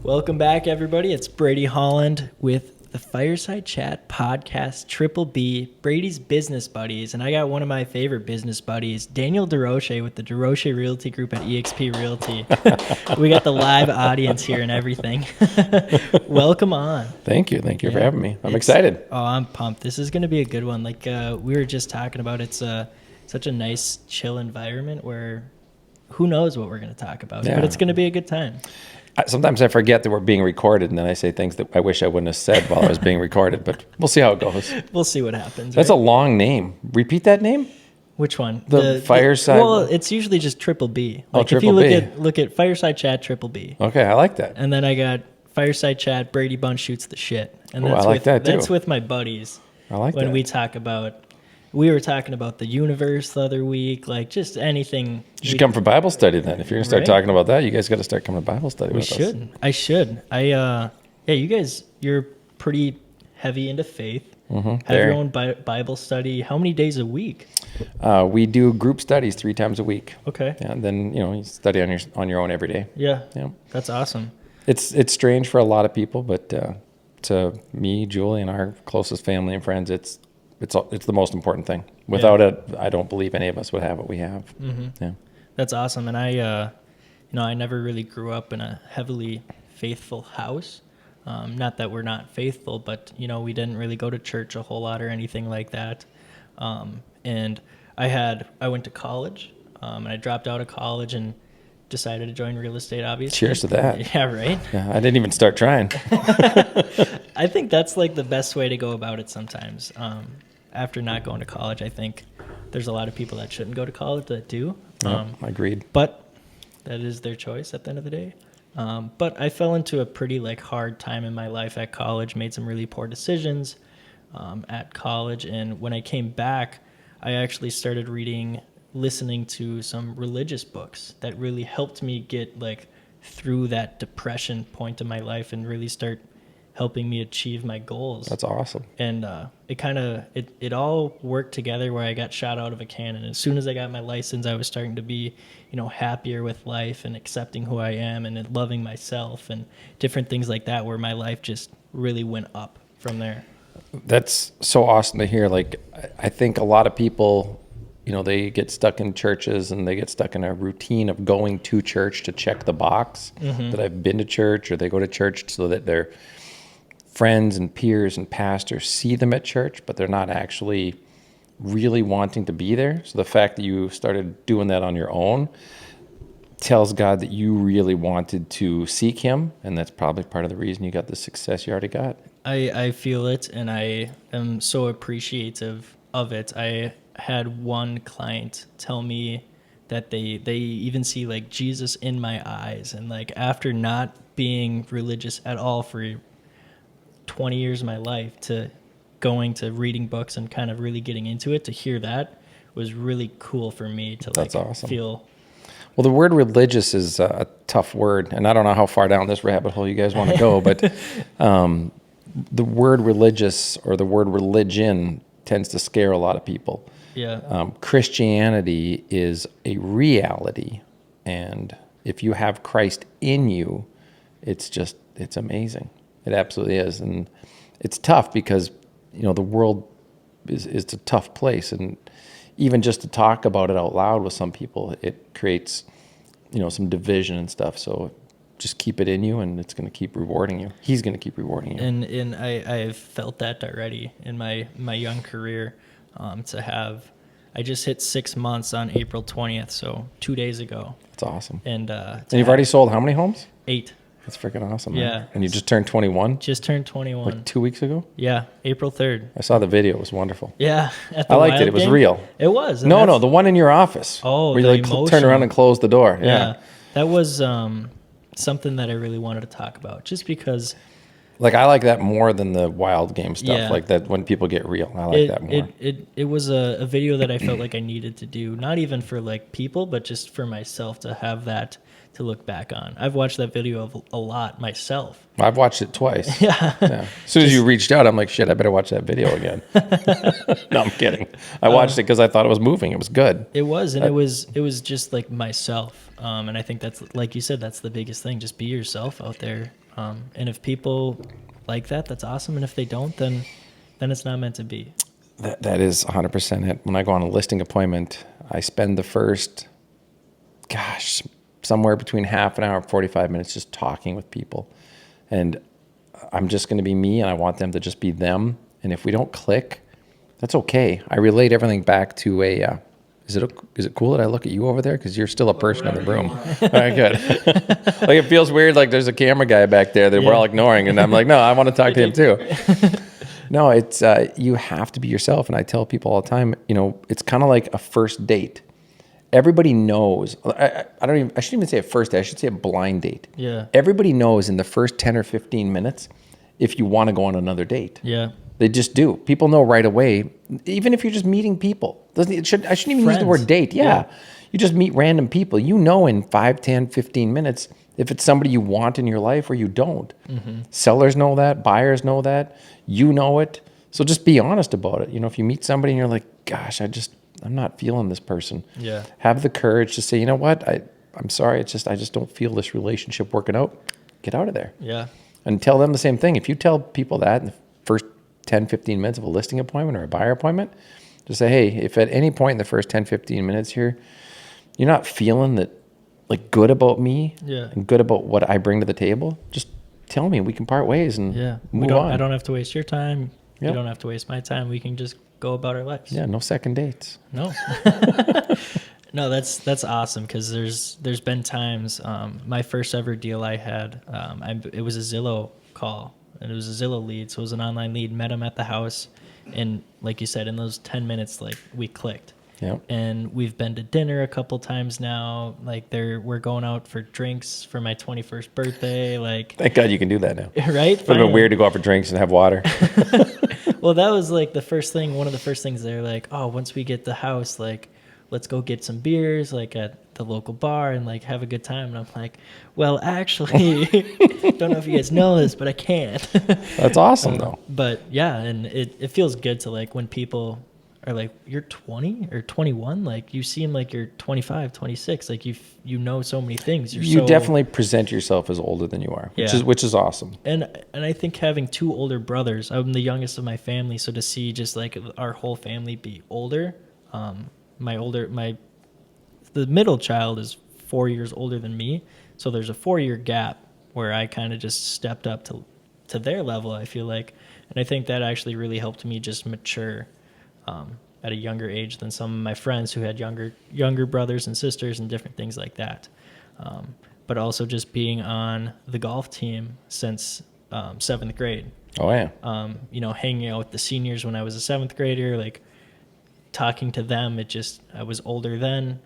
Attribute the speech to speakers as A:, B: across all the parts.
A: Welcome back, everybody. It's Brady Holland with the Fireside Chat Podcast Triple B, Brady's business buddies. And I got one of my favorite business buddies, Daniel Desrochers with the Desrochers Realty Group at eXp Realty. We got the live audience here and everything. Welcome on.
B: Thank you. Thank you for having me. I'm excited.
A: Oh, I'm pumped. This is going to be a good one. Like we were just talking about, it's such a nice, chill environment where who knows what we're going to talk about, but it's going to be a good time.
B: Sometimes I forget that we're being recorded, and then I say things that I wish I wouldn't have said while I was being recorded, but we'll see how it goes.
A: We'll see what happens.
B: That's a long name. Repeat that name?
A: Which one?
B: The Fireside?
A: Well, it's usually just Triple B. Like
B: Triple
A: if you
B: B.
A: look at Fireside Chat Triple B.
B: Okay, I like that.
A: And then I got Fireside Chat Brady Bunch Shoots the Shit. And
B: I like that too.
A: That's with my buddies.
B: I like
A: when
B: that.
A: we talk about, we were talking about the universe the other week, like just anything.
B: You should come for Bible study then. If you're going to start talking about that, you guys got to start coming to Bible study with us.
A: I should. Yeah, you guys, you're pretty heavy into faith.
B: Mm-hmm.
A: Have your own Bible study. How many days a week?
B: We do group studies 3 times a week.
A: Okay.
B: And then, you study on your own every day.
A: Yeah.
B: Yeah.
A: That's awesome.
B: It's strange for a lot of people, but to me, Julie, and our closest family and friends, it's the most important thing. Without it, I don't believe any of us would have what we have.
A: Mm-hmm.
B: Yeah.
A: That's awesome. And I never really grew up in a heavily faithful house. Not that we're not faithful, but, we didn't really go to church a whole lot or anything like that. And I went to college, and I dropped out of college and decided to join real estate, obviously.
B: Cheers to that.
A: Yeah, right?
B: Yeah, I didn't even start trying.
A: I think that's like the best way to go about it sometimes. After not going to college, I think there's a lot of people that shouldn't go to college that do.
B: Agreed.
A: But that is their choice at the end of the day. But I fell into a pretty hard time in my life at college, made some really poor decisions at college. And when I came back, I actually started listening to some religious books that really helped me get through that depression point in my life and really start helping me achieve my goals.
B: That's awesome.
A: And it all worked together where I got shot out of a cannon. As soon as I got my license, I was starting to be, happier with life and accepting who I am and loving myself and different things like that, where my life just really went up from there.
B: That's so awesome to hear. I think a lot of people, they get stuck in churches and they get stuck in a routine of going to church to check the box that I've been to church, or they go to church so that they're friends and peers and pastors see them at church, but they're not actually really wanting to be there. So the fact that you started doing that on your own tells God that you really wanted to seek him, and that's probably part of the reason you got the success you already got.
A: I feel it, and I am so appreciative of it. I had one client tell me that they even see Jesus in my eyes, and after not being religious at all for 20 years of my life, to going to reading books and kind of really getting into it, to hear that was really cool for me to
B: That's awesome.
A: Feel.
B: Well, the word religious is a tough word, and I don't know how far down this rabbit hole you guys want to go, but the word religious or the word religion tends to scare a lot of people.
A: Yeah.
B: Christianity is a reality, and if you have Christ in you, it's amazing. It absolutely is. And it's tough because, the world is a tough place. And even just to talk about it out loud with some people, it creates, some division and stuff. So just keep it in you, and it's going to keep rewarding you. He's going to keep rewarding you.
A: And I've felt that already in my young career. I just hit 6 months on April 20th, so 2 days ago.
B: That's awesome.
A: And
B: you've already sold how many homes?
A: 8.
B: That's freaking awesome.
A: Yeah.
B: Man. And you just turned 21?
A: Just turned 21.
B: 2 weeks ago?
A: Yeah, April 3rd.
B: I saw the video. It was wonderful.
A: Yeah.
B: I liked it. It was real.
A: It was.
B: No, the one in your office.
A: Oh,
B: where you turn around and close the door. Yeah.
A: That was something that I really wanted to talk about, just because.
B: I like that more than the wild game stuff.
A: Yeah.
B: Like that when people get real. I like that more.
A: It was a video that I felt like I needed to do, not even for people, but just for myself to have that to look back on. I've watched that video a lot myself.
B: I've watched it twice.
A: Yeah.
B: As soon as you reached out, I'm like, shit, I better watch that video again. No, I'm kidding. I watched it because I thought it was moving. It was good.
A: It was, and it was just myself. And I think that's, like you said, that's the biggest thing. Just be yourself out there. And if people like that, that's awesome. And if they don't, then it's not meant to be.
B: That is 100% it. When I go on a listing appointment, I spend the first, somewhere between half an hour and 45 minutes just talking with people. And I'm just going to be me, and I want them to just be them. And if we don't click, that's okay. I relate everything back to is it cool that I look at you over there? Because you're still a person in the room. All right, good. Like, it feels weird, like there's a camera guy back there that we're all ignoring. And I'm like, no, I want to talk to him too. No, it's you have to be yourself. And I tell people all the time, it's kind of like a first date. Everybody knows. I shouldn't even say a first date. I should say a blind date.
A: Yeah.
B: Everybody knows in the first 10 or 15 minutes if you want to go on another date.
A: Yeah.
B: They just do. People know right away, even if you're just meeting people. I shouldn't even use the word date. Yeah. You just meet random people. You know in 5, 10, 15 minutes if it's somebody you want in your life or you don't. Mm-hmm. Sellers know that. Buyers know that. You know it. So just be honest about it. If you meet somebody and you're like, gosh, I'm not feeling this person.
A: Yeah.
B: Have the courage to say, you know what? I'm sorry. I just don't feel this relationship working out. Get out of there.
A: Yeah.
B: And tell them the same thing. If you tell people that in the first 10, 15 minutes of a listing appointment or a buyer appointment, just say, hey, if at any point in the first 10, 15 minutes here, you're not feeling that like good about me and good about what I bring to the table, just tell me. We can part ways and move on.
A: I don't have to waste your time. You don't have to waste my time. We can just go about our lives.
B: Yeah, no second dates.
A: No. No, that's awesome, because there's been times, my first ever deal I had, it was a Zillow call, and it was a Zillow lead, so it was an online lead. Met him at the house, and like you said, in those 10 minutes, like, we clicked.
B: Yeah.
A: And we've been to dinner a couple times now. Like, we're going out for drinks for my 21st birthday. Like,
B: thank God you can do that now.
A: Right?
B: It would have been weird to go out for drinks and have water.
A: Well, that was like one of the first things they're like, oh, once we get the house, like, let's go get some beers, like, at the local bar and, like, have a good time. And I'm like, well, actually, don't know if you guys know this, but I can't.
B: That's awesome, though.
A: But yeah, and it feels good to, like, when people are like, you're 20 or 21, like, you seem like you're 25, 26, like, you know so many things.
B: You definitely present yourself as older than you are, which is awesome.
A: And I think having two older brothers, I'm the youngest of my family, so to see just, like, our whole family be older, the middle child is 4 years older than me, so there's a 4-year gap where I kind of just stepped up to their level, I feel like. And I think that actually really helped me just mature at a younger age than some of my friends who had younger brothers and sisters and different things like that. But also just being on the golf team since 7th grade.
B: Oh, yeah.
A: Hanging out with the seniors when I was a 7th grader, like, talking to them, I was older then,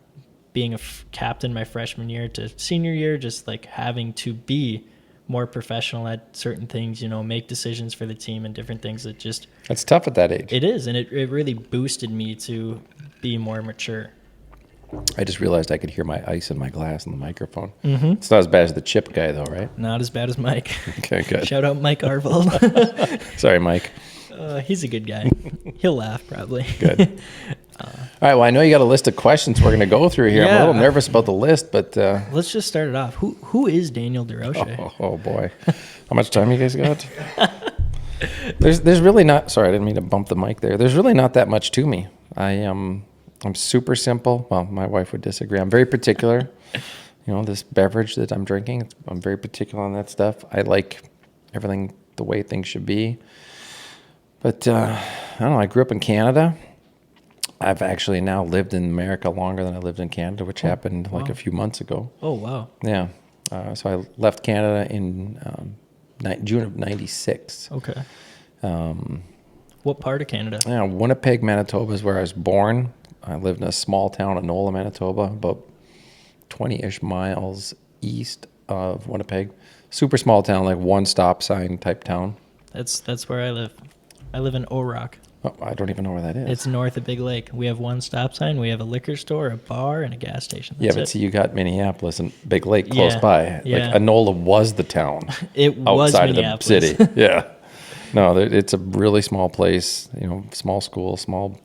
A: being a captain my freshman year to senior year, just, like, having to be more professional at certain things, make decisions for the team and different things
B: that's tough at that age.
A: It is, and it really boosted me to be more mature.
B: I just realized I could hear my ice in my glass in the microphone.
A: Mm-hmm.
B: It's not as bad as the chip guy, though, right?
A: Not as bad as Mike.
B: Okay, good.
A: Shout out Mike Arvold.
B: Sorry, Mike.
A: He's a good guy. He'll laugh, probably.
B: Good. All right, well, I know you got a list of questions we're going to go through here. I'm a little nervous about the list, but...
A: let's just start it off. Who is Daniel Desrochers?
B: Oh, boy. How much time you guys got? There's really not... Sorry, I didn't mean to bump the mic there. There's really not that much to me. I'm super simple. Well, my wife would disagree. I'm very particular. This beverage that I'm drinking, I'm very particular on that stuff. I like everything the way things should be. But, I don't know, I grew up in Canada. I've actually now lived in America longer than I lived in Canada, which happened like a few months ago.
A: Oh, wow.
B: Yeah. So I left Canada in June of 96.
A: Okay. What part of Canada?
B: Yeah, Winnipeg, Manitoba is where I was born. I lived in a small town, Enola, Manitoba, about 20-ish miles east of Winnipeg. Super small town, like one stop sign type town.
A: That's where I live. I live in O'Rourke.
B: Oh, I don't even know where that is.
A: It's north of Big Lake. We have one stop sign. We have a liquor store, a bar, and a gas station.
B: See, you got Minneapolis and Big Lake close by.
A: Yeah.
B: Like, Enola was the town.
A: It was
B: outside
A: Minneapolis.
B: of the city. Yeah. No, it's a really small place, small school, small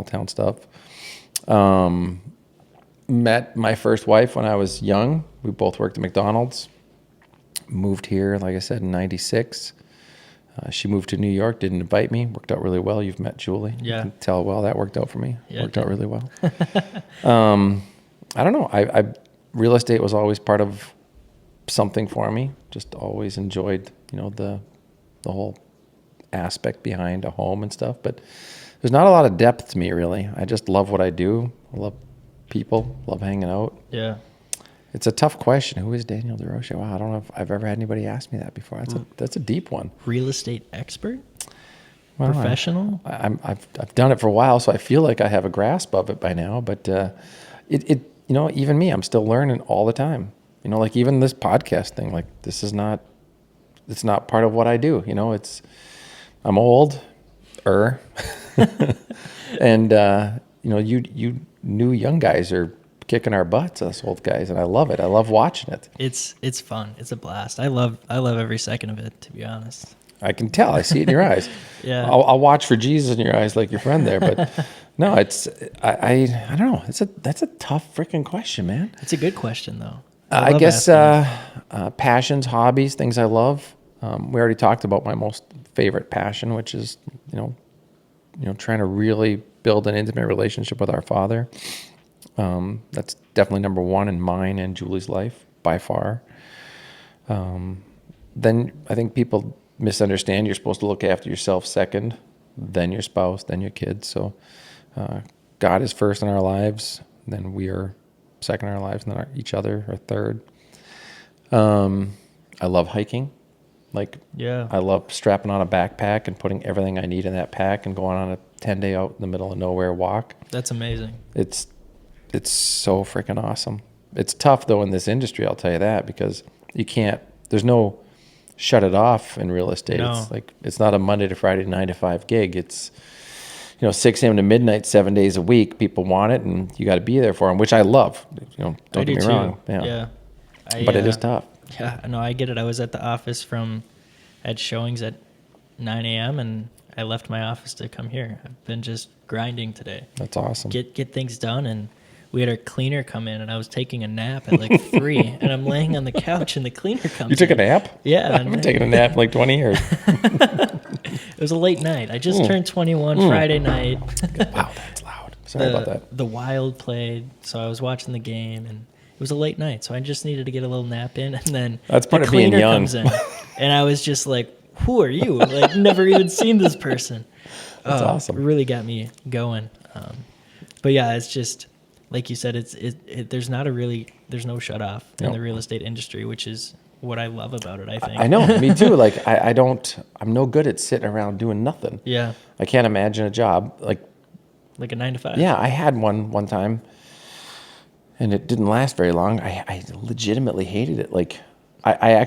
B: town stuff. Met my first wife when I was young. We both worked at McDonald's. moved here, like I said, in 96. She moved to New York, didn't invite me. Worked out really well. You've met Julie.
A: Yeah.
B: You can tell well that worked out for me.
A: Yeah,
B: Worked out really well. I don't know. I real estate was always part of something for me. Just always enjoyed, the whole aspect behind a home and stuff. But there's not a lot of depth to me, really. I just love what I do. I love people. Love hanging out.
A: Yeah.
B: It's a tough question. Who is Daniel Desrochers? Wow, I don't know if I've ever had anybody ask me that before. That's a deep one.
A: Real estate expert?
B: Well,
A: Professional?
B: I've done it for a while, so I feel like I have a grasp of it by now. But even me, I'm still learning all the time. Like even this podcast thing, like it's not part of what I do. I'm old, and you new young guys are kicking our butts, us old guys, and I love it. I love watching it.
A: It's fun. It's a blast. I love every second of it, to be honest.
B: I can tell. I see it in your eyes.
A: Yeah.
B: I'll watch for Jesus in your eyes, like your friend there. But no, I don't know. That's a tough freaking question, man.
A: It's a good question, though.
B: I guess passions, hobbies, things I love. We already talked about my most favorite passion, which is trying to really build an intimate relationship with our Father. That's definitely number one in mine and Julie's life by far. Then I think people misunderstand you're supposed to look after yourself second, then your spouse, then your kids. So God is first in our lives, then we are second in our lives, and then each other are third. I love hiking. I love strapping on a backpack and putting everything I need in that pack and going on a 10-day out in the middle of nowhere walk.
A: That's amazing.
B: It's so freaking awesome. It's tough though in this industry, I'll tell you that, because there's no shut it off in real estate.
A: No.
B: It's not a Monday to Friday 9 to 5 gig. It's 6 a.m. to midnight, 7 days a week. People want it, and you got to be there for them, which I love. Don't get me wrong.
A: Yeah.
B: But it is tough.
A: Yeah, no, I get it. I was at the office at showings at 9 a.m. and I left my office to come here. I've been just grinding today.
B: That's awesome.
A: Get things done, and we had our cleaner come in, and I was taking a nap at like 3, and I'm laying on the couch, and the cleaner comes in.
B: You took a nap?
A: Yeah.
B: I've been taking a nap in like 20 years.
A: It was a late night. I just turned 21 Friday night.
B: Wow, that's loud. Sorry about that.
A: The Wild played, so I was watching the game, and it was a late night, so I just needed to get a little nap in, and then
B: that's part
A: the
B: of being
A: cleaner
B: young.
A: comes in, and I was just like, who are you? Like, never even seen this person.
B: That's awesome.
A: It really got me going. But yeah, it's just, like you said, there's no shut off in the real estate industry, which is what I love about it, I think.
B: I know, me too. Like I'm no good at sitting around doing nothing.
A: Yeah.
B: I can't imagine a job like
A: a 9 to 5.
B: Yeah, I had one time, and it didn't last very long. I legitimately hated it. Like I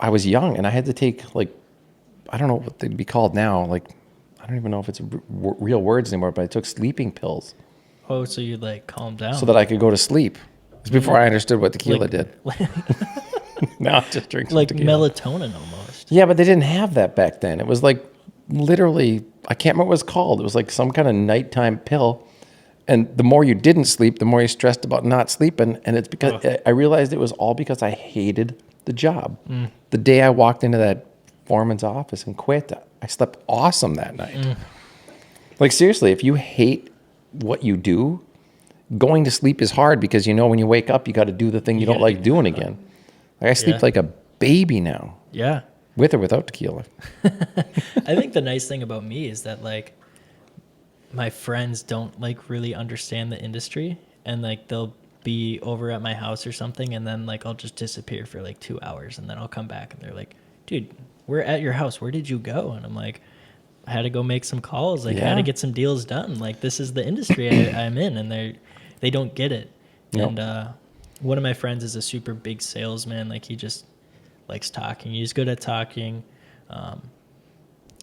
B: was young, and I had to take, like, I don't know what they'd be called now. Like, I don't even know if it's real words anymore, but I took sleeping pills.
A: Oh, so you'd like calm down.
B: So that I could go to sleep. It was before I understood what tequila did. Now I just drink some
A: like
B: tequila.
A: melatonin almost.
B: Yeah, but they didn't have that back then. It was like literally, I can't remember what it was called. It was like some kind of nighttime pill. And the more you didn't sleep, the more you stressed about not sleeping. And it's because I realized it was all because I hated the job. The day I walked into that foreman's office and quit, I slept awesome that night. Like, seriously, if you hate what you do, going to sleep is hard, because when you wake up, you got to do the thing you don't like doing again. Like, I sleep like a baby now.
A: Yeah.
B: With or without tequila.
A: I think the nice thing about me is that, like, my friends don't like really understand the industry, and like they'll be over at my house or something, and then like I'll just disappear for like 2 hours, and then I'll come back and they're like, dude, we're at your house, where did you go? And I'm like, I had to go make some calls, like I had to get some deals done, like this is the industry I'm in, and they don't get it. And one of my friends is a super big salesman, like he just likes talking, he's good at talking.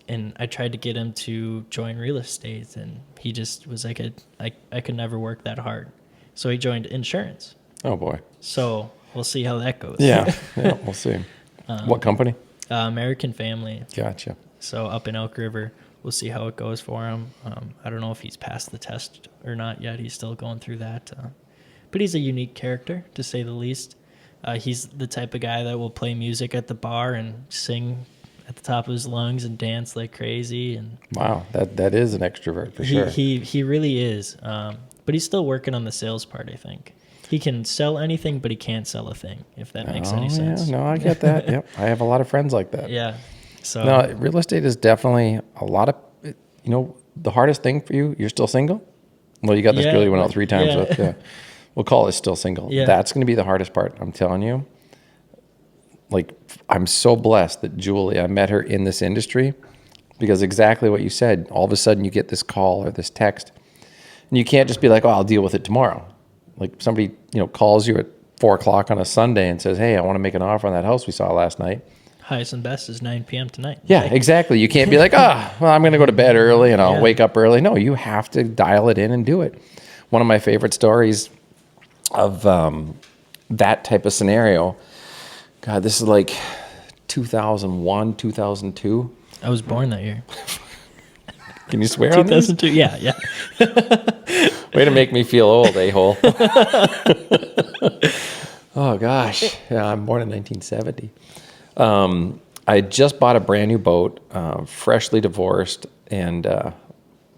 A: And I tried to get him to join real estate, and he just was like, I could never work that hard. So he joined insurance.
B: Oh, boy.
A: So we'll see how that goes.
B: Yeah, we'll see. What company?
A: American Family.
B: Gotcha.
A: So up in Elk River, we'll see how it goes for him. I don't know if he's passed the test or not yet. He's still going through that. But he's a unique character, to say the least. He's the type of guy that will play music at the bar and sing at the top of his lungs and dance like crazy. And
B: Wow, that is an extrovert for sure.
A: he really is. But he's still working on the sales part, I think. He can sell anything, but he can't sell a thing, if that makes any sense.
B: Yeah, no, I get that. Yep, I have a lot of friends like that.
A: Yeah. So
B: No, real estate is definitely a lot of, the hardest thing for you. You're still single. Well, you got this girl you went out 3 times with. Yeah. We'll call it still single.
A: Yeah.
B: That's going to be the hardest part. I'm telling you. Like, I'm so blessed that Julie, I met her in this industry, because exactly what you said. All of a sudden, you get this call or this text, and you can't just be like, "Oh, I'll deal with it tomorrow." Like, somebody calls you at 4:00 on a Sunday and says, "Hey, I want to make an offer on that house we saw last night."
A: highest and best is 9 p.m. tonight.
B: Yeah, exactly. You can't be like, well, I'm going to go to bed early and I'll wake up early. No, you have to dial it in and do it. One of my favorite stories of that type of scenario, God, this is like 2001, 2002.
A: I was born that year.
B: Can you swear on this?
A: 2002, yeah.
B: Way to make me feel old, a-hole. Oh, gosh. Yeah, I'm born in 1970. I just bought a brand new boat, freshly divorced, and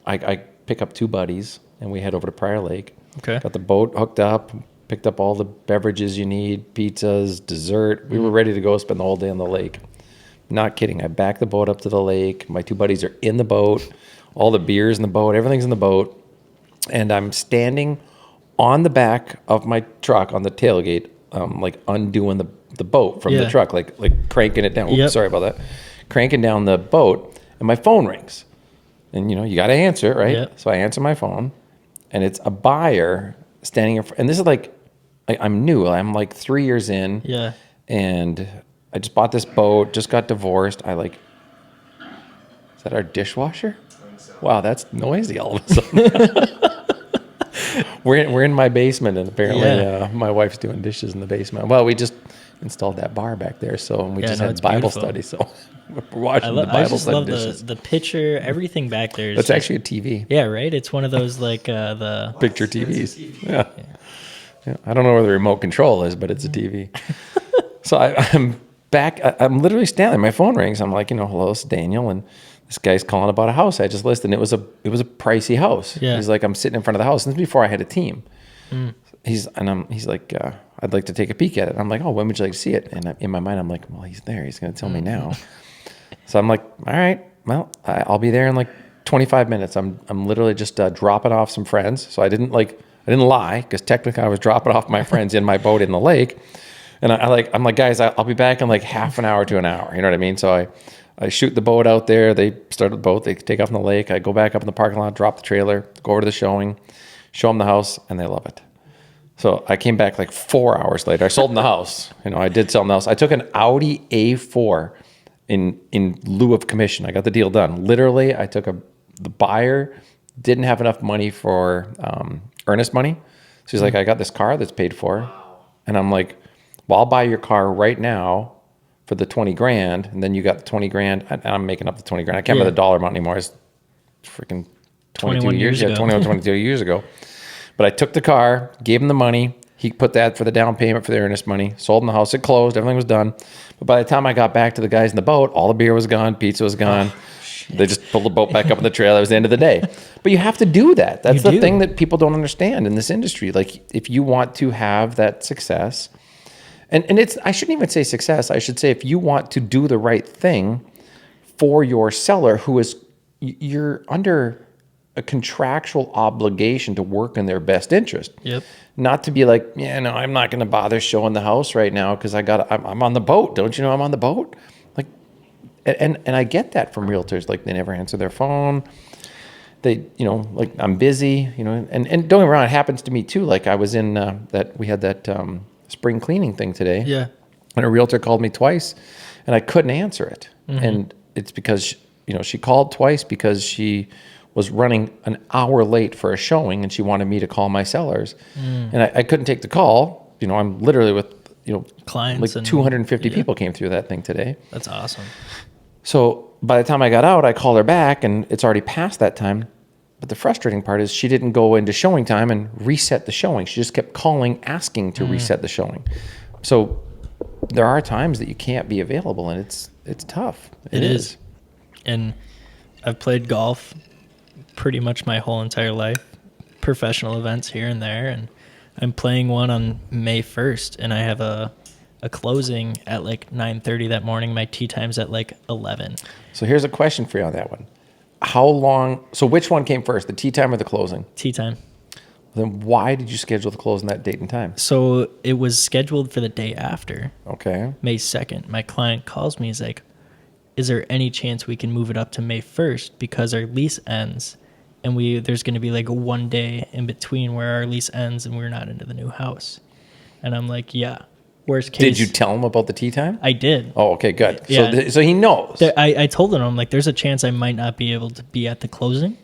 B: I pick up 2 buddies, and we head over to Prior Lake.
A: Okay.
B: Got the boat hooked up, picked up all the beverages you need, pizzas, dessert. We were ready to go spend the whole day on the lake. Not kidding. I back the boat up to the lake. My 2 buddies are in the boat. All the beer's in the boat. Everything's in the boat. And I'm standing on the back of my truck on the tailgate, like undoing the boat from the truck, like cranking it down. Oops, sorry about that. Cranking down the boat, and my phone rings. And, you got to answer it, right?
A: Yep.
B: So I answer my phone, and it's a buyer standing in front. And this is like, I'm new. I'm like 3 years in.
A: Yeah.
B: And I just bought this boat, just got divorced. Is that our dishwasher? Wow, that's noisy all of a sudden. We're in my basement, and apparently my wife's doing dishes in the basement. Well, we just installed that bar back there, we just had Bible study, so we're watching the Bible study dishes.
A: I love the picture, everything back there.
B: That's actually a TV.
A: Yeah, right? It's one of those like the...
B: Picture TVs. Yeah. I don't know where the remote control is, but it's a TV. So I'm back. I'm literally standing. My phone rings. I'm like, hello, it's Daniel, and this guy's calling about a house I just listed. And it was a pricey house. Yeah. He's like, I'm sitting in front of the house. And this is before I had a team. He's like, I'd like to take a peek at it. I'm like, oh, when would you like to see it? And in my mind, I'm like, well, he's there. He's going to tell me now. So I'm like, all right, well, I'll be there in like 25 minutes. I'm literally just dropping off some friends. So I didn't lie, because technically I was dropping off my friends in my boat in the lake. And I'm like, guys, I'll be back in like half an hour to an hour. You know what I mean? So I shoot the boat out there. They start the boat. They take off in the lake. I go back up in the parking lot, drop the trailer, go over to the showing, show them the house, and they love it. So I came back like 4 hours later. I sold them the house. I did sell them the house. I took an Audi A4 in lieu of commission. I got the deal done. Literally, I took the buyer didn't have enough money for earnest money. So he's like, I got this car that's paid for. And I'm like, well, I'll buy your car right now for the 20 grand. And then you got the 20 grand. And I'm making up the 20 grand. I can't remember the dollar amount anymore. It's freaking
A: 21 years ago.
B: 22 years ago. But I took the car, gave him the money. He put that for the down payment for the earnest money. Sold him the house. It closed. Everything was done. But by the time I got back to the guys in the boat, all the beer was gone. Pizza was gone. They just pulled the boat back up in the trailer. It was the end of the day. But you have to do that. That's the thing that people don't understand in this industry. Like, if you want to have that success, and I shouldn't even say success. I should say, if you want to do the right thing for your seller, you're under a contractual obligation to work in their best interest.
A: Yep.
B: Not to be like, I'm not going to bother showing the house right now because I'm on the boat. Don't you know I'm on the boat? Like, and I get that from realtors. Like, they never answer their phone. They, like, I'm busy, and don't get me wrong, it happens to me too. Like, I was in we had that spring cleaning thing today.
A: Yeah.
B: And a realtor called me twice and I couldn't answer it. Mm-hmm. And it's because, she called twice because she was running an hour late for a showing and she wanted me to call my sellers. And I couldn't take the call. I'm literally with,
A: clients,
B: like 250 people came through that thing today.
A: That's awesome.
B: So by the time I got out, I called her back and it's already past that time. But the frustrating part is she didn't go into showing time and reset the showing. She just kept calling, asking to reset the showing. So there are times that you can't be available, and it's tough.
A: It is. And I've played golf pretty much my whole entire life, professional events here and there, and I'm playing one on May 1st, and I have a closing at like 9:30 that morning. My tee time's at like 11.
B: So here's a question for you on that one. How long? So which one came first, the tee time or the closing?
A: Tee time.
B: Then why did you schedule the closing that date and time?
A: So it was scheduled for the day after,
B: Okay.
A: May 2nd. My client calls me. He's like, is there any chance we can move it up to May 1st because our lease ends and there's going to be like a 1 day in between where our lease ends and we're not into the new house. And I'm like, yeah. Worst case.
B: Did you tell him about the tea time?
A: I did.
B: Oh, okay, good.
A: Yeah.
B: So he knows.
A: I told him, I'm like, there's a chance I might not be able to be at the closing,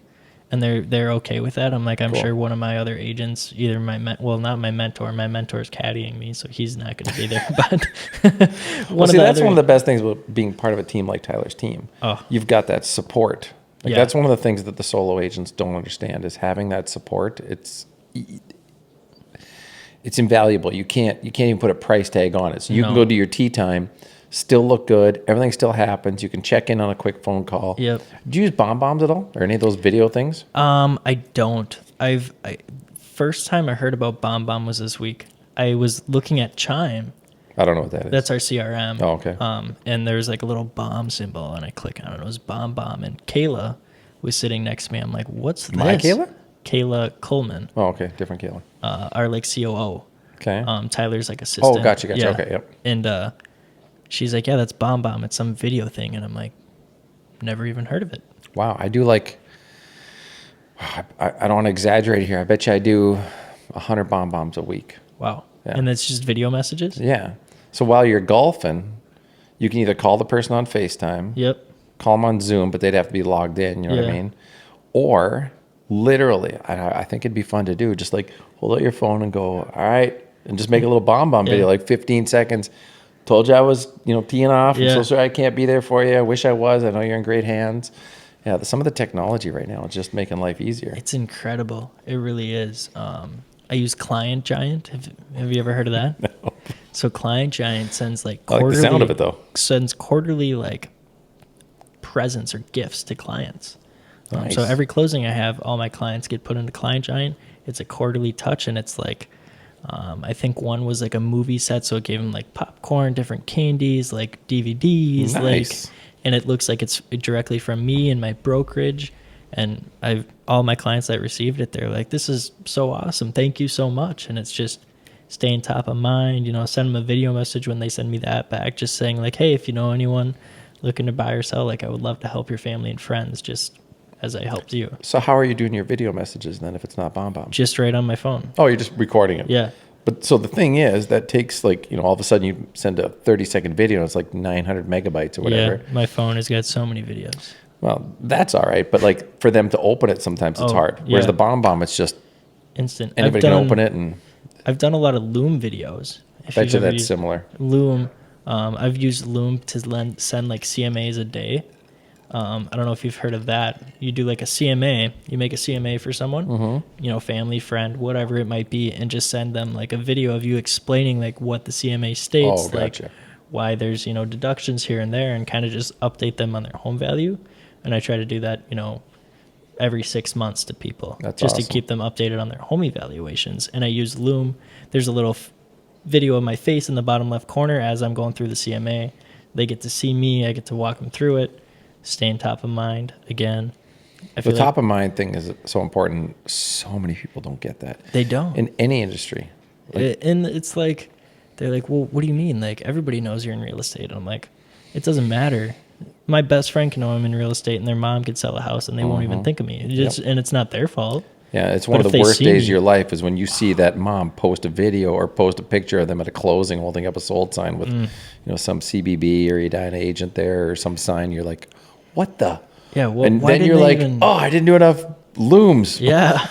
A: and they're okay with that. I'm like, I'm
B: Cool.
A: sure one of my other agents, either not my mentor's caddying me, so he's not going to be there. But
B: that's one of the best things about being part of a team like Tyler's team.
A: Oh.
B: You've got that support. Like,
A: Yeah.
B: that's one of the things that the solo agents don't understand is having that support. It's invaluable. You can't even put a price tag on it. So you can go to your tea time, still look good. Everything still happens. You can check in on a quick phone call.
A: Yep.
B: Do you use BombBombs at all or any of those video things?
A: I don't. First time I heard about BombBomb was this week. I was looking at Chime.
B: I don't know what that is.
A: That's our CRM.
B: Oh, okay.
A: And there's like a little bomb symbol, and I click on it. It was BombBomb, and Kayla was sitting next to me. I'm like, what's this?
B: My Kayla?
A: Kayla Coleman.
B: Oh, okay. Different Kayla.
A: Our like COO.
B: Okay.
A: Tyler's like assistant.
B: Oh, gotcha.
A: Yeah.
B: Okay, yep.
A: And she's like, yeah, that's BombBomb. It's some video thing. And I'm like, never even heard of it.
B: Wow. I do like, I don't want to exaggerate here. I bet you I do 100 BombBombs a week.
A: Wow.
B: Yeah.
A: And that's just video messages?
B: Yeah. So while you're golfing, you can either call the person on FaceTime.
A: Yep.
B: Call them on Zoom, but they'd have to be logged in, you know what I
A: Yeah.
B: mean? Or literally, I think it'd be fun to do, just like hold out your phone and go, all right, and just make a little BombBomb video, like 15 seconds. Told you I was, teeing off. I'm so sorry I can't be there for you. I wish I was. I know you're in great hands. Yeah, some of the technology right now is just making life easier.
A: It's incredible. It really is. I use Client Giant. Have you ever heard of that?
B: No.
A: So Client Giant sends like
B: I like
A: quarterly.
B: the sound of it though.
A: Sends quarterly like presents or gifts to clients.
B: Nice.
A: So every closing I have, all my clients get put into Client Giant. It's a quarterly touch, and it's like, I think one was like a movie set, so it gave them like popcorn, different candies, like DVDs,
B: Nice.
A: and it looks like it's directly from me and my brokerage. And all my clients that received it, they're like, this is so awesome. Thank you so much. And it's just staying top of mind, send them a video message when they send me that back, just saying like, hey, if you know anyone looking to buy or sell, like I would love to help your family and friends just as I helped you.
B: So how are you doing your video messages then if it's not BombBomb?
A: Just right on my phone.
B: Oh, you're just recording it.
A: Yeah.
B: But so the thing is, that takes like, all of a sudden you send a 30-second video, and it's like 900 megabytes or whatever.
A: Yeah, my phone has got so many videos.
B: Well, that's all right. But like for them to open it, sometimes it's hard. Whereas the BombBomb, it's just
A: instant.
B: anybody can open it. And
A: I've done a lot of Loom videos.
B: I bet you that's similar.
A: Loom. I've used Loom to send like CMAs a day. I don't know if you've heard of that. You do like a CMA, you make a CMA for someone, family, friend, whatever it might be, and just send them like a video of you explaining like what the CMA states,
B: gotcha.
A: like why there's, deductions here and there, and kind of just update them on their home value. And I try to do that, every 6 months to people.
B: That's
A: just
B: awesome.
A: to keep them updated on their home evaluations. And I use Loom. There's a little video of my face in the bottom left corner as I'm going through the CMA. They get to see me. I get to walk them through it. Staying top of mind again.
B: The top of mind thing is so important. So many people don't get that.
A: They don't.
B: In any industry.
A: And it's like, they're like, well, what do you mean? Like, everybody knows you're in real estate. And I'm like, it doesn't matter. My best friend can know I'm in real estate, and their mom could sell a house, and they won't even think of me. And it's not their fault.
B: Yeah, it's one of the worst days of your life is when you see that mom post a video or post a picture of them at a closing holding up a sold sign with, some CBB or Edina agent there or some sign. You're like, what the?
A: Yeah, well,
B: and
A: why
B: then you're like, I didn't do enough looms.
A: Yeah,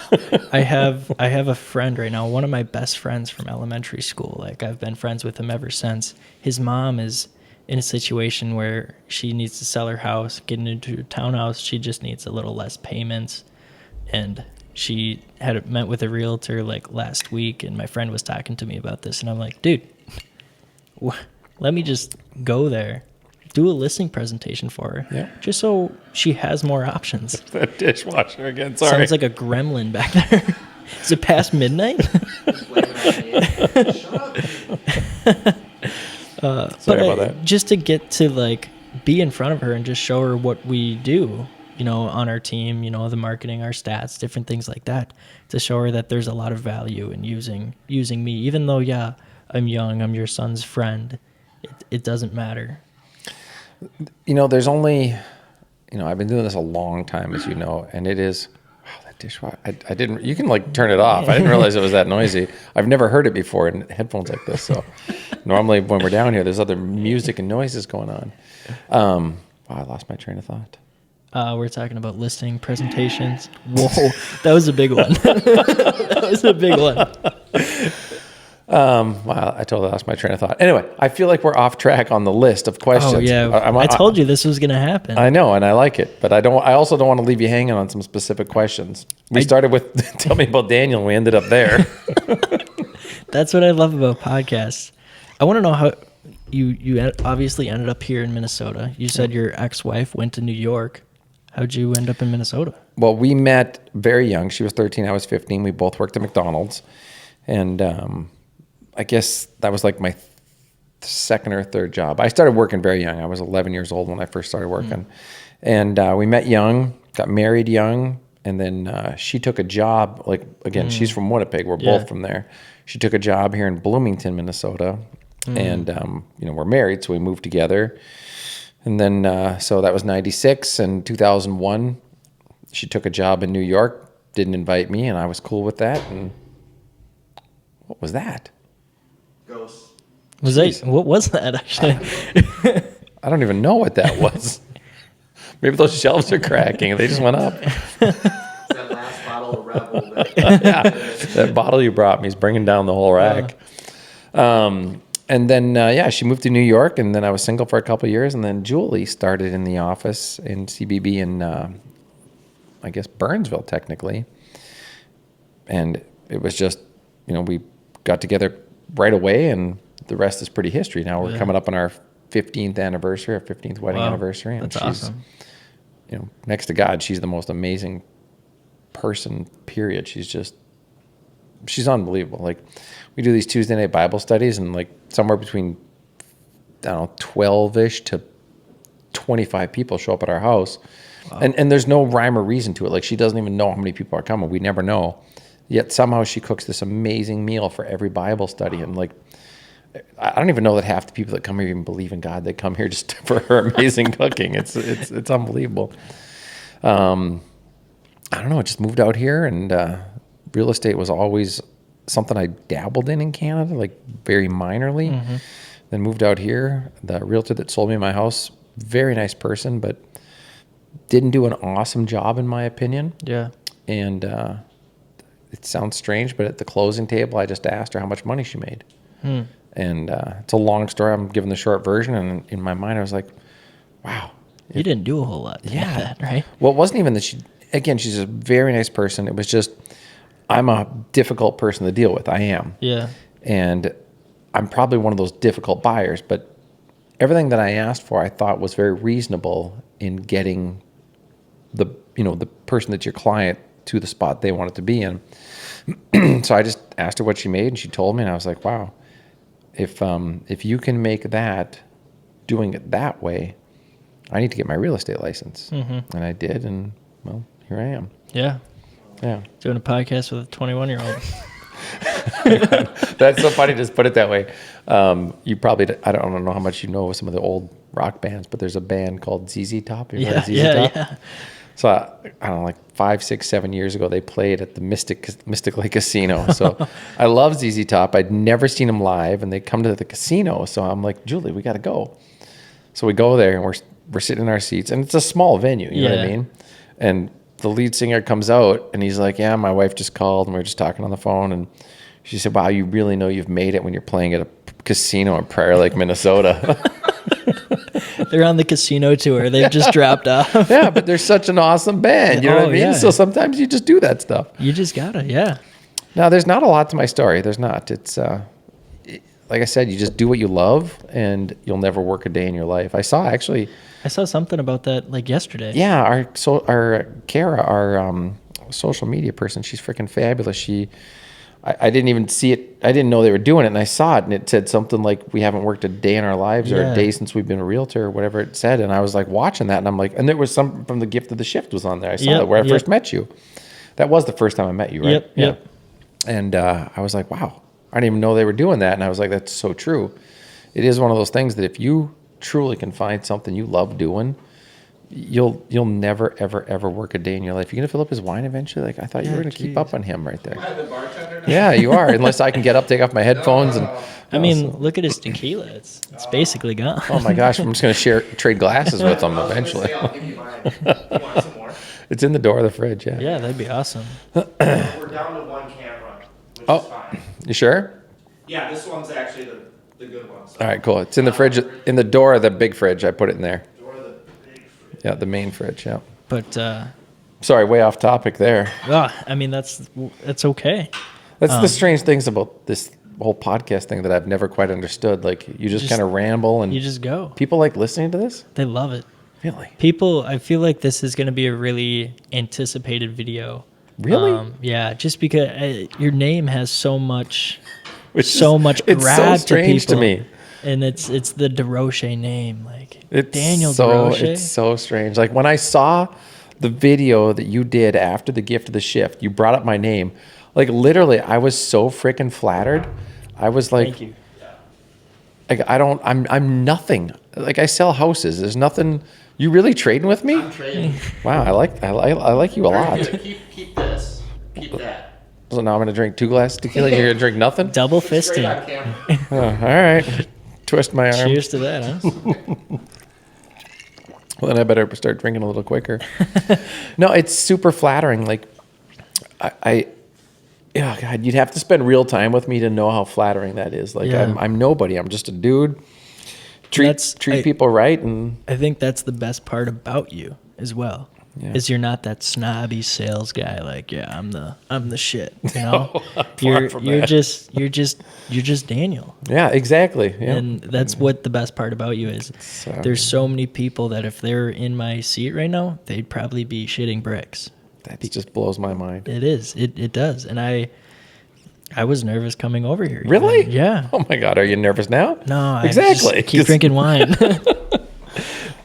A: I have a friend right now, one of my best friends from elementary school. Like, I've been friends with him ever since. His mom is in a situation where she needs to sell her house, get into a townhouse. She just needs a little less payments, and she had met with a realtor like last week, and my friend was talking to me about this, and I'm like, dude, let me just go there, do a listing presentation for her,
B: Yeah.
A: just so she has more options.
B: That dishwasher again. Sorry.
A: Sounds like a gremlin back there. Is it past midnight?
B: Sorry about that.
A: Just to get to like be in front of her and just show her what we do, on our team, the marketing, our stats, different things like that, to show her that there's a lot of value in using me, even though, yeah, I'm young, I'm your son's friend. It doesn't matter.
B: There's only, I've been doing this a long time, as you know, and it is, wow, that dishwasher, I didn't, you can like turn it off. I didn't realize it was that noisy. I've never heard it before in headphones like this. So normally when we're down here, there's other music and noises going on. Wow, I lost my train of thought.
A: We're talking about listing presentations. Whoa, that was a big one. That was a big one.
B: Wow, I totally lost my train of thought. Anyway, I feel like we're off track on the list of questions.
A: Oh yeah, I told you this was going to happen.
B: I know, and I like it, but I also don't want to leave you hanging on some specific questions. We started with tell me about Daniel, and we ended up there.
A: That's what I love about podcasts. I want to know how you obviously ended up here in Minnesota. You said your ex-wife went to New York. How'd you end up in Minnesota?
B: Well, we met very young. She was 13, I was 15. We both worked at McDonald's, and I guess that was like my second or third job. I started working very young. I was 11 years old when I first started working. And we met young, got married young, and then she took a job. Like, again, she's from Winnipeg. We're both from there. She took a job here in Bloomington, Minnesota. And, we're married, so we moved together. And then, so that was 96. And 2001, she took a job in New York, didn't invite me, and I was cool with that. And what was that?
C: Ghosts.
A: What was that actually?
B: I don't even know what that was. Maybe those shelves are cracking. They just went up.
C: That last bottle of Rebel.
B: That bottle you brought me is bringing down the whole rack. And then, she moved to New York, and then I was single for a couple of years. And then Julie started in the office in CBB in, I guess, Burnsville, technically. And it was just, we got together right away, and the rest is pretty history. Now we're coming up on our 15th anniversary, our 15th wedding anniversary. And
A: that's awesome.
B: Next to God, she's the most amazing person, period. She's unbelievable. Like, we do these Tuesday night Bible studies, and like somewhere between, 12-ish to 25 people show up at our house. Wow. And there's no rhyme or reason to it. Like, she doesn't even know how many people are coming. We never know. Yet somehow she cooks this amazing meal for every Bible study. And like, I don't even know that half the people that come here even believe in God. They come here just for her amazing cooking. It's unbelievable. I don't know. I just moved out here, and real estate was always something I dabbled in Canada, like very minorly. Mm-hmm. Then moved out here. The realtor that sold me my house, very nice person, but didn't do an awesome job in my opinion.
A: Yeah.
B: And it sounds strange, but at the closing table, I just asked her how much money she made. And it's a long story. I'm giving the short version. And in my mind, I was like, wow.
A: You didn't do a whole lot.
B: Yeah.
A: That, right?
B: Well, it wasn't even that she's a very nice person. It was just, I'm a difficult person to deal with. I am.
A: Yeah.
B: And I'm probably one of those difficult buyers, but everything that I asked for, I thought was very reasonable in getting the person that's your client to the spot they wanted to be in. So I just asked her what she made, and she told me, and I was like, wow, if you can make that, doing it that way, I need to get my real estate license. Mm-hmm. And I did, and well, here I am.
A: Yeah.
B: Yeah.
A: Doing a podcast with a 21-year-old.
B: That's so funny to just put it that way. You probably, I don't know how much you know of some of the old rock bands, but there's a band called ZZ Top. Have you heard of ZZ Top?
A: Yeah.
B: So I don't know, like 5, 6, 7 years ago, they played at the Mystic Lake Casino. So I love ZZ Top. I'd never seen them live, and they come to the casino. So I'm like, Julie, we got to go. So we go there, and we're sitting in our seats, and it's a small venue. You know what I mean? And the lead singer comes out, and he's like, yeah, my wife just called, and we were just talking on the phone, and she said, wow, you really know you've made it when you're playing at a casino in Prior Lake, Minnesota.
A: They're on the casino tour. They've just dropped off.
B: Yeah, but they're such an awesome band. You know what I mean? Yeah. So sometimes you just do that stuff.
A: You just gotta, yeah.
B: Now, there's not a lot to my story. There's not. It's like I said, you just do what you love, and you'll never work a day in your life. I saw
A: something about that like yesterday.
B: Yeah, our Kara, our social media person, she's freaking fabulous. I didn't even see it. I didn't know they were doing it, and I saw it, and it said something like, "We haven't worked a day in our lives, or a day since we've been a realtor," or whatever it said. And I was like watching that, and I'm like, and there was some from the Gift of the Shift was on there. I saw that where I first met you. That was the first time I met you, right?
A: Yep.
B: And I was like, wow, I didn't even know they were doing that. And I was like, that's so true. It is one of those things that if you truly can find something you love doing, you'll never ever work a day in your life. You're gonna fill up his wine eventually. Like I thought you were gonna keep up on him right there.
C: Am I the bartender now?
B: Yeah, you are. Unless I can get up, take off my headphones, and
A: I mean, look at his tequila. It's basically gone.
B: oh my gosh, I'm just gonna trade glasses with him
C: I was gonna
B: eventually.
C: say, I'll give you mine. You want some more?
B: It's in the door of the fridge. Yeah.
A: Yeah, that'd be awesome.
C: We're down to one camera, which
B: Oh.
C: is fine.
B: You sure?
C: Yeah, this one's actually the good one. So.
B: All right, cool. It's in the fridge, in the door of the big fridge. I put it in there.
C: Door of the big fridge.
B: Yeah, the main fridge. Yeah.
A: But
B: Sorry, way off topic there.
A: well, I mean that's okay.
B: That's the strange things about this whole podcast thing that I've never quite understood. Like you just kind of ramble, and
A: You just go.
B: people like listening to this.
A: They love it.
B: Really?
A: People, I feel like this is going to be a really anticipated video.
B: Really?
A: Yeah, just because your name has so much
B: Which
A: much
B: it's so
A: grab
B: strange
A: to
B: to
A: people.
B: me.
A: And it's the Desrochers name, like
B: It's
A: Daniel
B: so
A: Desrochers.
B: it's so strange. Like when I saw the video that you did after the Gift of the Shift, you brought up my name. Like literally, I was so freaking flattered. I was like,
A: Thank you.
B: like I'm nothing. Like I sell houses. There's nothing. You really trading with me?
C: I'm trading.
B: Wow, I like you a lot.
C: Keep this. Keep that.
B: So now I'm gonna drink 2 glasses of tequila. You're gonna drink nothing?
A: Double
C: Straight on
A: fisting.
C: camera.
B: Oh, all right. Twist my arm.
A: Cheers to that, huh?
B: Well, then I better start drinking a little quicker. No, it's super flattering. Like, oh God, you'd have to spend real time with me to know how flattering that is. Like,
A: Yeah.
B: I'm nobody. I'm just a dude. Treat people right, and
A: I think that's the best part about you as well.
B: Yeah.
A: Is you're not that snobby sales guy. Like, yeah, I'm the shit. You know,
B: far from
A: you're
B: that.
A: just Daniel.
B: yeah, exactly. Yeah.
A: And that's what the best part about you is. There's so many people that if they're in my seat right now, they'd probably be shitting bricks.
B: That just blows my mind.
A: It is. It does. And I was nervous coming over here.
B: Really?
A: Yeah.
B: Oh my God, are you nervous now?
A: No,
B: Exactly.
A: I just keep drinking wine.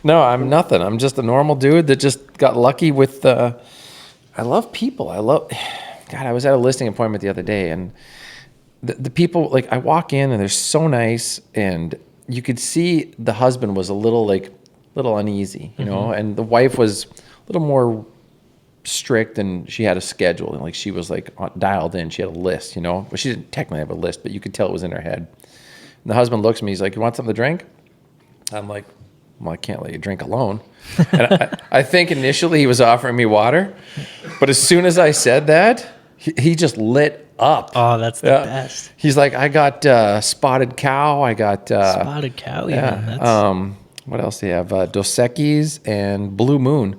B: No, I'm nothing. I'm just a normal dude that just got lucky with. I love people. God, I was at a listing appointment the other day, and the people, like, I walk in and they're so nice, and you could see the husband was a little uneasy, you know, and the wife was a little more strict, and she had a schedule, and like she was like dialed in. She had a list, you know. Well, she didn't technically have a list, but you could tell it was in her head. And the husband looks at me. He's like, "You want something to drink?" I'm like, "Well, I can't let you drink alone." And I think initially he was offering me water, but as soon as I said that, he just lit up.
A: Oh, that's the best.
B: He's like, "I got spotted cow. I got
A: Spotted cow, even.
B: yeah.
A: That's,
B: What else do you have? Dos Equis and Blue Moon."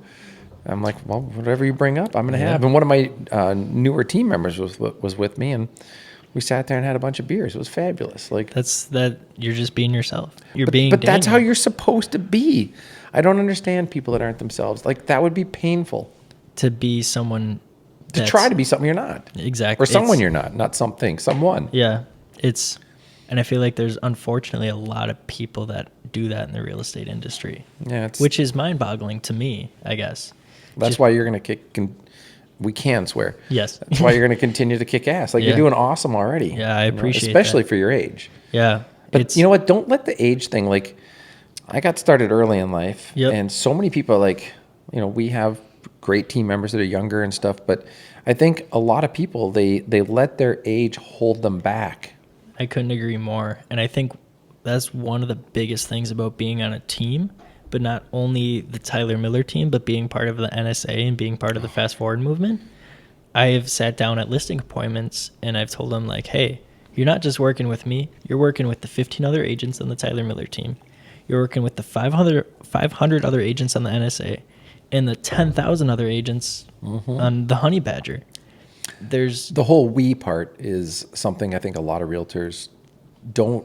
B: I'm like, "Well, whatever you bring up, I'm gonna have." And one of my newer team members was with me, and we sat there and had a bunch of beers. It was fabulous. Like
A: that you're just being yourself. You're
B: but,
A: being
B: but that's how
A: Daniel.
B: you're supposed to be. I don't understand people that aren't themselves. Like that would be painful
A: to be someone
B: to try to be something you're not,
A: exactly
B: or someone you're not something, someone.
A: Yeah, and I feel like there's unfortunately a lot of people that do that in the real estate industry.
B: Yeah,
A: which is mind-boggling to me, I guess.
B: That's why you're gonna kick. We can swear.
A: Yes.
B: That's why you're gonna continue to kick ass. Like
A: Yeah.
B: you're doing awesome already.
A: Yeah, I appreciate
B: especially
A: that.
B: for your age.
A: Yeah,
B: But you know what? Don't let the age thing, like, I got started early in life,
A: Yep.
B: and so many people, like, you know, we have great team members that are younger and stuff, but I think a lot of people, they let their age hold them back.
A: I couldn't agree more. And I think that's one of the biggest things about being on a team, but not only the Tyler Miller team, but being part of the NSA and being part of the Fast Forward movement. I have sat down at listing appointments and I've told them, like, hey, you're not just working with me. You're working with the 15 other agents on the Tyler Miller team. You're working with the 500 other agents on the NSA and the 10,000 other agents on the Honey Badger. There's
B: The whole we part is something I think a lot of realtors don't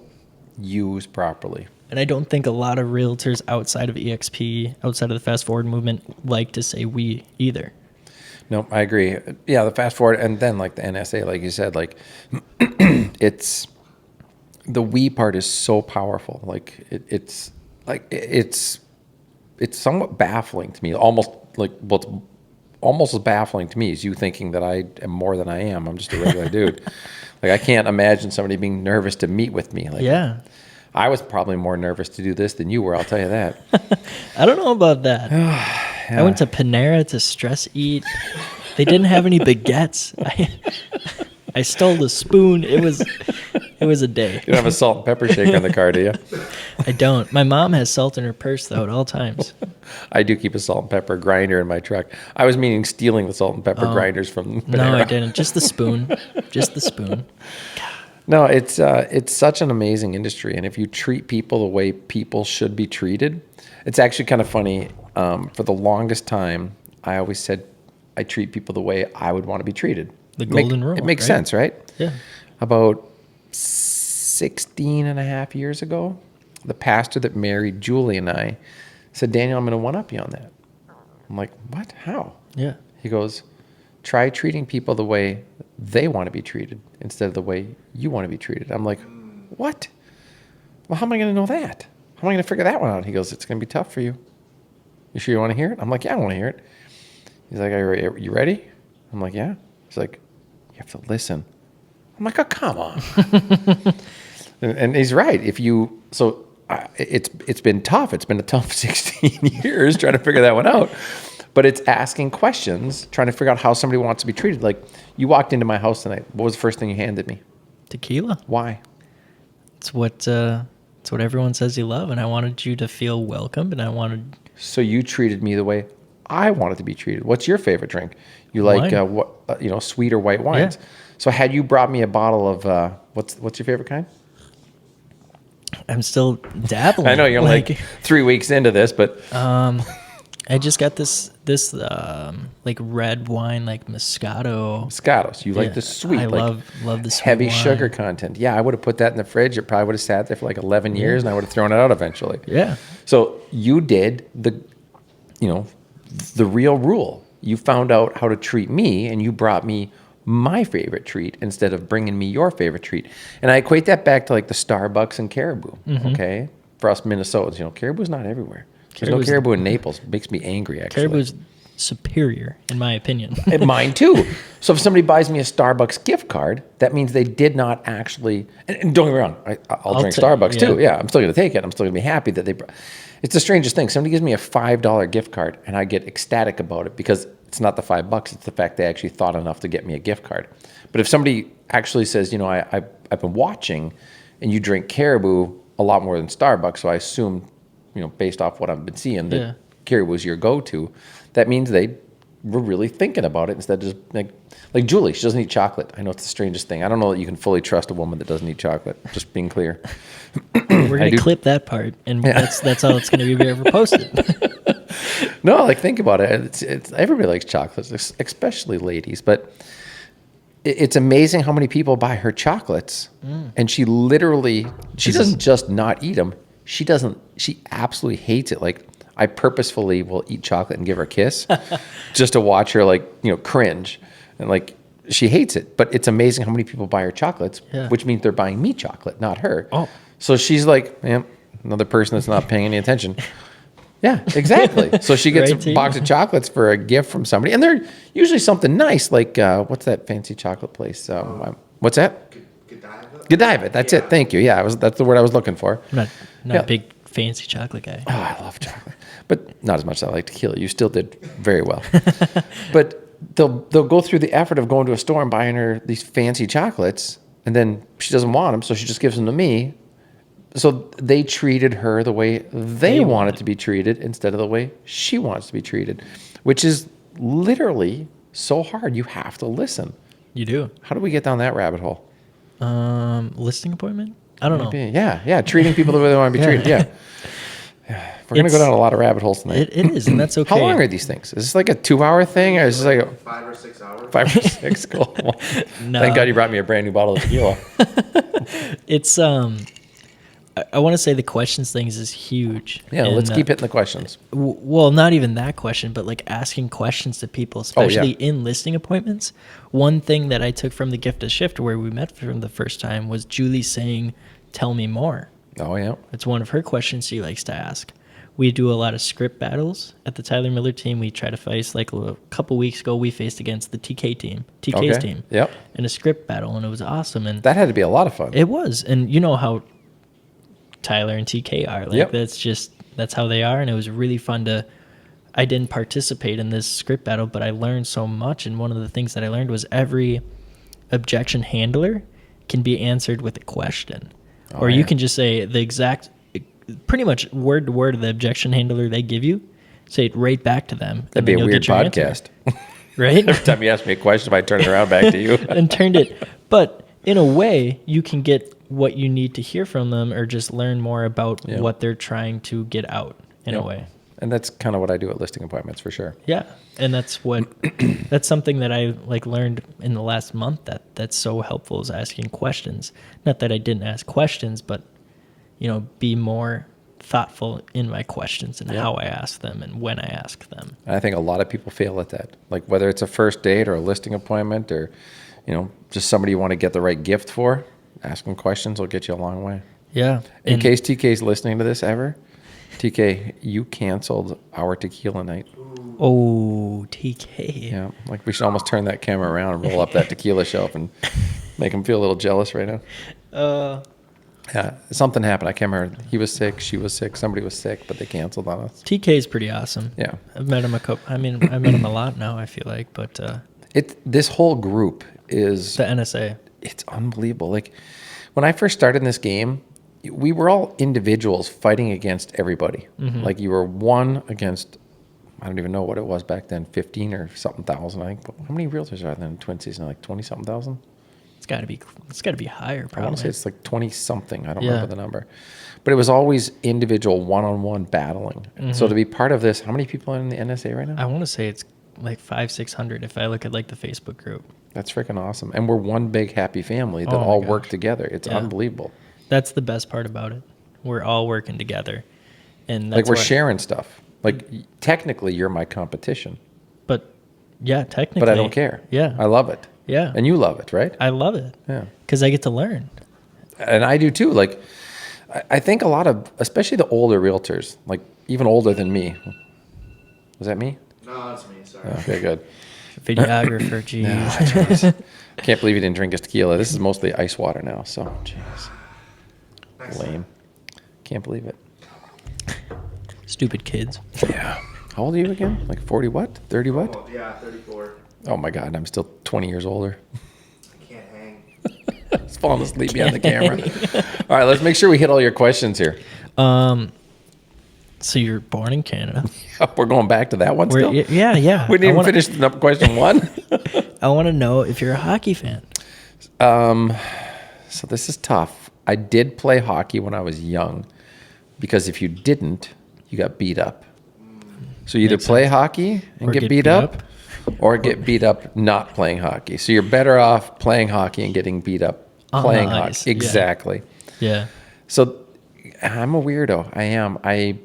B: used properly.
A: And I don't think a lot of realtors outside of EXP, outside of the fast forward movement, like to say we either.
B: No, I agree. Yeah, the fast forward, and then like the NSA, like you said, like it's the we part is so powerful. Like it's somewhat baffling to me. Almost like what's almost as baffling to me is you thinking that I am more than I am. I'm just a regular dude. Like I can't imagine somebody being nervous to meet with me. Like,
A: Yeah.
B: I was probably more nervous to do this than you were. I'll tell you that.
A: I don't know about that. I went to Panera to stress eat. They didn't have any baguettes. I stole the spoon. It was a day.
B: You don't have a salt and pepper shake on the car, do you?
A: I don't. My mom has salt in her purse though at all times.
B: I do keep a salt and pepper grinder in my truck. I was meaning stealing the salt and pepper grinders from Panera.
A: No, I didn't. Just the spoon. Just the spoon.
B: No, it's such an amazing industry, and if you treat people the way people should be treated, it's actually kind of funny. For the longest time, I always said I treat people the way I would want to be treated.
A: The golden rule.
B: It makes
A: right?
B: sense, right?
A: Yeah.
B: About 16 and a half years ago, the pastor that married Julie and I said, Daniel, I'm going to one-up you on that. I'm like, what? How?
A: Yeah.
B: He goes, try treating people the way they want to be treated instead of the way you want to be treated. I'm like, what? Well, how am I going to know that? How am I going to figure that one out? He goes, it's going to be tough for you. You sure you want to hear it? I'm like, yeah, I want to hear it. He's like, are you ready? I'm like, yeah. He's like, you have to listen. I'm like, oh, come on. and he's right. It's been tough. It's been a tough 16 years trying to figure that one out. But it's asking questions, trying to figure out how somebody wants to be treated. Like, you walked into my house tonight. What was the first thing you handed me?
A: Tequila.
B: Why?
A: It's what everyone says you love, and I wanted you to feel welcomed, and I wanted.
B: So you treated me the way I wanted to be treated. What's your favorite drink? You like sweet or white wines.
A: Yeah.
B: So had you brought me a bottle of what's your favorite kind?
A: I'm still dabbling.
B: I know you're like 3 weeks into this, but
A: I just got this like red wine, like Moscato.
B: Moscatos. You like the sweet.
A: I
B: like
A: love the sweet
B: heavy
A: wine.
B: sugar content. Yeah, I would have put that in the fridge. It probably would have sat there for like 11 years, and I would have thrown it out eventually.
A: Yeah.
B: So you did the real rule. You found out how to treat me, and you brought me my favorite treat instead of bringing me your favorite treat. And I equate that back to like the Starbucks and Caribou. Okay, for us Minnesotans, Caribou's not everywhere. There's no caribou in Naples. It makes me angry, actually.
A: Caribou's superior, in my opinion.
B: And mine too. So if somebody buys me a Starbucks gift card, that means they did not actually. And don't get me wrong, I'll drink Starbucks too. Yeah, I'm still going to take it. I'm still going to be happy that they. It's the strangest thing. Somebody gives me a $5 gift card, and I get ecstatic about it because it's not the $5. It's the fact they actually thought enough to get me a gift card. But if somebody actually says, I've been watching, and you drink Caribou a lot more than Starbucks, so I assume, based off what I've been seeing, that Caribou is your go-to. That means they were really thinking about it instead of just like Julie. She doesn't eat chocolate. I know it's the strangest thing. I don't know that you can fully trust a woman that doesn't eat chocolate. Just being clear.
A: We're gonna clip that part, and that's how it's gonna be ever posted.
B: No, think about it. It's everybody likes chocolates, especially ladies. But it's amazing how many people buy her chocolates, and she doesn't just not eat them. She absolutely hates it. Like, I purposefully will eat chocolate and give her a kiss just to watch her cringe. And she hates it. But it's amazing how many people buy her chocolates, which means they're buying me chocolate, not her.
A: Oh.
B: So she's like, another person that's not paying any attention. Yeah, exactly. So she gets a box of chocolates for a gift from somebody. And they're usually something nice, like, what's that fancy chocolate place? What's that? Godiva. That's it. Thank you. Yeah, that's the word I was looking for.
A: I'm not a big fancy chocolate guy.
B: Oh, I love chocolate, but not as much as I like tequila. You still did very well. But they'll go through the effort of going to a store and buying her these fancy chocolates, and then she doesn't want them, so she just gives them to me. So they treated her the way they wanted to be treated instead of the way she wants to be treated, which is literally so hard. You have to listen.
A: You do.
B: How do we get down that rabbit hole?
A: Listing appointment? I don't know.
B: Yeah. Treating people the way they want to be treated. Yeah. We're going to go down a lot of rabbit holes tonight.
A: It is, and that's okay.
B: How long are these things? Is this like a 2-hour thing, or is this like a
C: 5 or 6 hours?
B: 5 or 6? Cool. Well,
A: No.
B: thank God you brought me a brand new bottle of tequila.
A: It's I want to say the questions things is huge.
B: Yeah,
A: And,
B: let's keep hitting the questions.
A: well, not even that question, but like asking questions to people, especially in listing appointments. One thing that I took from the Gift of Shift, where we met for the first time, was Julie saying, "Tell me more."
B: Oh, yeah.
A: It's one of her questions she likes to ask. We do a lot of script battles at the Tyler Miller team. We try to face, like a couple weeks ago, we faced against the TK's team,
B: Yep.
A: in a script battle, and it was awesome. And
B: That had to be a lot of fun.
A: it was, and you know how Tyler and TK are. Like
B: Yep.
A: that's how they are, and it was really fun to. I didn't participate in this script battle, but I learned so much. And one of the things that I learned was every objection handler can be answered with a question, or you can just say the exact, pretty much word to word of the objection handler they give you. Say it right back to them.
B: That'd be a weird podcast.
A: Right?
B: Every time you ask me a question, if I turn it around back to you.
A: And turned it. But in a way, you can get what you need to hear from them, or just learn more about what they're trying to get out in a way.
B: And that's kind of what I do at listing appointments for sure.
A: Yeah. And that's that's something that I like learned in the last month that's so helpful, is asking questions. Not that I didn't ask questions, but be more thoughtful in my questions and how I ask them and when I ask them.
B: And I think a lot of people fail at that. Like whether it's a first date or a listing appointment, or just somebody you want to get the right gift for, asking questions will get you a long way.
A: Yeah.
B: In case TK's listening to this ever, TK, you canceled our tequila night.
A: Oh, TK.
B: Yeah, like we should almost turn that camera around and roll up that tequila shelf and make him feel a little jealous right now. Yeah, something happened. I can't remember. He was sick, she was sick, somebody was sick, but they canceled on us.
A: TK is pretty awesome.
B: Yeah.
A: I've met him I met him a lot now, I feel like, but
B: This whole group is
A: the NSA.
B: It's unbelievable. Like when I first started in this game, we were all individuals fighting against everybody.
A: Mm-hmm.
B: Like you were one against, I don't even know what it was back then, 15 or something thousand. I think. How many realtors are there in Twin Cities? Like 20 something thousand?
A: It's got to be higher, probably.
B: I want to say it's like 20 something. I don't remember the number. But it was always individual one-on-one battling. Mm-hmm. So to be part of this, how many people are in the NSA right now?
A: I want to say it's like 500-600 if I look at like the Facebook group.
B: That's freaking awesome. And we're one big happy family that all work together. It's unbelievable.
A: That's the best part about it. We're all working together. And that's
B: like we're sharing stuff. Like technically you're my competition.
A: But yeah, technically.
B: But I don't care.
A: Yeah.
B: I love it.
A: Yeah.
B: And you love it, right?
A: I love it.
B: Yeah.
A: Because I get to learn.
B: And I do too. Like I think a lot of, especially the older realtors, like even older than me. Was that me?
C: No, that's me. Sorry.
B: Okay, good.
A: Videographer, geez.
B: No, can't believe he didn't drink his tequila. This is mostly ice water now, so jeez. Lame. Can't believe it.
A: Stupid kids.
B: Yeah. How old are you again? Like 40 what? 30 what?
C: Oh, yeah, 34.
B: Oh my God, I'm still 20 years older.
C: I can't hang.
B: It's falling asleep behind the camera. All right, let's make sure we hit all your questions here.
A: So you're born in Canada.
B: We're going back to that one still?
A: Yeah.
B: We didn't even finish question one.
A: I want to know if you're a hockey fan.
B: So this is tough. I did play hockey when I was young, because if you didn't, you got beat up. So you either play hockey and get beat up, or get beat up not playing hockey. So you're better off playing hockey and getting beat up playing hockey. Exactly.
A: Yeah.
B: So I'm a weirdo. I am. I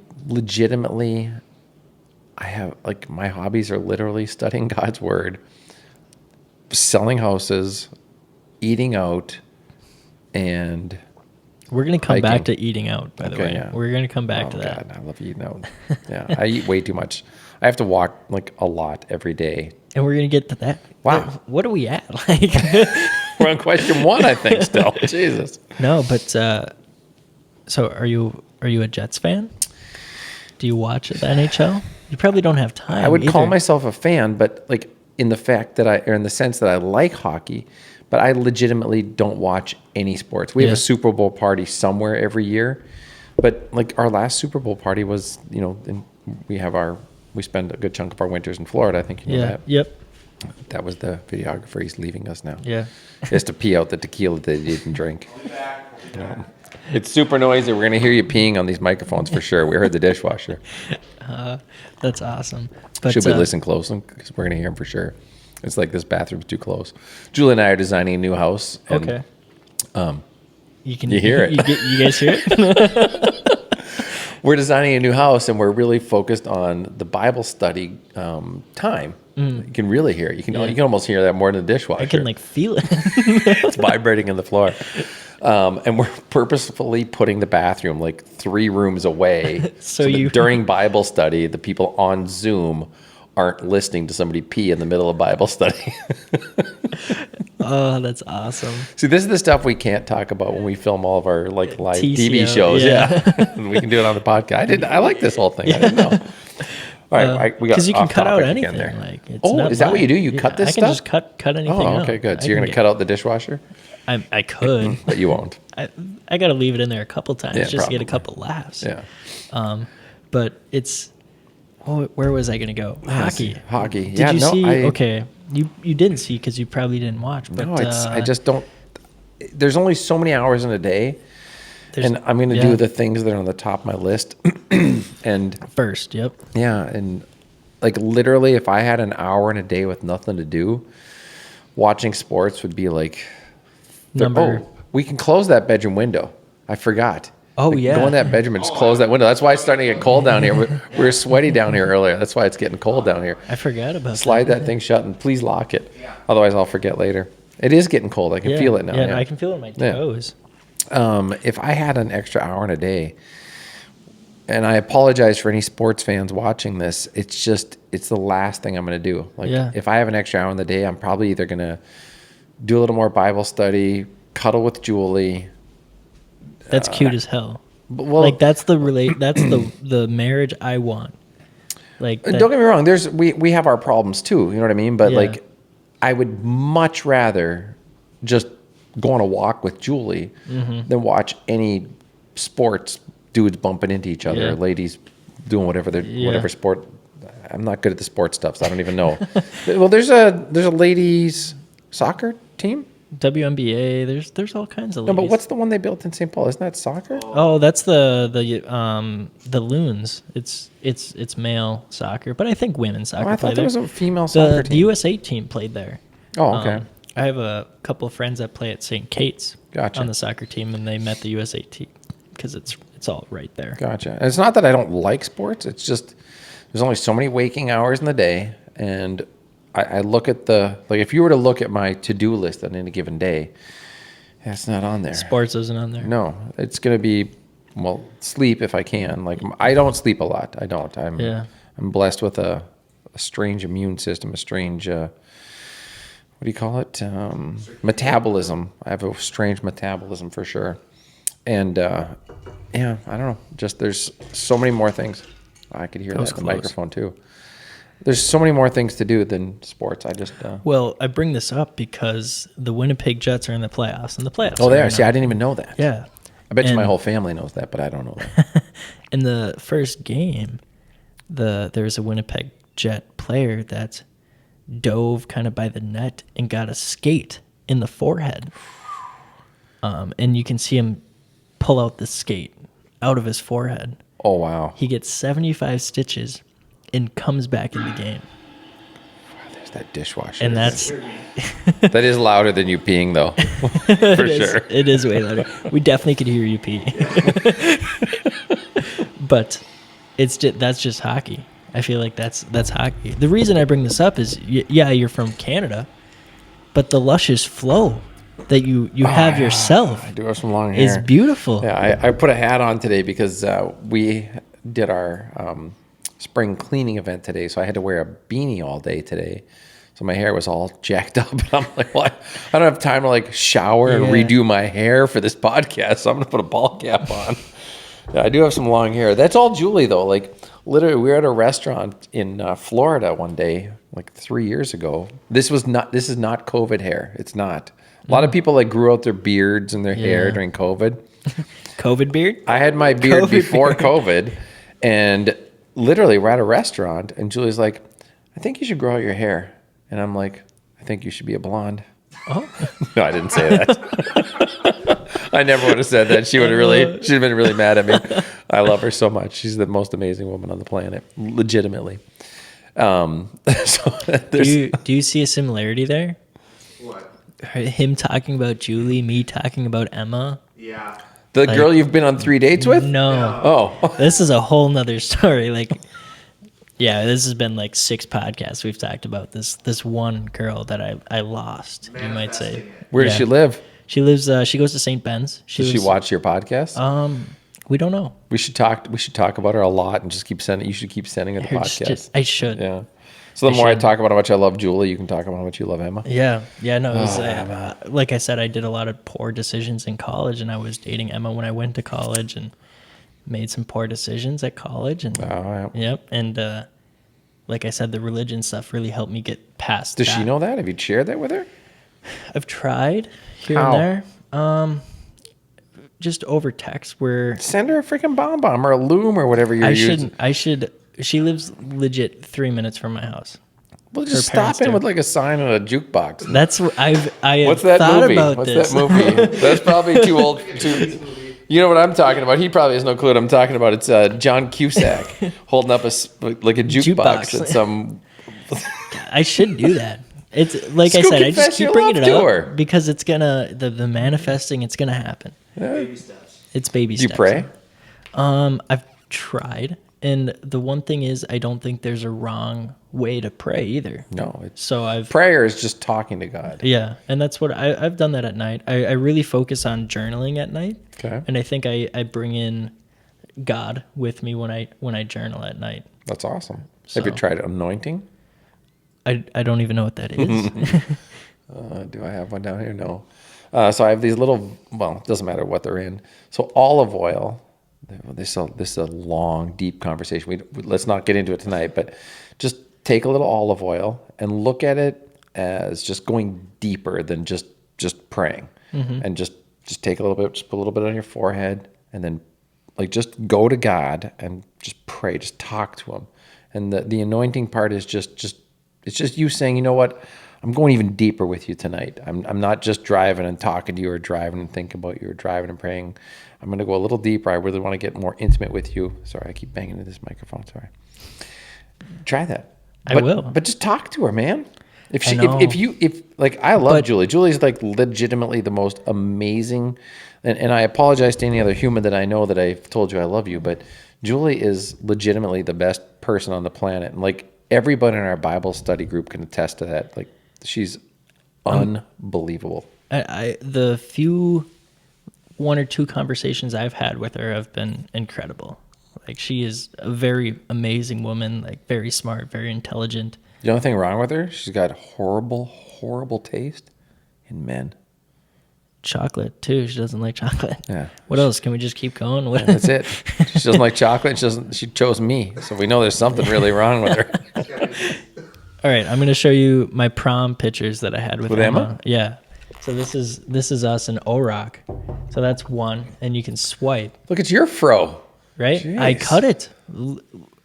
B: have, like, my hobbies are literally studying God's word, selling houses, eating out, and
A: we're going to come
B: hiking.
A: back to eating out, by the way.
B: Yeah.
A: We're going to come back to that.
B: God, I love eating out. Yeah, I eat way too much. I have to walk like a lot every day.
A: And we're going to get to that.
B: Wow.
A: What are we at? Like,
B: we're on question one, I think, still. Jesus.
A: No, but so are you a Jets fan? Do you watch the NHL? You probably don't have time.
B: I would call
A: either.
B: myself a fan, but like in the sense that I like hockey, but I legitimately don't watch any sports. We have a Super Bowl party somewhere every year, but like our last Super Bowl party was, we spend a good chunk of our winters in Florida. I think you know that.
A: Yep.
B: That was the videographer. He's leaving us now.
A: Yeah.
B: He has to pee out the tequila that he didn't drink.
C: I'll be back.
B: It's super noisy. We're going to hear you peeing on these microphones for sure. We heard the dishwasher.
A: That's awesome. But,
B: Should we listen closely? Because we're going to hear him for sure. It's like this bathroom's too close. Julie and I are designing a new house. And,
A: okay.
B: You hear it.
A: You guys hear it?
B: We're designing a new house, and we're really focused on the Bible study time. You can really hear it. You can almost hear that more than the dishwasher.
A: I can like feel it.
B: It's vibrating in the floor. And we're purposefully putting the bathroom like 3 rooms away so that during Bible study, the people on Zoom aren't listening to somebody pee in the middle of Bible study.
A: Oh, that's awesome.
B: See, this is the stuff we can't talk about when we film all of our like live
A: TCO,
B: TV shows.
A: yeah.
B: And we can do it on the podcast. I like this whole thing. I didn't know. All right, we got
A: because you can
B: off
A: cut out
B: topic
A: anything.
B: again there.
A: Like, it's
B: Oh,
A: not
B: is that what you do?
A: live.
B: You cut this
A: I
B: stuff?
A: can just cut anything out.
B: Oh, okay, good. So you're going to cut out the dishwasher?
A: I could.
B: But you won't.
A: I got to leave it in there a couple times just to get a
B: probably.
A: couple laughs.
B: Yeah.
A: But it's. Oh, where was I going to go? Hockey.
B: Hockey.
A: Did
B: Yeah,
A: you
B: no,
A: see?
B: I-
A: Okay, you didn't see because you probably didn't watch. But
B: No, I just don't. There's only so many hours in a day,
A: there's-
B: and I'm going to
A: yeah.
B: do the things that are on the top of my list. And
A: first. Yep.
B: yeah, and like literally, if I had an hour in a day with nothing to do, watching sports would be like. Oh, we can close that bedroom window. I forgot.
A: Oh,
B: Like,
A: yeah.
B: Go in that bedroom and just close that window. That's why it's starting to get cold down here. We were sweaty down here earlier. That's why it's getting cold down here.
A: I forgot about
B: Slide that thing shut and please lock it. Otherwise, I'll forget later. It is getting cold. I can feel it now.
A: Yeah, I can feel it in my toes.
B: If I had an extra hour in a day, and I apologize for any sports fans watching this, it's the last thing I'm going to do. Like, if I have an extra hour in the day, I'm probably either going to do a little more Bible study, cuddle with Julie.
A: That's cute as hell.
B: Well,
A: Like that's the the marriage I want. Like
B: don't get me wrong. We have our problems too. You know what I mean? But like, I would much rather just go on a walk with Julie than watch any sports dudes bumping into each other, or ladies doing whatever sport. I'm not good at the sports stuff, so I don't even know. Well, there's a ladies soccer team.
A: WNBA. There's all kinds of.
B: No,
A: Ladies.
B: but what's the one they built in St. Paul? Isn't that soccer?
A: Oh, that's the Loons. It's male soccer, but I think women's soccer.
B: Oh, I
A: play
B: thought there
A: there.
B: was a female soccer
A: The
B: team.
A: USA team played there.
B: Oh, okay.
A: I have a couple of friends that play at St. Kate's
B: Gotcha.
A: on the soccer team, and they met the USA team because it's all right there.
B: Gotcha. And it's not that I don't like sports. It's just there's only so many waking hours in the day, and I look at if you were to look at my to-do list on any given day, that's not on there.
A: Sports isn't on there.
B: No, it's going to be, sleep if I can. Like, I don't sleep a lot. I don't. I'm blessed with a strange immune system, a strange, what do you call it? Metabolism. I have a strange metabolism for sure. And, I don't know. Just there's so many more things. I could hear that in the microphone too. There's so many more things to do than sports. I just
A: Well, I bring this up because the Winnipeg Jets are in the playoffs, and the playoffs.
B: Oh, they
A: right
B: are. See,
A: now.
B: I didn't even know that.
A: Yeah.
B: I bet you my
A: And-
B: whole family knows that, but I don't know that.
A: In the first game, there's a Winnipeg Jet player that dove kind of by the net and got a skate in the forehead. And you can see him pull out the skate out of his forehead.
B: Oh, wow.
A: He gets 75 stitches and comes back in the game.
B: There's that dishwasher.
A: And that's
B: That is louder than you peeing, though. For sure.
A: It is way louder. We definitely could hear you pee. But that's just hockey. I feel like that's hockey. The reason I bring this up is, you're from Canada, but the luscious flow that you have yourself
B: I do have some long hair.
A: is beautiful.
B: Yeah, I put a hat on today because we did our spring cleaning event today, so I had to wear a beanie all day today. So my hair was all jacked up. And I'm like, well, I don't have time to like shower and redo my hair for this podcast, so I'm going to put a ball cap on. Yeah, I do have some long hair. That's all Julie, though. Like, literally, we were at a restaurant in Florida one day, like 3 years ago. This is not COVID hair. It's not. A lot of people like grew out their beards and their hair during COVID.
A: COVID beard?
B: I had my beard
A: COVID
B: before
A: beard.
B: COVID, and literally we're at a restaurant, and Julie's like, I think you should grow out your hair. And I'm like, I think you should be a blonde.
A: Oh.
B: No, I didn't say that. I never would have said that. She'd have been really mad at me. I love her so much. She's the most amazing woman on the planet, legitimately. So
A: Do you see a similarity there?
C: What?
A: Him talking about Julie, me talking about Emma.
C: Yeah.
B: The
A: Like-
B: girl you've been on 3 dates with?
A: No.
B: Oh.
A: This is a whole nother story. Like, yeah, this has been like 6 podcasts we've talked about this one girl that I lost, you might say.
C: Manifesting it.
B: Where does
A: Yeah.
B: she live?
A: She lives, she goes to St. Ben's.
B: Does she
A: lives-
B: watch your podcast?
A: We don't know.
B: We should talk about her a lot and just keep sending. You should keep sending her the podcast.
A: I should.
B: Yeah. So the
A: I
B: more I
A: should.
B: talk about how much I love Julie, you can talk about how much you love Emma.
A: Yeah. No, it was, like I said, I did a lot of poor decisions in college, and I was dating Emma when I went to college and made some poor decisions at college. And
B: Oh, yeah.
A: yep. And like I said, the religion stuff really helped me get past
B: Does
A: that.
B: she know that? Have you shared that with her?
A: I've tried here
B: How?
A: and there. Just over text where
B: Send her a freaking bomb or a loom or whatever you're using.
A: I should. She lives legit 3 minutes from my house.
B: Well, just
A: her parents
B: stop in
A: do.
B: with like a sign on a jukebox.
A: That's what I have
B: What's that
A: thought
B: movie?
A: about
B: What's
A: this.
B: that movie? That's probably too old. You know what I'm talking about? He probably has no clue what I'm talking about. It's John Cusack holding up like a jukebox at some.
A: I should do that. It's like
B: Just
A: I
B: go
A: said, I just
B: confess
A: keep
B: your
A: bringing it
B: love to
A: up
B: her.
A: because it's gonna the manifesting. It's gonna happen.
C: Baby steps.
A: It's baby
B: Do you
A: steps.
B: pray?
A: I've tried, and the one thing is, I don't think there's a wrong way to pray either.
B: No. It's,
A: So I've
B: prayer is just talking to God.
A: Yeah, and that's what I've done that at night. I really focus on journaling at night,
B: Okay.
A: and I think I bring in God with me when I journal at night.
B: That's awesome. Have you
A: So-
B: tried anointing?
A: I don't even know what that is.
B: Do I have one down here? No. So I have these little, well, it doesn't matter what they're in. So olive oil, this is a long, deep conversation. Let's not get into it tonight, but just take a little olive oil and look at it as just going deeper than just praying. And just take a little bit, just put a little bit on your forehead, and then like just go to God and just pray, just talk to him. And the anointing part is just it's just you saying, you know what? I'm going even deeper with you tonight. I'm not just driving and talking to you or driving and thinking about you or driving and praying. I'm going to go a little deeper. I really want to get more intimate with you. Sorry, I keep banging into this microphone. Sorry. Try that.
A: I will.
B: But just talk to her, man. If
A: I know.
B: if like I love
A: But-
B: Julie. Julie's like legitimately the most amazing. And I apologize to any other human that I know that I've told you I love you, but Julie is legitimately the best person on the planet. And like everybody in our Bible study group can attest to that. Like she's unbelievable.
A: The few 1 or 2 conversations I've had with her have been incredible. Like she is a very amazing woman, like very smart, very intelligent.
B: The only thing wrong with her, she's got horrible taste in men.
A: Chocolate too. She doesn't like chocolate.
B: Yeah.
A: What else? Can we just keep going? What?
B: That's it. She doesn't like chocolate. She chose me. So we know there's something really wrong with her.
A: All right, I'm gonna show you my prom pictures that I had with
B: Emma?
A: Emma. Yeah. So this is us in O-Rock. So that's one, and you can swipe,
B: Look at your fro.
A: right?
B: Jeez.
A: I cut it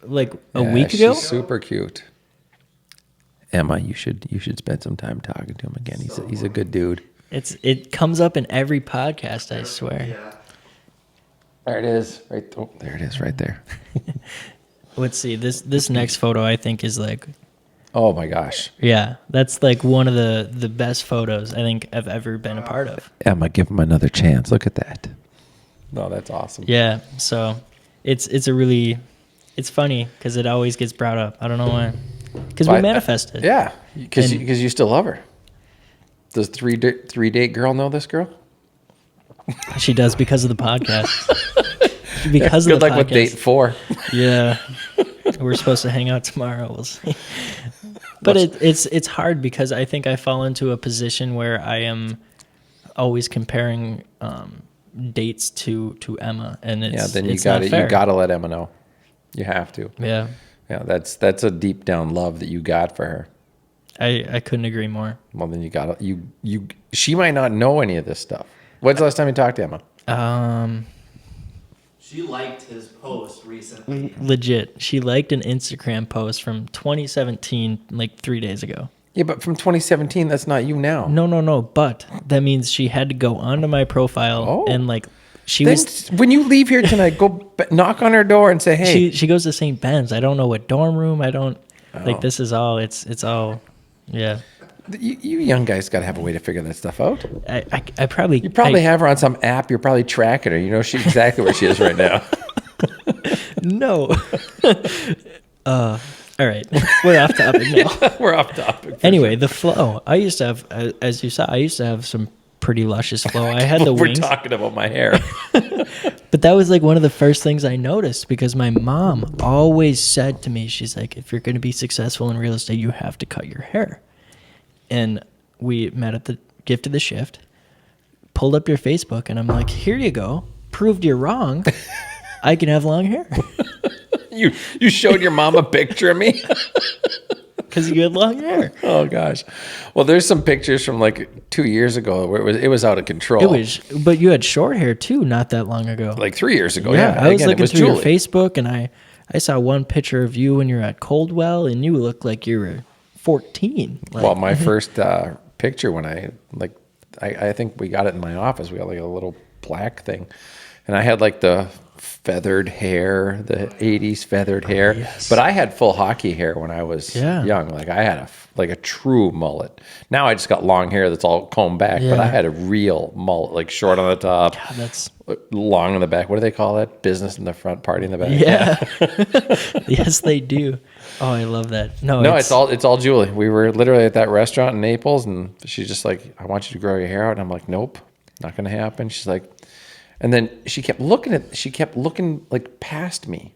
A: like a
B: Yeah,
A: week ago.
B: She's super cute. Emma, you should spend some time talking to him again. He's a good dude.
A: It comes up in every podcast, I swear.
C: Yeah.
B: There it is. Right. Oh, there it is. Right there.
A: Let's see. This next photo I think is like,
B: Oh my gosh.
A: yeah, that's like one of the best photos I think I've ever been a part of.
B: Emma, give him another chance. Look at that. No, that's awesome.
A: Yeah. So it's funny because it always gets brought up. I don't know why. Because we manifested.
B: Yeah, because
A: And-
B: you still love her. Does three date girl know this girl?
A: She does because of the podcast. Because of
B: Good
A: the
B: luck with
A: podcast.
B: date 4.
A: Yeah. We're supposed to hang out tomorrow. We'll see. But it's hard because I think I fall into a position where I am always comparing dates to Emma, and it's
B: Yeah, then
A: it's not
B: you
A: fair.
B: got to let Emma know. You have to.
A: Yeah,
B: Yeah, that's a deep down love that you got for her.
A: I couldn't agree more.
B: Well, then you got to you. She might not know any of this stuff. When's the last time you talked to Emma?
C: She liked his post recently.
A: Legit, she liked an Instagram post from 2017, like 3 days ago.
B: Yeah, but from 2017, that's not you now.
A: No. But that means she had to go onto my profile
B: Oh.
A: and like she
B: Then,
A: was.
B: when you leave here tonight, go knock on her door and say, "Hey."
A: She goes to St. Ben's. I don't know what dorm room. I don't
B: Oh.
A: like. This is all. It's all. Yeah.
B: You young guys got to have a way to figure that stuff out.
A: I probably
B: You probably have her on some app. You're probably tracking her. You know she's exactly where she is right now.
A: no. All right, we're off topic now.
B: We're off topic.
A: Anyway, the flow. I used to have, as you saw, I used to have some pretty luscious flow. I had the
B: We're
A: wings.
B: talking about my hair.
A: But that was like one of the first things I noticed because my mom always said to me, she's like, if you're going to be successful in real estate, you have to cut your hair. And we met at the Gift of the Shift, pulled up your Facebook, and I'm like, here you go. Proved you're wrong. I can have long hair.
B: You showed your mom a picture of me?
A: Because you had long hair.
B: Oh, gosh. Well, there's some pictures from like 2 years ago where it was out of control.
A: But you had short hair too, not that long ago.
B: Like 3 years ago.
A: Yeah,
B: Yeah.
A: I was
B: Again,
A: looking
B: it was
A: through your
B: Julie.
A: Facebook, and I saw one picture of you when you're at Coldwell, and you looked like you were 14. Like,
B: Well, my first picture when I think we got it in my office. We got like a little black thing. And I had like the feathered hair, the 80s feathered hair.
A: Yes.
B: But I had full hockey hair when I was young. Like I had a true mullet. Now I just got long hair that's all combed back. But I had a real mullet, like short on the top,
A: God, that's
B: long in the back. What do they call that? Business in the front, party in the back.
A: yeah. Yes, they do. Oh, I love that. No,
B: It's all Julie. We were literally at that restaurant in Naples, and she's just like, "I want you to grow your hair out," and I'm like, "Nope, not going to happen." She's like, and then she kept looking like past me,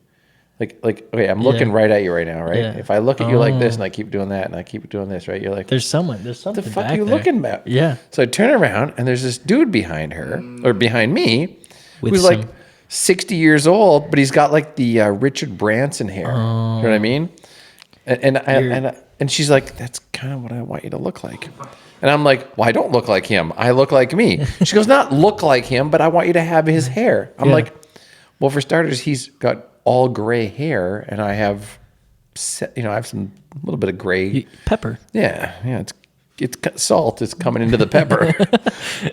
B: like okay, I'm looking right at you right now, right?
A: Yeah.
B: If I look at you like this, and I keep doing that, and I keep doing this, right? You're like,
A: There's something
B: the fuck
A: back
B: are you
A: there.
B: looking at?
A: Yeah.
B: So I turn around, and there's this dude behind her or behind me,
A: With
B: who's
A: some-
B: like 60 years old, but he's got like the Richard Branson hair. You know what I mean? And she's like, that's kind of what I want you to look like. And I'm like, well, I don't look like him. I look like me. She goes, not look like him, but I want you to have his hair. I'm like, well, for starters, he's got all gray hair, and I have, I have some little bit of gray.
A: Pepper.
B: Yeah, it's salt is coming into the pepper.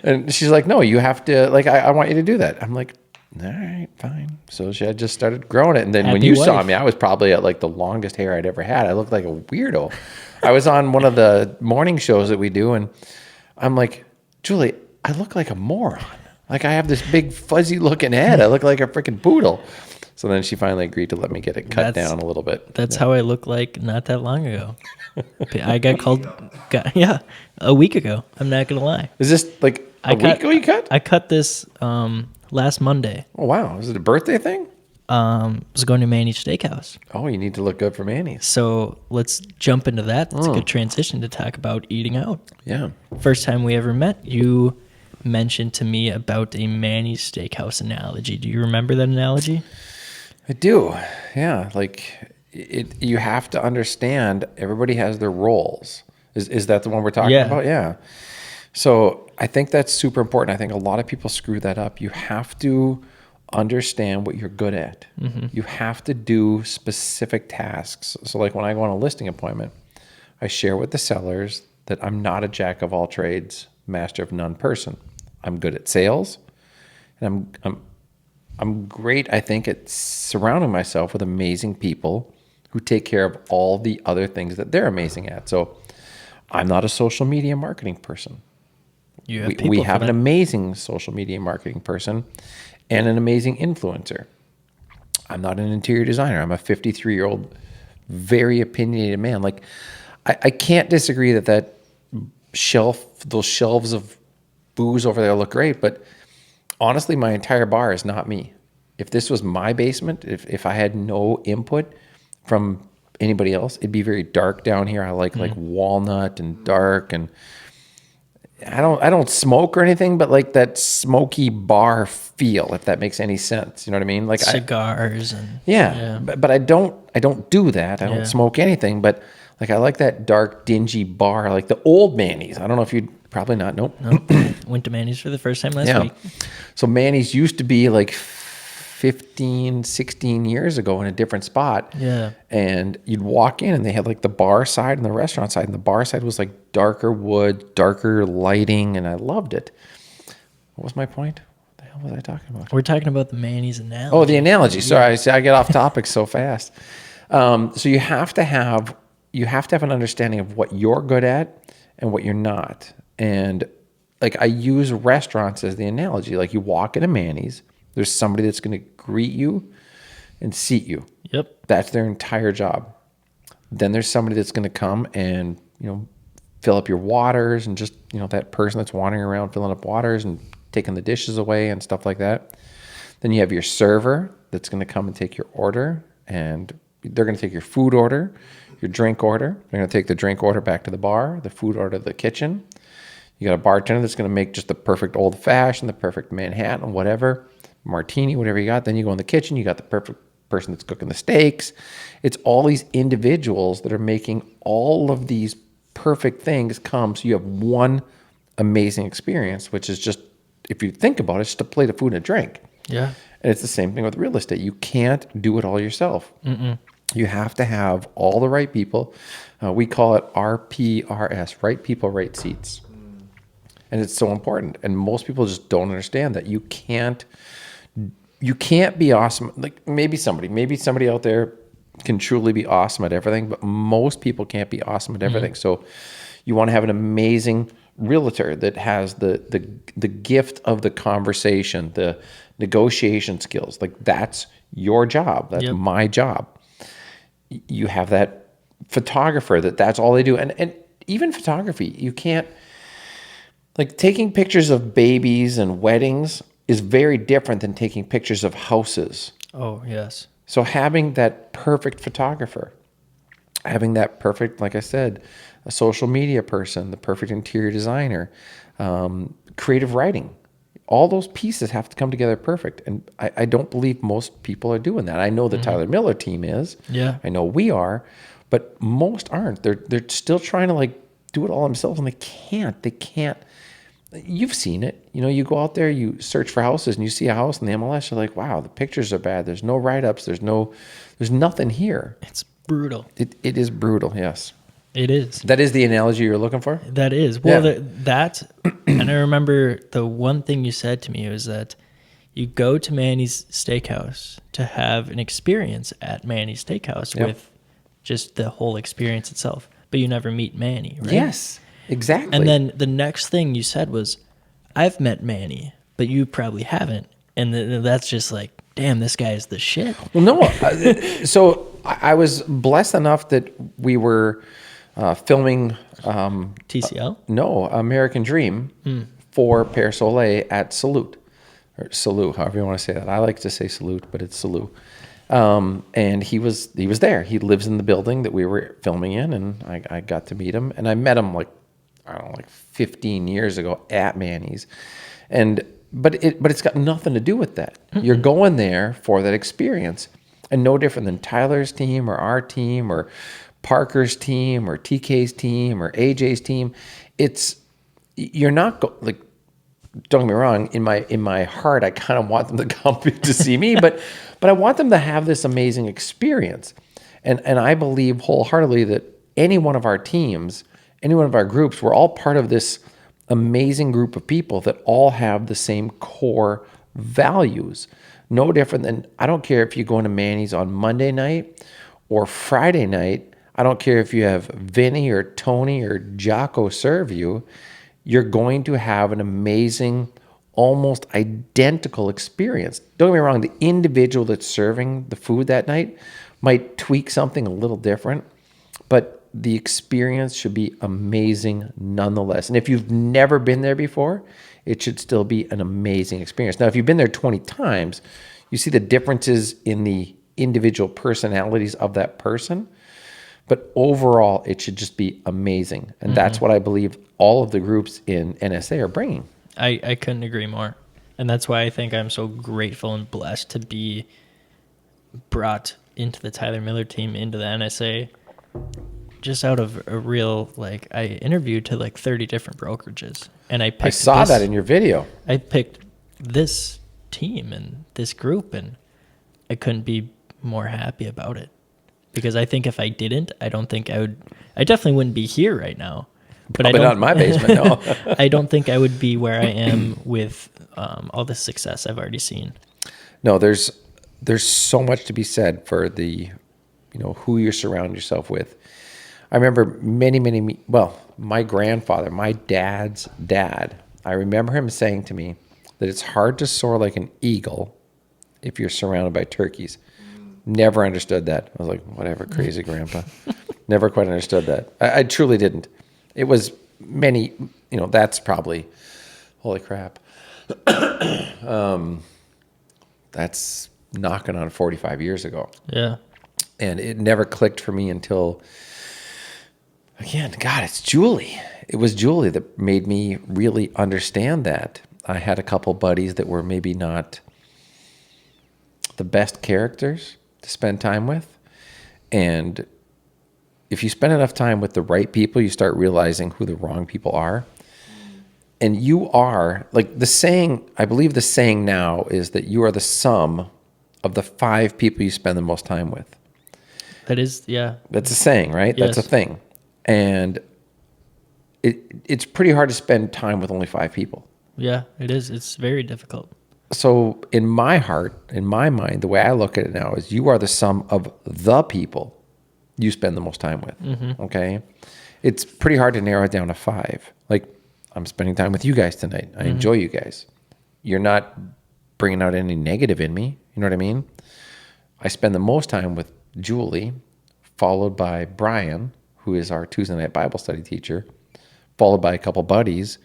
B: And she's like, no, you have to, like, I want you to do that. I'm like, all right, fine. So she had just started growing it. And then when
A: Happy
B: you saw
A: wife.
B: me, I was probably at like the longest hair I'd ever had. I looked like a weirdo. I was on one of the morning shows that we do, and I'm like, Julie, I look like a moron. Like I have this big fuzzy looking head. I look like a freaking poodle. So then she finally agreed to let me get it cut down a little bit.
A: That's how I look like not that long ago. I got called, a week ago. I'm not going to lie.
B: Is this like a week ago you cut?
A: I cut this last Monday.
B: Oh, wow. Is it a birthday thing?
A: Was going to Manny's Steakhouse.
B: Oh, you need to look good for Manny's.
A: So let's jump into that. That's a good transition to talk about eating out.
B: Yeah.
A: First time we ever met, you mentioned to me about a Manny's Steakhouse analogy. Do you remember that analogy?
B: I do. Yeah. Like you have to understand everybody has their roles. Is that the one we're talking about? Yeah. So I think that's super important. I think a lot of people screw that up. You have to understand what you're good at. Mm-hmm. You have to do specific tasks. So like when I go on a listing appointment, I share with the sellers that I'm not a jack of all trades, master of none person. I'm good at sales, and I'm great, I think, at surrounding myself with amazing people who take care of all the other things that they're amazing at. So I'm not a social media marketing person. We have an amazing social media marketing person and an amazing influencer. I'm not an interior designer. I'm a 53-year-old, very opinionated man. Like, I can't disagree that those shelves of booze over there look great, but honestly, my entire bar is not me. If this was my basement, if I had no input from anybody else, it'd be very dark down here. I like walnut and dark, and I don't smoke or anything, but like that smoky bar feel, if that makes any sense. You know what I mean? Like
A: cigars and
B: But I don't do that. I don't smoke anything, but like I like that dark, dingy bar, like the old Manny's. I don't know if you'd probably not. Nope.
A: Went to Manny's for the first time last week.
B: So Manny's used to be like 15, 16 years ago in a different spot.
A: Yeah.
B: And you'd walk in and they had like the bar side and the restaurant side. And the bar side was like darker wood, darker lighting. And I loved it. What was my point? What the hell was I talking about?
A: We're talking about the Manny's analogy.
B: Oh, the analogy. Sorry, I get off topic so fast. So you have to have an understanding of what you're good at and what you're not. And like I use restaurants as the analogy. Like you walk into Manny's, there's somebody that's going to greet you and seat you.
A: Yep.
B: That's their entire job. Then there's somebody that's going to come and, fill up your waters and just, that person that's wandering around filling up waters and taking the dishes away and stuff like that. Then you have your server that's going to come and take your order, and they're going to take your food order, your drink order. They're going to take the drink order back to the bar, the food order to the kitchen. You got a bartender that's going to make just the perfect old fashioned, the perfect Manhattan, whatever, martini, whatever you got. Then you go in the kitchen, you got the perfect person that's cooking the steaks. It's all these individuals that are making all of these perfect things come, so you have one amazing experience, which is just, if you think about it, it's just a plate of food and a drink.
A: Yeah.
B: And it's the same thing with real estate. You can't do it all yourself. You have to have all the right people. We call it RPRS, right people, right seats. And it's so important. And most people just don't understand that you can't be awesome. Like maybe somebody out there can truly be awesome at everything, but most people can't be awesome at everything. So you want to have an amazing realtor that has the gift of the conversation, the negotiation skills. Like that's your job. That's my job. You have that photographer that's all they do. And even photography, you can't, like taking pictures of babies and weddings is very different than taking pictures of houses.
A: Oh, yes.
B: So having that perfect photographer, having that perfect, like I said, a social media person, the perfect interior designer, creative writing, all those pieces have to come together perfect. And I don't believe most people are doing that. I know the Tyler Miller team is.
A: Yeah.
B: I know we are, but most aren't. They're still trying to like do it all themselves, and they can't. You've seen it. You go out there, you search for houses, and you see a house in the MLS. You're like, wow, the pictures are bad. There's no write-ups. There's nothing here.
A: It's brutal.
B: It is brutal. Yes,
A: It is.
B: that is the analogy you're looking for.
A: That is. Well,
B: Yeah.
A: that, and I remember the one thing you said to me was that you go to Manny's Steakhouse to have an experience at Manny's Steakhouse with just the whole experience itself, but you never meet Manny, right?
B: Yes, exactly.
A: And then the next thing you said was, I've met Manny, but you probably haven't. And that's just like, damn, this guy is the shit.
B: Well, no. So I was blessed enough that we were filming
A: TCL?
B: No, American Dream for Père Soleil at Salute. Or Salute, however you want to say that. I like to say Salute, but it's Salute. And he was there. He lives in the building that we were filming in, and I got to meet him. And I met him like 15 years ago at Manny's. But it's got nothing to do with that. You're going there for that experience. And no different than Tyler's team or our team or Parker's team or TK's team or AJ's team. You're not don't get me wrong, in my heart I kind of want them to come to see me, but I want them to have this amazing experience. And I believe wholeheartedly that any one of our teams, any one of our groups, we're all part of this amazing group of people that all have the same core values. No different than, I don't care if you go into Manny's on Monday night or Friday night. I don't care if you have Vinny or Tony or Jocko serve you. You're going to have an amazing, almost identical experience. Don't get me wrong, the individual that's serving the food that night might tweak something a little different, but the experience should be amazing nonetheless. And if you've never been there before, it should still be an amazing experience. Now, if you've been there 20 times, you see the differences in the individual personalities of that person. But overall, it should just be amazing. And that's what I believe all of the groups in NSA are bringing.
A: I couldn't agree more. And that's why I think I'm so grateful and blessed to be brought into the Tyler Miller team, into the NSA, just out of a real, I interviewed to 30 different brokerages. And I
B: saw that in your video.
A: I picked this team and this group, and I couldn't be more happy about it. Because I think if I didn't, I definitely wouldn't be here right now. But
B: Probably not in my basement, no.
A: I don't think I would be where I am with all the success I've already seen.
B: No, there's so much to be said for the, who you surround yourself with. I remember my grandfather, my dad's dad, I remember him saying to me that it's hard to soar like an eagle if you're surrounded by turkeys. Never understood that. I was like, whatever, crazy grandpa. Never quite understood that. I truly didn't. It was many, that's probably, holy crap. That's knocking on 45 years ago.
A: Yeah.
B: And it never clicked for me until, again, God, it's Julie. It was Julie that made me really understand that. I had a couple buddies that were maybe not the best characters to spend time with. And if you spend enough time with the right people, you start realizing who the wrong people are. And you are, like the saying, I believe the saying now is that you are the sum of the 5 people you spend the most time with.
A: That is, yeah.
B: That's a saying, right?
A: Yes.
B: That's a thing. And it's pretty hard to spend time with only 5 people.
A: Yeah, it is. It's very difficult.
B: So in my heart, in my mind, the way I look at it now is you are the sum of the people you spend the most time with. Mm-hmm. Okay? It's pretty hard to narrow it down to 5. Like, I'm spending time with you guys tonight. I enjoy you guys. You're not bringing out any negative in me. You know what I mean? I spend the most time with Julie, followed by Brian, who is our Tuesday night Bible study teacher, followed by a couple buddies.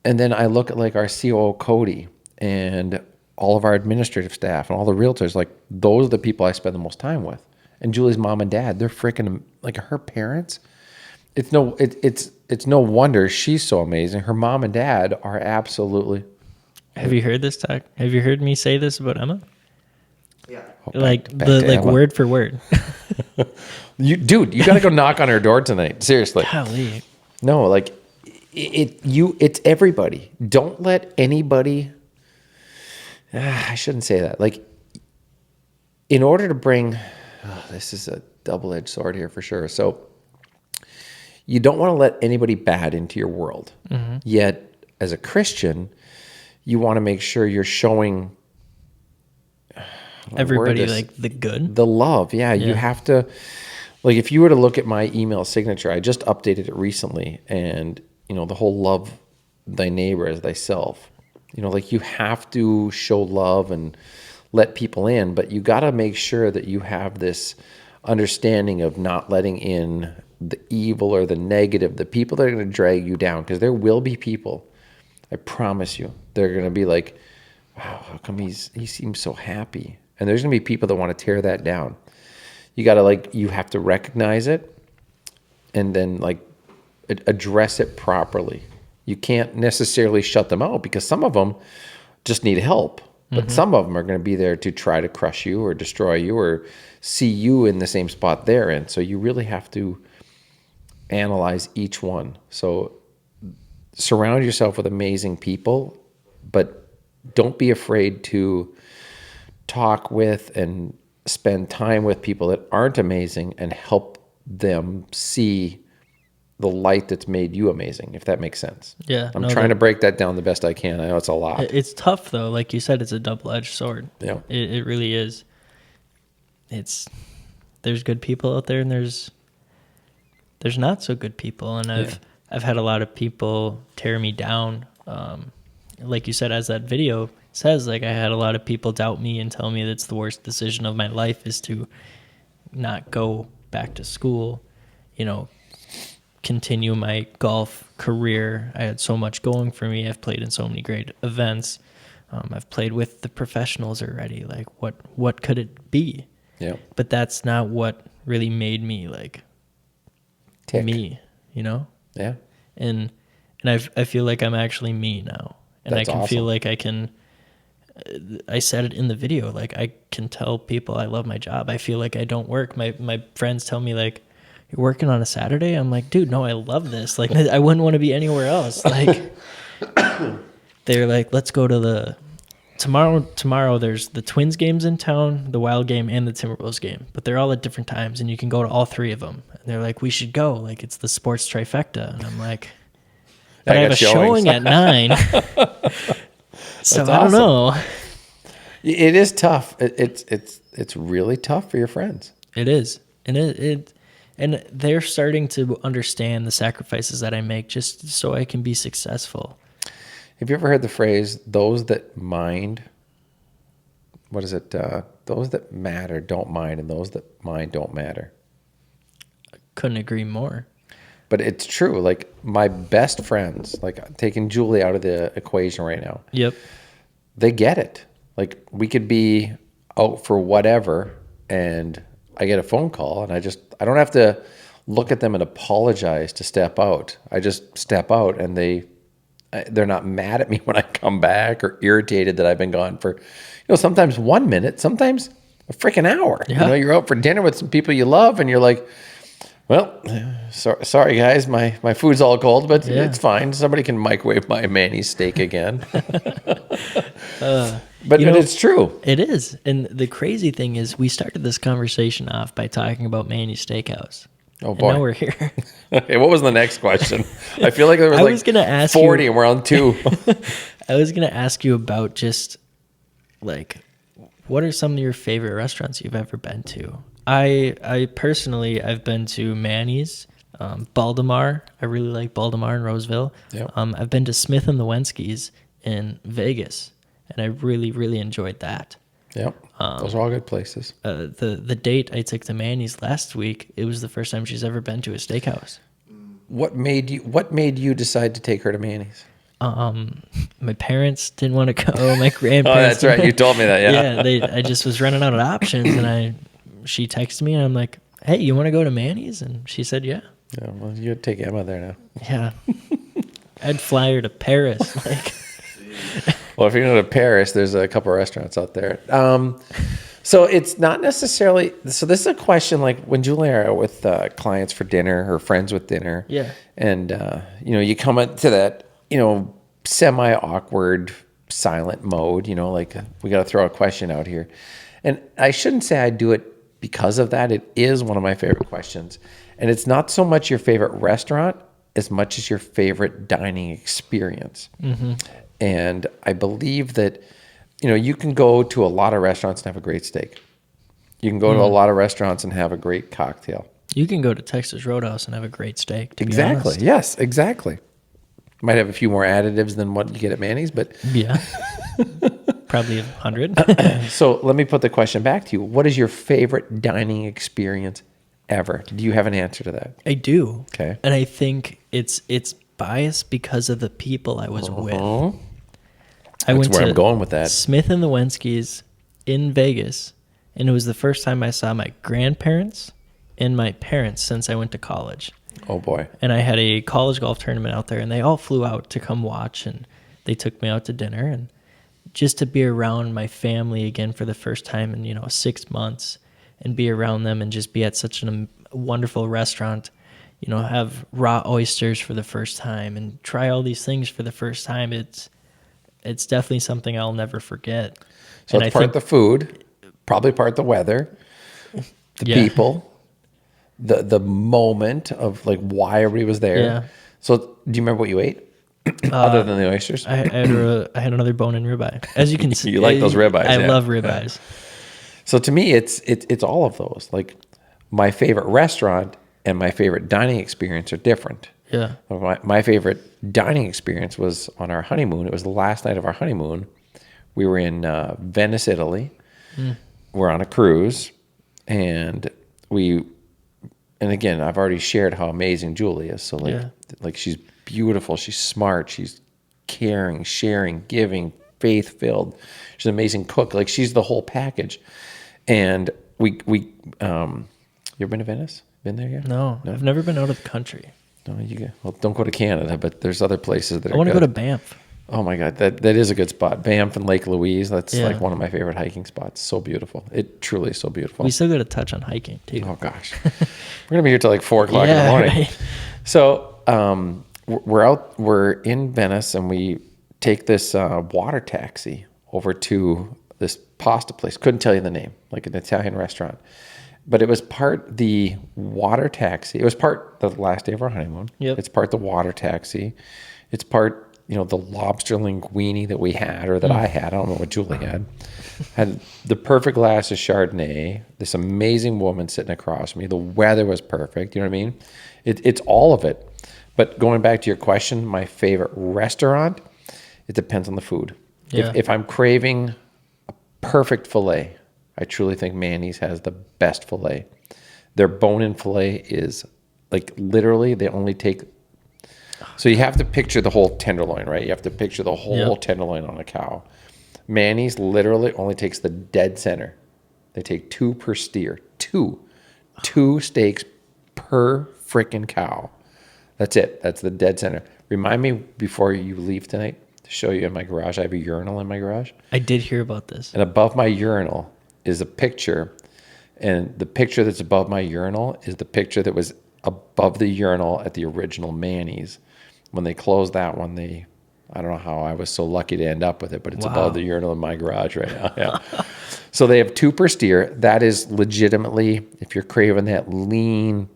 B: And then I look at like our COO, Cody, and all of our administrative staff and all the realtors. Like, those are the people I spend the most time with. And Julie's mom and dad, they're freaking, like, her parents. It's no wonder she's so amazing. Her mom and dad are absolutely.
A: Have you heard this talk? Have you heard me say this about Emma?
C: Yeah.
A: Like
B: back to Emma.
A: word for word.
B: You got to go knock on her door tonight. Seriously.
A: Golly.
B: No, like it's everybody. Don't let anybody. I shouldn't say that. Like, in order to bring, this is a double-edged sword here for sure. So, you don't want to let anybody bad into your world. Mm-hmm. Yet, as a Christian, you want to make sure you're showing
A: everybody like the good,
B: the love. Yeah, you have to. Like, if you were to look at my email signature, I just updated it recently, and the whole love thy neighbor as thyself. Like, you have to show love and let people in, but you got to make sure that you have this understanding of not letting in the evil or the negative, the people that are going to drag you down, because there will be people, I promise you, they're going to be like, wow, how come he seems so happy? And there's going to be people that want to tear that down. You got to you have to recognize it and then address it properly. You can't necessarily shut them out, because some of them just need help. But some of them are going to be there to try to crush you or destroy you or see you in the same spot they're in. So you really have to analyze each one. So surround yourself with amazing people, but don't be afraid to talk with and spend time with people that aren't amazing and help them see the light that's made you amazing, if that makes sense.
A: Yeah.
B: I'm trying to break that down the best I can. I know it's a lot.
A: It's tough, though. Like you said, it's a double-edged sword.
B: Yeah.
A: It really is. There's good people out there, and there's not so good people. And I've had a lot of people tear me down. Like you said, as that video says, like, I had a lot of people doubt me and tell me that's the worst decision of my life is to not go back to school, continue my golf career. I had so much going for me. I've played in so many great events. I've played with the professionals already. Like, what could it be?
B: Yeah.
A: But that's not what really made me
B: Tick.
A: me,
B: Yeah.
A: And I feel like I'm actually me now, and
B: That's
A: I can
B: awesome.
A: feel like I can. I said it in the video. Like, I can tell people I love my job. I feel like I don't work. My friends tell me, like, you're working on a Saturday? I'm like, dude, no, I love this. Like, I wouldn't want to be anywhere else. Like, they're like, let's go to tomorrow there's the Twins games in town, the Wild game, and the Timberwolves game. But they're all at different times, and you can go to all 3 of them. And they're like, we should go. Like, it's the sports trifecta. And I'm like, but I have a showing at 9. So
B: That's
A: I don't know.
B: It is tough. It's really tough for your friends.
A: It is. And And they're starting to understand the sacrifices that I make just so I can be successful.
B: Have you ever heard the phrase, those that mind, what is it? Those that matter don't mind, and those that mind don't matter.
A: Couldn't agree more.
B: But it's true. Like my best friends, like taking Julie out of the equation right now,
A: Yep.
B: they get it. Like we could be out for whatever, and I get a phone call, and I don't have to look at them and apologize to step out. I just step out, and they're not mad at me when I come back or irritated that I've been gone for, sometimes 1 minute, sometimes a freaking hour.
A: Yeah.
B: You're out for dinner with some people you love, and you're like, well, sorry guys, my food's all cold, but it's fine. Somebody can microwave my mayonnaise steak again. But it's true.
A: It is. And the crazy thing is we started this conversation off by talking about Manny's Steakhouse.
B: Oh boy.
A: And now we're here.
B: Okay, what was the next question? I feel like there was
A: I was gonna ask
B: 40
A: you-
B: and we're on 2.
A: I was going to ask you about just like, what are some of your favorite restaurants you've ever been to? I personally, I've been to Manny's, Baldemar. I really like Baldemar in Roseville.
B: Yep.
A: I've been to Smith and the Wenskies in Vegas, and I really, really enjoyed that.
B: Yep. Those are all good places.
A: The date I took to Manny's last week, it was the first time she's ever been to a steakhouse.
B: What made you decide to take her to Manny's?
A: My parents didn't want to go. My grandparents.
B: Oh, that's right. You told me that. Yeah.
A: Yeah. I just was running out of options, and she texted me, and I'm like, "Hey, you want to go to Manny's?" And she said, "Yeah."
B: Yeah. Well, you take Emma there now.
A: Yeah. I'd fly her to Paris. Like,
B: Well, if you go to Paris, there's a couple of restaurants out there. So it's not necessarily. So this is a question like when Julie and I are with clients for dinner or friends with dinner.
A: Yeah.
B: And you come into that semi-awkward silent mode. Like we got to throw a question out here, and I shouldn't say I do it because of that. It is one of my favorite questions, and it's not so much your favorite restaurant as much as your favorite dining experience. Mm-hmm. And I believe that, you can go to a lot of restaurants and have a great steak. You can go to a lot of restaurants and have a great cocktail.
A: you can go to Texas Roadhouse and have a great steak. To be
B: Exactly.
A: honest.
B: Yes, exactly. Might have a few more additives than what you get at Manny's, but
A: Yeah. Probably 100.
B: so let me put the question back to you. What is your favorite dining experience ever? Do you have an answer to that?
A: I do.
B: Okay.
A: And I think it's biased because of the people I was with. I
B: That's
A: went
B: where
A: to
B: I'm going with that.
A: Smith and the Wenskies in Vegas, and it was the first time I saw my grandparents and my parents since I went to college.
B: Oh boy.
A: And I had a college golf tournament out there, and they all flew out to come watch, and they took me out to dinner, and just to be around my family again for the first time in 6 months, and be around them and just be at such a wonderful restaurant, have raw oysters for the first time and try all these things for the first time. It's definitely something I'll never forget.
B: So
A: And
B: it's part the food, probably part the weather, the
A: Yeah.
B: people, the moment of like why everybody was there.
A: Yeah.
B: So do you remember what you ate other than the oysters?
A: I had another bone-in ribeye. As you can see,
B: You like those ribeyes,
A: I
B: yeah.
A: love ribeyes.
B: So to me, it's all of those. Like my favorite restaurant and my favorite dining experience are different.
A: Yeah.
B: My favorite dining experience was on our honeymoon. It was the last night of our honeymoon. We were in Venice, Italy. We're on a cruise, and again, I've already shared how amazing Julie is. So like she's beautiful, she's smart, she's caring, sharing, giving, faith-filled. She's an amazing cook. Like she's the whole package. And we you ever been to Venice? Been there yet?
A: No, I've never been out of the country.
B: No, don't go to Canada, but there's other places that
A: I want to
B: good.
A: go to Banff.
B: Oh my God, that is a good spot. Banff and Lake Louise. That's
A: Yeah.
B: like one of my favorite hiking spots. So beautiful. It truly is so beautiful.
A: We still got to touch on hiking too.
B: Oh gosh, we're gonna be here till like 4:00 in the
A: Yeah,
B: morning.
A: right.
B: So we're in Venice, and we take this water taxi over to this pasta place. Couldn't tell you the name, like an Italian restaurant, but it was part the water taxi. It was part the last day of our honeymoon.
A: Yep.
B: It's part the water taxi. It's part the lobster linguine that we had, or that I had. I don't know what Julie had the perfect glass of Chardonnay, this amazing woman sitting across from me. The weather was perfect. You know what I mean? It's all of it. But going back to your question, my favorite restaurant, it depends on the food.
A: Yeah.
B: If I'm craving a perfect filet, I truly think Manny's has the best filet. Their bone-in filet is like literally they only take. So you have to picture the whole tenderloin, right? You have to picture the whole tenderloin on a cow. Manny's literally only takes the dead center. They take 2 per steer. Two steaks per freaking cow. That's it. That's the dead center. Remind me before you leave tonight to show you in my garage. I have a urinal in my garage.
A: I did hear about this.
B: And above my urinal is a picture. And the picture that's above my urinal is the picture that was above the urinal at the original Manny's. When they closed that one, I don't know how I was so lucky to end up with it, but it's above the urinal in my garage right now. Yeah. So they have 2 per steer. That is legitimately, if you're craving that lean,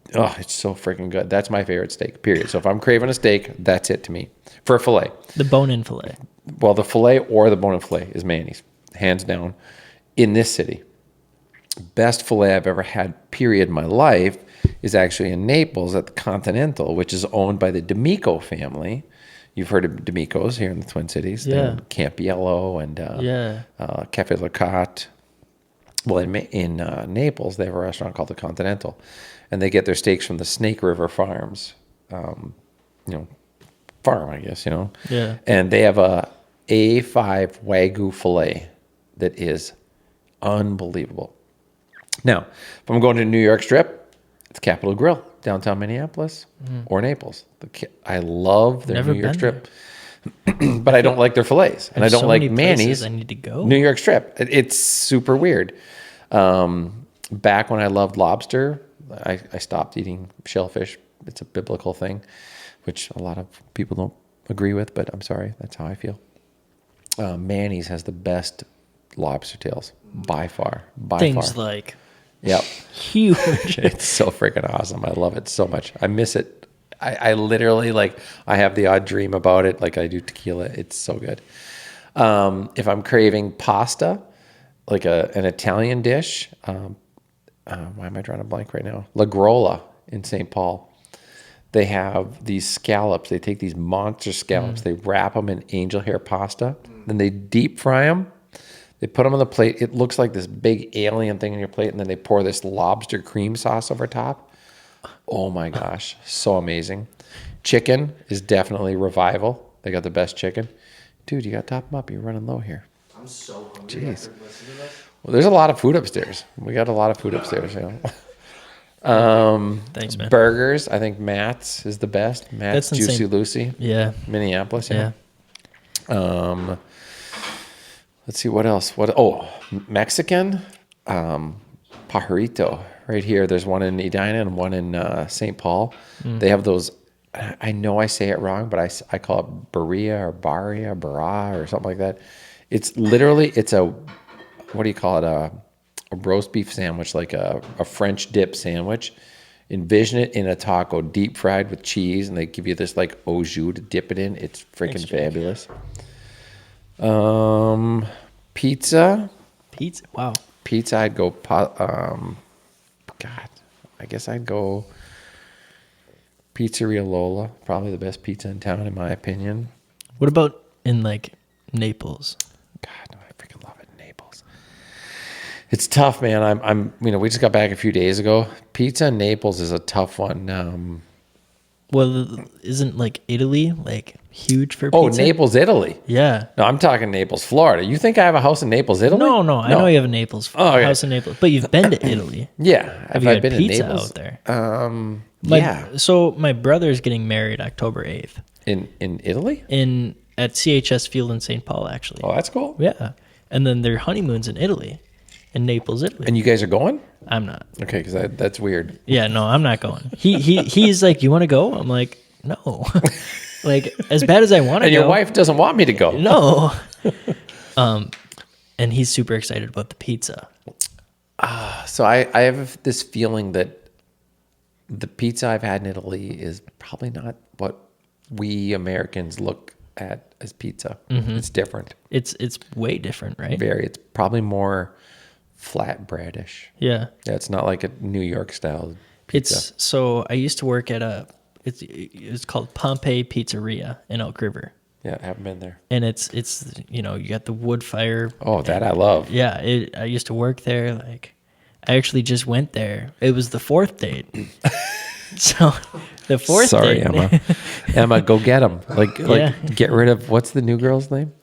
B: it's so freaking good. That's my favorite steak, period. So if I'm craving a steak, that's it to me. For a filet.
A: The bone-in filet.
B: Well, the filet or the bone-in filet is Manny's, hands down, in this city. Best filet I've ever had, period, in my life is actually in Naples at the Continental, which is owned by the D'Amico family. You've heard of D'Amico's here in the Twin Cities.
A: Yeah.
B: Campiello and Cafe Lacotte. Well, in Naples, they have a restaurant called the Continental, and they get their steaks from the Snake River Farms, farm, I guess,
A: Yeah.
B: And they have a A5 Wagyu filet that is unbelievable. Now, if I'm going to New York Strip, it's Capitol Grill, downtown Minneapolis or Naples. I love their
A: Never
B: New York
A: been
B: Strip, but I don't like their fillets, and I don't
A: so
B: like
A: many
B: Manny's.
A: places I need to go.
B: New York Strip. It's super weird. Back when I loved lobster, I stopped eating shellfish. It's a biblical thing, which a lot of people don't agree with, but I'm sorry. That's how I feel. Manny's has the best lobster tails by far.
A: Things like
B: Yep.
A: huge.
B: It's so freaking awesome. I love it so much. I miss it. I literally, I have the odd dream about it, like I do tequila. It's so good. If I'm craving pasta, like an Italian dish, why am I drawing a blank right now? La Grolla in St. Paul. They have these scallops. They take these monster scallops. They wrap them in angel hair pasta. Then they deep fry them. They put them on the plate. It looks like this big alien thing on your plate, and then they pour this lobster cream sauce over top. Oh my gosh, so amazing. Chicken is definitely revival. They got the best chicken. Dude, you got to top them up. You're running low here.
C: I'm so hungry
B: Jeez.
C: after listening to this.
B: Well, there's a lot of food upstairs. We got a lot of food upstairs.
A: Thanks, man.
B: Burgers. I think Matt's is the best. Matt's
A: That's insane.
B: Juicy Lucy,
A: Yeah.
B: Minneapolis.
A: Yeah.
B: Let's see what else. Mexican, Pajarito right here. There's one in Edina and one in St. Paul. They have those. I know I say it wrong, but I call it barria or barra or something like that. It's literally a what do you call it? A roast beef sandwich, like a French dip sandwich. Envision it in a taco, deep fried with cheese, and they give you this like au jus to dip it in. It's freaking fabulous. Pizza.
A: Wow.
B: Pizza, I'd go, I guess I'd go Pizzeria Lola. Probably the best pizza in town, in my opinion.
A: What about in Naples?
B: God, I freaking love it in Naples. It's tough, man. We just got back a few days ago. Pizza in Naples is a tough one.
A: Well, isn't Italy huge for
B: Oh,
A: pizza?
B: Naples, Italy.
A: Yeah.
B: No, I'm talking Naples, Florida. You think I have a house in Naples, Italy?
A: No. I know you have a house in Naples, but you've been to Italy.
B: Yeah.
A: Have you had pizza out there?
B: Yeah.
A: So my brother's getting married October 8th
B: In Italy?
A: at CHS Field in St. Paul, actually.
B: Oh, that's cool.
A: Yeah. And then their honeymoon's in Italy, in Naples, Italy.
B: And you guys are going?
A: I'm not.
B: Okay, because that's weird.
A: Yeah, no, I'm not going. He's like, you want to go? I'm like, no. As bad as I want to go.
B: And your wife doesn't want me to go.
A: No. And he's super excited about the pizza.
B: So I have this feeling that the pizza I've had in Italy is probably not what we Americans look at as pizza. It's different.
A: It's way different, right?
B: It's probably more flatbreadish.
A: Yeah.
B: Yeah, it's not like a New York style pizza.
A: So I used to work at it's called Pompeii Pizzeria in Elk River.
B: Yeah, I haven't been there.
A: And it's you got the wood fire.
B: Oh, that I love.
A: Yeah, I used to work there. Like, I actually just went there. It was the fourth date. So the fourth
B: Sorry,
A: date.
B: Emma. Emma, go get him. Like
A: Yeah.
B: get rid of, what's the new girl's name?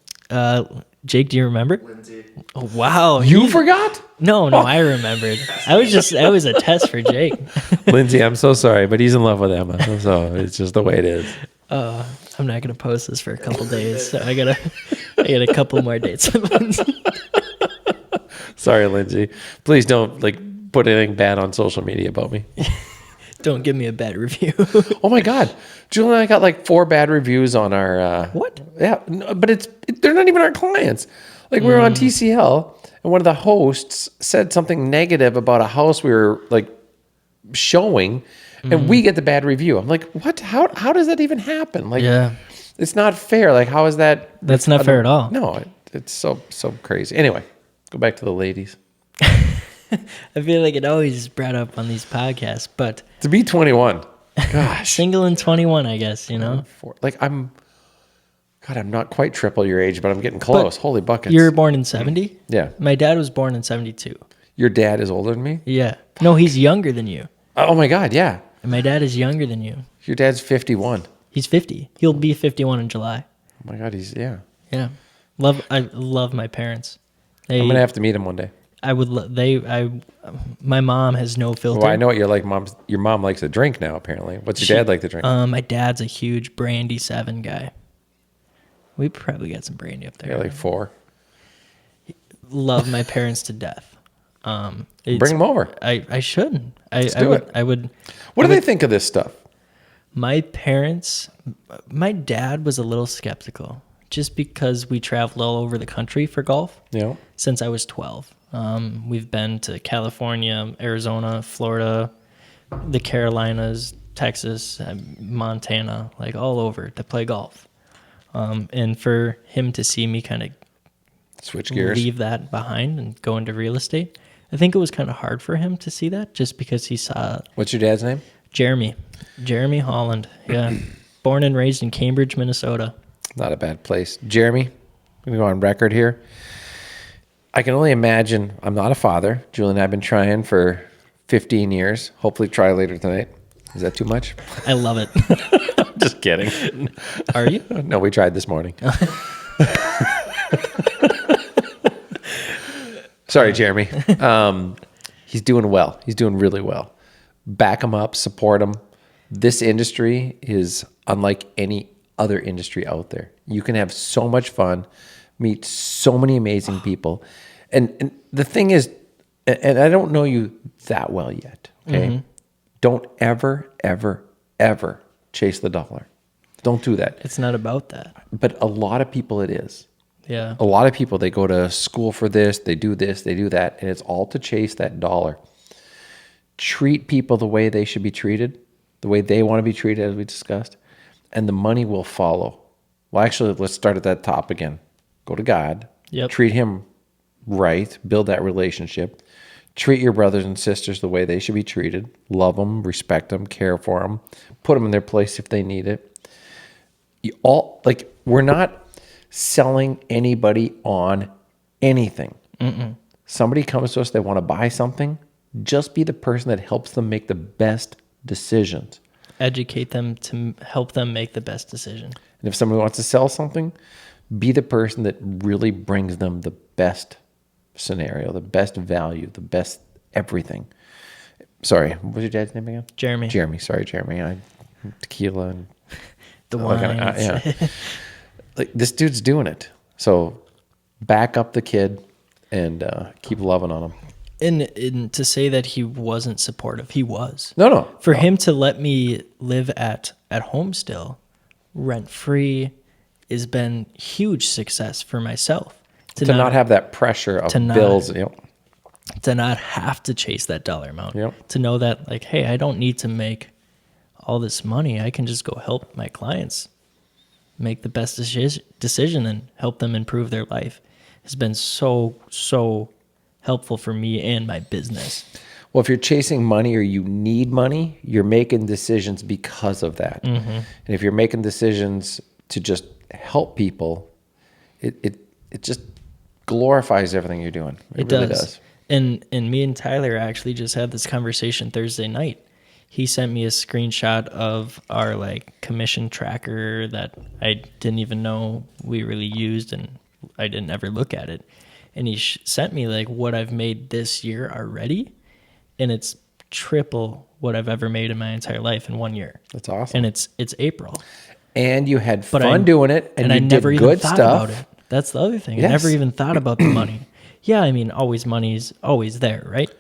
A: Jake, do you remember?
C: Lindsay.
A: Oh, wow.
B: You forgot?
A: No, I remembered. That was a test for Jake.
B: Lindsay, I'm so sorry, but he's in love with Emma. So it's just the way it is.
A: I'm not gonna post this for a couple days. So I got a couple more dates.
B: Sorry, Lindsay. Please don't put anything bad on social media about me.
A: Don't give me a bad review.
B: Oh my God. Julie and I got 4 bad reviews on our...
A: What?
B: Yeah, no, but they're not even our clients. We were on TCL, and one of the hosts said something negative about a house we were showing, and we get the bad review. I'm like, what? How does that even happen?
A: Yeah.
B: It's not fair. How is that?
A: That's not fair at all.
B: No, it's so crazy. Anyway, go back to the ladies.
A: I feel like it always is brought up on these podcasts, but
B: To be 21, gosh.
A: single and 21, I guess,
B: I'm not quite triple your age, but I'm getting close. Holy buckets.
A: You were born in 70?
B: Yeah.
A: My dad was born in 72.
B: Your dad is older than me?
A: Yeah. No, he's younger than you.
B: Oh my God, yeah.
A: And my dad is younger than you.
B: Your dad's 51.
A: He's 50. He'll be 51 in July.
B: Oh my God, yeah.
A: Yeah. I love my parents.
B: I'm going to have to meet him one day.
A: My mom has no filter.
B: Well, I know what you're like. Your mom likes to drink now, apparently. What's your dad like to drink?
A: My dad's a huge brandy 7 guy. We probably got some brandy up there.
B: Yeah, 4.
A: Love my parents to death.
B: Bring them over.
A: I should. I would.
B: What do they think of this stuff?
A: My dad was a little skeptical just because we traveled all over the country for golf
B: Yeah.
A: since I was 12. We've been to California, Arizona, Florida, the Carolinas, Texas, Montana, all over to play golf. And for him to see me kind of
B: Switch gears.
A: leave that behind and go into real estate, I think it was kind of hard for him to see that just because he saw
B: What's your dad's name?
A: Jeremy Holland. Yeah. Born and raised in Cambridge, Minnesota.
B: Not a bad place. Jeremy, I'm going to go on record here. I can only imagine. I'm not a father. Julie and I have been trying for 15 years. Hopefully try later tonight. Is that too much?
A: I love it.
B: Just kidding.
A: Are you?
B: No, we tried this morning. Sorry, Jeremy. He's doing well. He's doing really well. Back him up, support him. This industry is unlike any other industry out there. You can have so much fun, meet so many amazing people. And the thing is, and I don't know you that well yet, okay? Mm-hmm. Don't ever, ever, ever chase the dollar. Don't do that.
A: It's not about that.
B: But a lot of people it is.
A: Yeah.
B: A lot of people, they go to school for this, they do that, and it's all to chase that dollar. Treat people the way they should be treated, the way they want to be treated, as we discussed, and the money will follow. Well, actually, let's start at that top again. Go to God.
A: Yep.
B: Treat him right. Build that relationship. Treat your brothers and sisters the way they should be treated. Love them, respect them, care for them. Put them in their place if they need it. We're not selling anybody on anything. Mm-mm. Somebody comes to us, they want to buy something. Just be the person that helps them make the best decisions.
A: Educate them to help them make the best decision.
B: And if somebody wants to sell something, be the person that really brings them the best scenario, the best value, the best everything. Sorry, what was your dad's name again?
A: Jeremy.
B: Jeremy. Sorry, Jeremy. Tequila and
A: the wine.
B: Yeah. This dude's doing it. So back up the kid and keep loving on him.
A: And to say that he wasn't supportive, he was.
B: No.
A: For him to let me live at home still, rent-free, has been huge success for myself.
B: To not have that pressure of bills.
A: To not have to chase that dollar amount.
B: Yep.
A: To know that, hey, I don't need to make all this money, I can just go help my clients make the best decision and help them improve their life. It's been so helpful for me and my business.
B: Well, if you're chasing money or you need money, you're making decisions because of that. And if you're making decisions to just help people, it just glorifies everything you're doing. It really does.
A: And me and Tyler actually just had this conversation Thursday night. He sent me a screenshot of our like commission tracker that I didn't even know we really used, and I didn't ever look at it. And he sent me like what I've made this year already, and it's triple what I've ever made in my entire life in 1 year.
B: That's awesome.
A: And it's April.
B: And you had fun doing it, and you
A: I
B: did
A: never even
B: good
A: thought
B: stuff.
A: about it. That's the other thing.
B: Yes.
A: I never even thought about the money. Yeah, I mean, money's always there, right?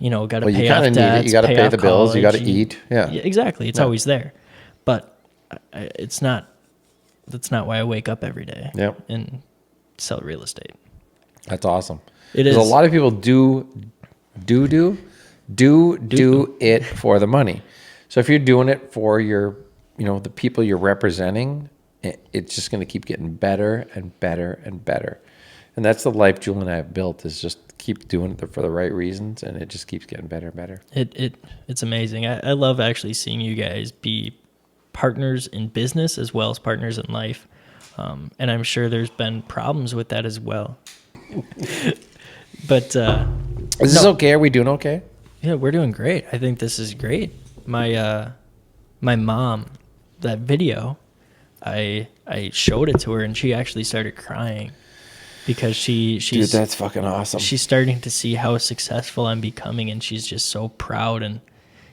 A: You know, got to pay off
B: need
A: debts,
B: it. You got to pay the bills. You got to
A: college,
B: eat. Yeah,
A: exactly. It's always there, but it's not. That's not why I wake up every day.
B: Yep.
A: And sell real estate.
B: That's awesome.
A: It
B: Because
A: is.
B: a lot of people do it for the money. So if you're doing it for your, the people you're representing, it's just going to keep getting better and better and better. And that's the life Julie and I have built, is just keep doing it for the right reasons, and it just keeps getting better and better.
A: It's amazing. I love actually seeing you guys be partners in business as well as partners in life. And I'm sure there's been problems with that as well. But
B: is this okay? Are we doing okay?
A: Yeah, we're doing great. I think this is great. My mom, that video, I showed it to her, and she actually started crying because she's
B: Dude, that's fucking awesome.
A: She's starting to see how successful I'm becoming, and she's just so proud, and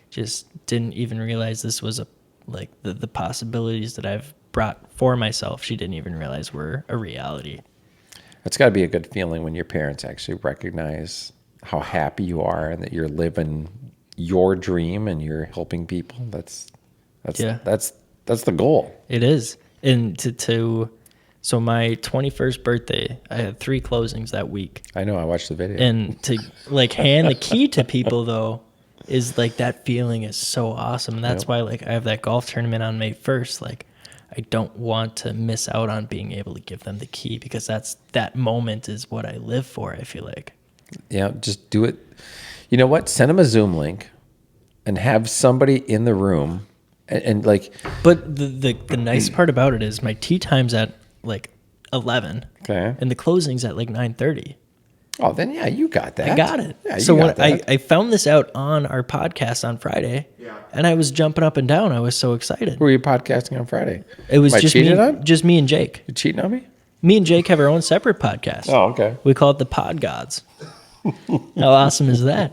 A: just didn't even realize this was the possibilities that I've brought for myself. She didn't even realize were a reality.
B: It's got to be a good feeling when your parents actually recognize how happy you are and that you're living your dream and you're helping people. That's the goal.
A: It is. And so my 21st birthday, I had 3 closings that week.
B: I know, I watched the video.
A: And to hand the key to people though is that feeling is so awesome. And that's why I have that golf tournament on May 1st. I don't want to miss out on being able to give them the key, because that moment is what I live for, I feel like.
B: Yeah, just do it. You know what? Send them a Zoom link and have somebody in the room and
A: But the nice part about it is my tee time's at 11.
B: Okay.
A: And the closing's at 9:30.
B: Oh, then yeah, you got that.
A: I got it.
B: Yeah,
A: so when
B: that.
A: I found this out on our podcast on Friday, and I was jumping up and down. I was so excited.
B: Who were you podcasting on Friday?
A: It was
B: Am I cheating on?
A: just me and Jake.
B: You cheating on me?
A: Me and Jake have our own separate podcast.
B: Oh, okay.
A: We call it the Pod Gods. How awesome is that?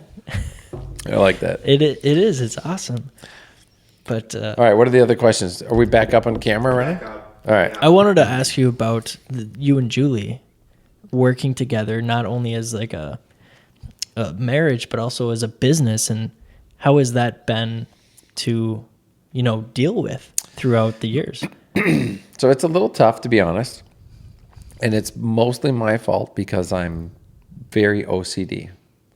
B: I like that.
A: It is. It's awesome. But
B: all right, what are the other questions? Are we back up on camera right now? All right.
A: I wanted to ask you about you and Julie working together, not only as a marriage, but also as a business, and how has that been to, deal with throughout the years?
B: So it's a little tough, to be honest. And it's mostly my fault because I'm very OCD.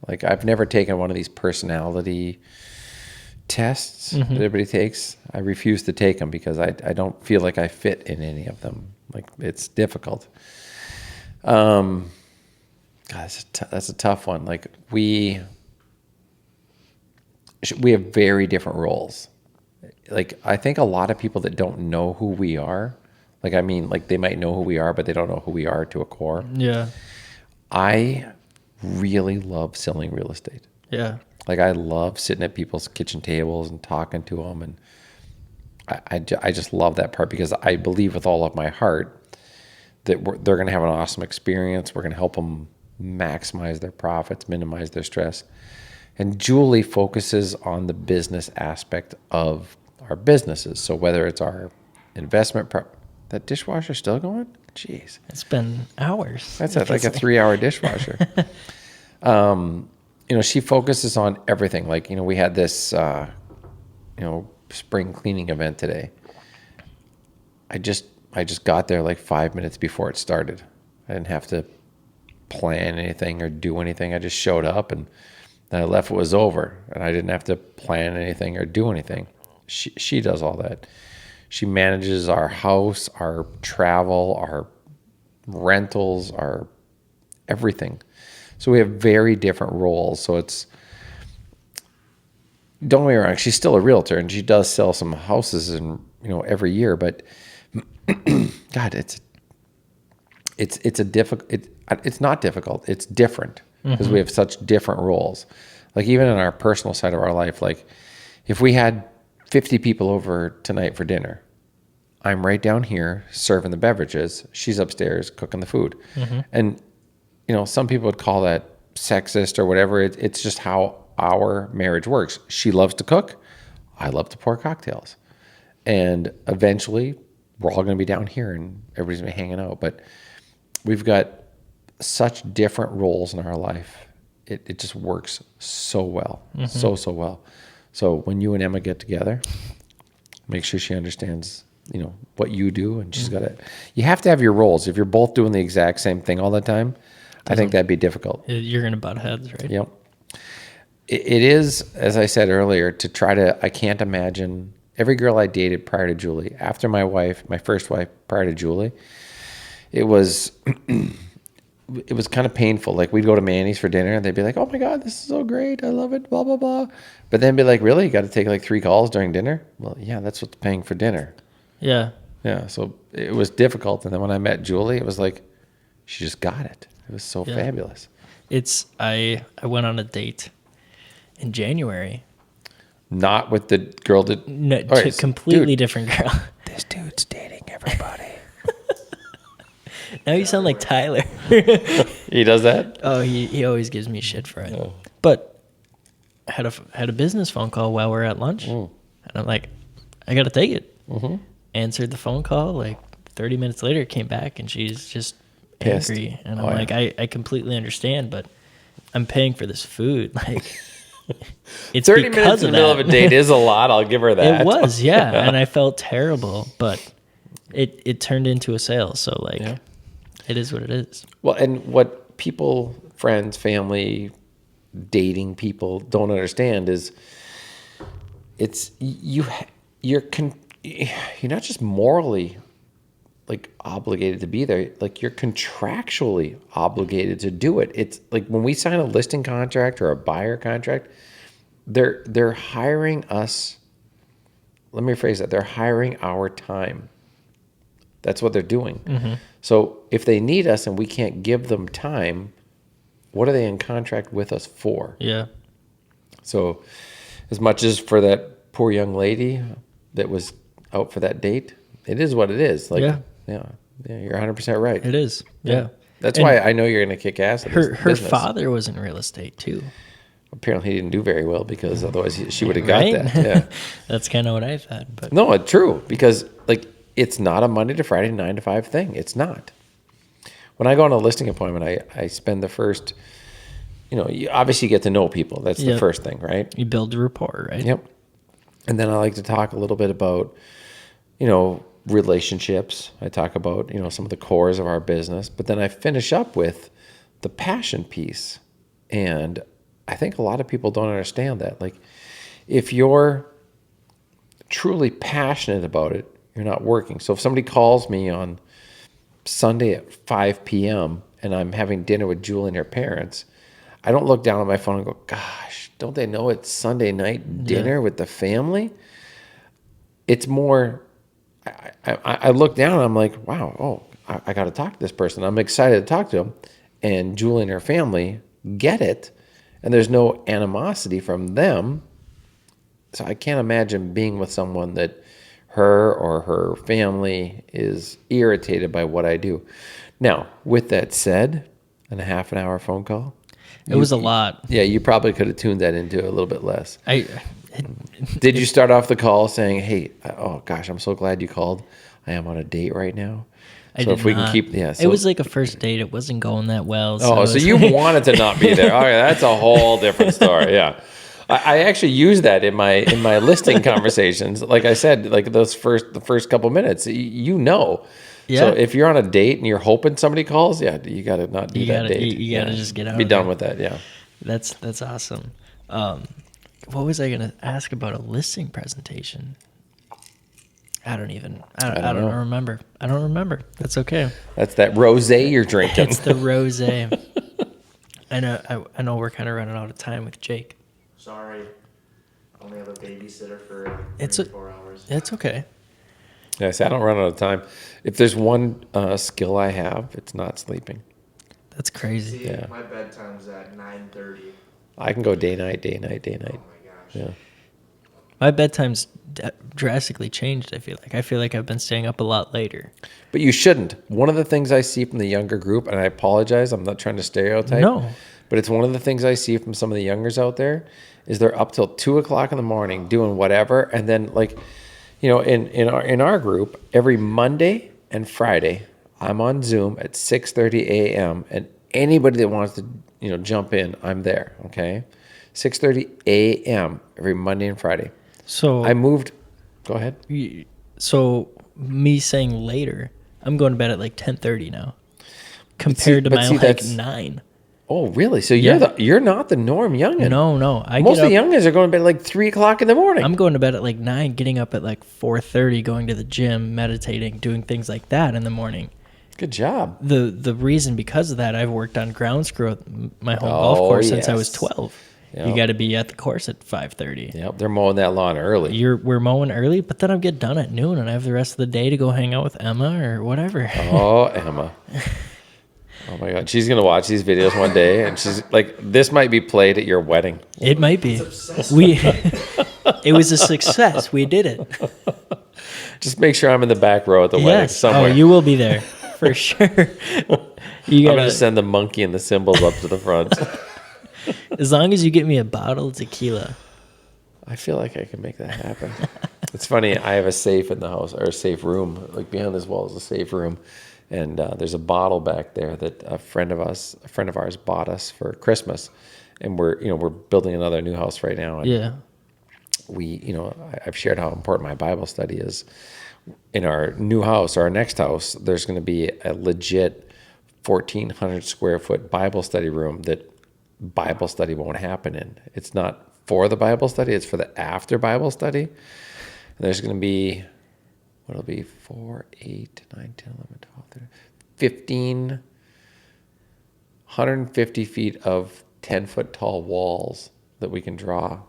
B: I've never taken one of these personality tests that everybody takes. I refuse to take them because I don't feel like I fit in any of them. It's difficult. God, that's a tough one. We have very different roles. I think a lot of people that don't know who we are, they might know who we are, but they don't know who we are to a core.
A: Yeah.
B: I really love selling real estate.
A: Yeah.
B: I love sitting at people's kitchen tables and talking to them. And I just love that part because I believe with all of my heart that they're going to have an awesome experience. We're going to help them maximize their profits, minimize their stress. And Julie focuses on the business aspect of our businesses. So whether it's our investment, that dishwasher still going? Jeez.
A: It's been hours.
B: That's like a 3-hour dishwasher. She focuses on everything. We had this, spring cleaning event today. I just got there 5 minutes before it started. I didn't have to plan anything or do anything. I just showed up and then I left. It was over, and I didn't have to plan anything or do anything. she does all that. She manages our house, our travel, our rentals, our everything. So we have very different roles. So don't get me wrong, she's still a realtor and she does sell some houses every year, but God, it's not difficult. It's different because we have such different roles. Like even in our personal side of our life, like if we had 50 people over tonight for dinner, I'm right down here serving the beverages. She's upstairs cooking the food. And, some people would call that sexist or whatever. It's just how our marriage works. She loves to cook. I love to pour cocktails. And eventually we're all going to be down here and everybody's going to be hanging out. But we've got such different roles in our life. It just works so well, so well. So when you and Emma get together, make sure she understands, what you do, and she's got it. You have to have your roles. If you're both doing the exact same thing all the time, I think that'd be difficult.
A: You're going to butt heads, right?
B: Yep. It is, as I said earlier, I can't imagine every girl I dated prior to Julie, after my first wife prior to Julie, it was kind of painful. Like we'd go to Manny's for dinner and they'd be like, oh my God, this is so great. I love it, blah, blah, blah. But then be like, really? You got to take like 3 calls during dinner? Well, yeah, that's what's paying for dinner.
A: Yeah.
B: Yeah. So it was difficult. And then when I met Julie, it was like, she just got it. It was so fabulous.
A: I went on a date in January.
B: Not with the girl that...
A: No, completely different girl.
B: This dude's dating everybody.
A: Now you sound like Tyler.
B: He does that?
A: Oh, he always gives me shit for it.
B: Oh.
A: But I had a business phone call while we're at lunch. And I'm like, I got to take it. Answered the phone call. Like 30 minutes later, came back and she's just
B: pissed.
A: Angry. And I'm like, I completely understand, but I'm paying for this food. Like, it's
B: 30 minutes in the middle of a date is a lot. I'll give her that.
A: It was, yeah. And I felt terrible, but it turned into a sale. So like, it is what it is.
B: Well, and what people, friends, family, dating people don't understand is you're not just morally like obligated to be there, like you're contractually obligated to do it. It's like when we sign a listing contract or a buyer contract, they're hiring us. Let me rephrase that. They're hiring our time. That's what they're doing. So if they need us and we can't give them time, what are they in contract with us for?
A: Yeah.
B: So as much as for that poor young lady that was out for that date, it is what it is. Like, yeah, you're 100% right.
A: It is. Yeah.
B: That's why I know you're going to kick ass at this
A: Her
B: business.
A: father was in real estate too.
B: Apparently he didn't do very well because otherwise she would have got that. Yeah.
A: That's kind of what I thought. But
B: No, it's true, because like it's not a Monday to Friday 9 to 5 thing. It's not. When I go on a listing appointment, I spend the first, you obviously get to know people. That's the first thing, right?
A: You build a rapport, right?
B: Yep. And then I like to talk a little bit about, relationships. I talk about, some of the cores of our business, but then I finish up with the passion piece. And I think a lot of people don't understand that. Like, if you're truly passionate about it, you're not working. So if somebody calls me on Sunday at 5 p.m. and I'm having dinner with Julie and her parents, I don't look down at my phone and go, gosh, don't they know it's Sunday night dinner with the family? It's more, I look down and I'm like, wow, I got to talk to this person. I'm excited to talk to them. And Julie and her family get it. And there's no animosity from them. So I can't imagine being with someone that her or her family is irritated by what I do. Now, with that said, and a half an hour phone call.
A: It was a lot.
B: Yeah, you probably could have tuned that into a little bit less.
A: Did
B: you start off the call saying, hey, oh gosh, I'm so glad you called. I am on a date right now. So if we can keep,
A: it was like a first date. It wasn't going that well.
B: So you wanted to not be there. All right, that's a whole different story. Yeah. I actually use that in my listing conversations. Like I said, like the first couple minutes, Yeah. So if you're on a date and you're hoping somebody calls, you got to not do that date.
A: You got to just get out.
B: Be done with that. Yeah.
A: That's awesome. What was I gonna ask about a listing presentation? I don't
B: know.
A: remember. I don't remember. That's okay.
B: That's that rosé you're drinking.
A: It's the rosé. I know we're kind of running out of time with Jake.
C: Sorry. I only have a babysitter for
A: It's
C: 4 hours.
A: It's okay.
B: Yeah, see, I don't run out of time. If there's one skill I have, it's not sleeping.
A: That's crazy.
C: See,
B: Yeah.
C: my bedtime's at 9:30.
B: I can go day, night, day, night, day,
C: Oh
B: night.
C: my gosh.
B: Yeah.
A: My bedtime's drastically changed. I feel like I've been staying up a lot later.
B: But you shouldn't. One of the things I see from the younger group, and I apologize, I'm not trying to stereotype.
A: No.
B: But it's one of the things I see from some of the youngers out there is they're up till 2:00 in the morning doing whatever. And then in our group, every Monday and Friday, I'm on Zoom at 6:30 a.m. and anybody that wants to, jump in, I'm there. Okay. 6:30 a.m. every Monday and Friday.
A: So
B: I moved. Go ahead.
A: So me saying later, I'm going to bed at like 10:30 now, compared to
B: but
A: my
B: see,
A: like
B: that's-
A: 9.
B: Oh, really? So
A: Yeah.
B: you're not the norm youngin.
A: No.
B: Most of the youngins are going to bed at like 3:00 in the morning.
A: I'm going to bed at like 9, getting up at like 4:30, going to the gym, meditating, doing things like that in the morning.
B: Good job.
A: The reason because of that, I've worked on grounds crew at my home golf course since I was
B: yes.
A: 12.
B: Yep.
A: You got to be at the course at 5:30.
B: Yep, they're mowing that lawn early.
A: We're mowing early, but then I get done at noon, and I have the rest of the day to go hang out with Emma or whatever.
B: Oh, Emma. Oh my God, she's gonna watch these videos one day, and she's like, "This might be played at your wedding."
A: It might be. It was a success. We did it.
B: Just make sure I'm in the back row at the wedding
A: Yes.
B: somewhere.
A: Oh, you will be there for sure. You
B: I'm
A: gotta,
B: gonna send the monkey and the cymbals up to the front.
A: as long as you get me a bottle of tequila.
B: I feel like I can make that happen. It's funny. I have a safe in the house, or a safe room. Like behind this wall is a safe room, and there's a bottle back there that a friend of ours bought us for Christmas, and we're building another new house right now. And
A: Yeah.
B: I've shared how important my Bible study is. In our new house, or our next house, there's going to be a legit 1,400 square foot Bible study room that Bible study won't happen in. It's not for the Bible study, it's for the after Bible study. And there's going to be, what'll be 4, 8, 9, 10, 11, 12, 13, 15, 150 feet of 10-foot tall walls that we can draw.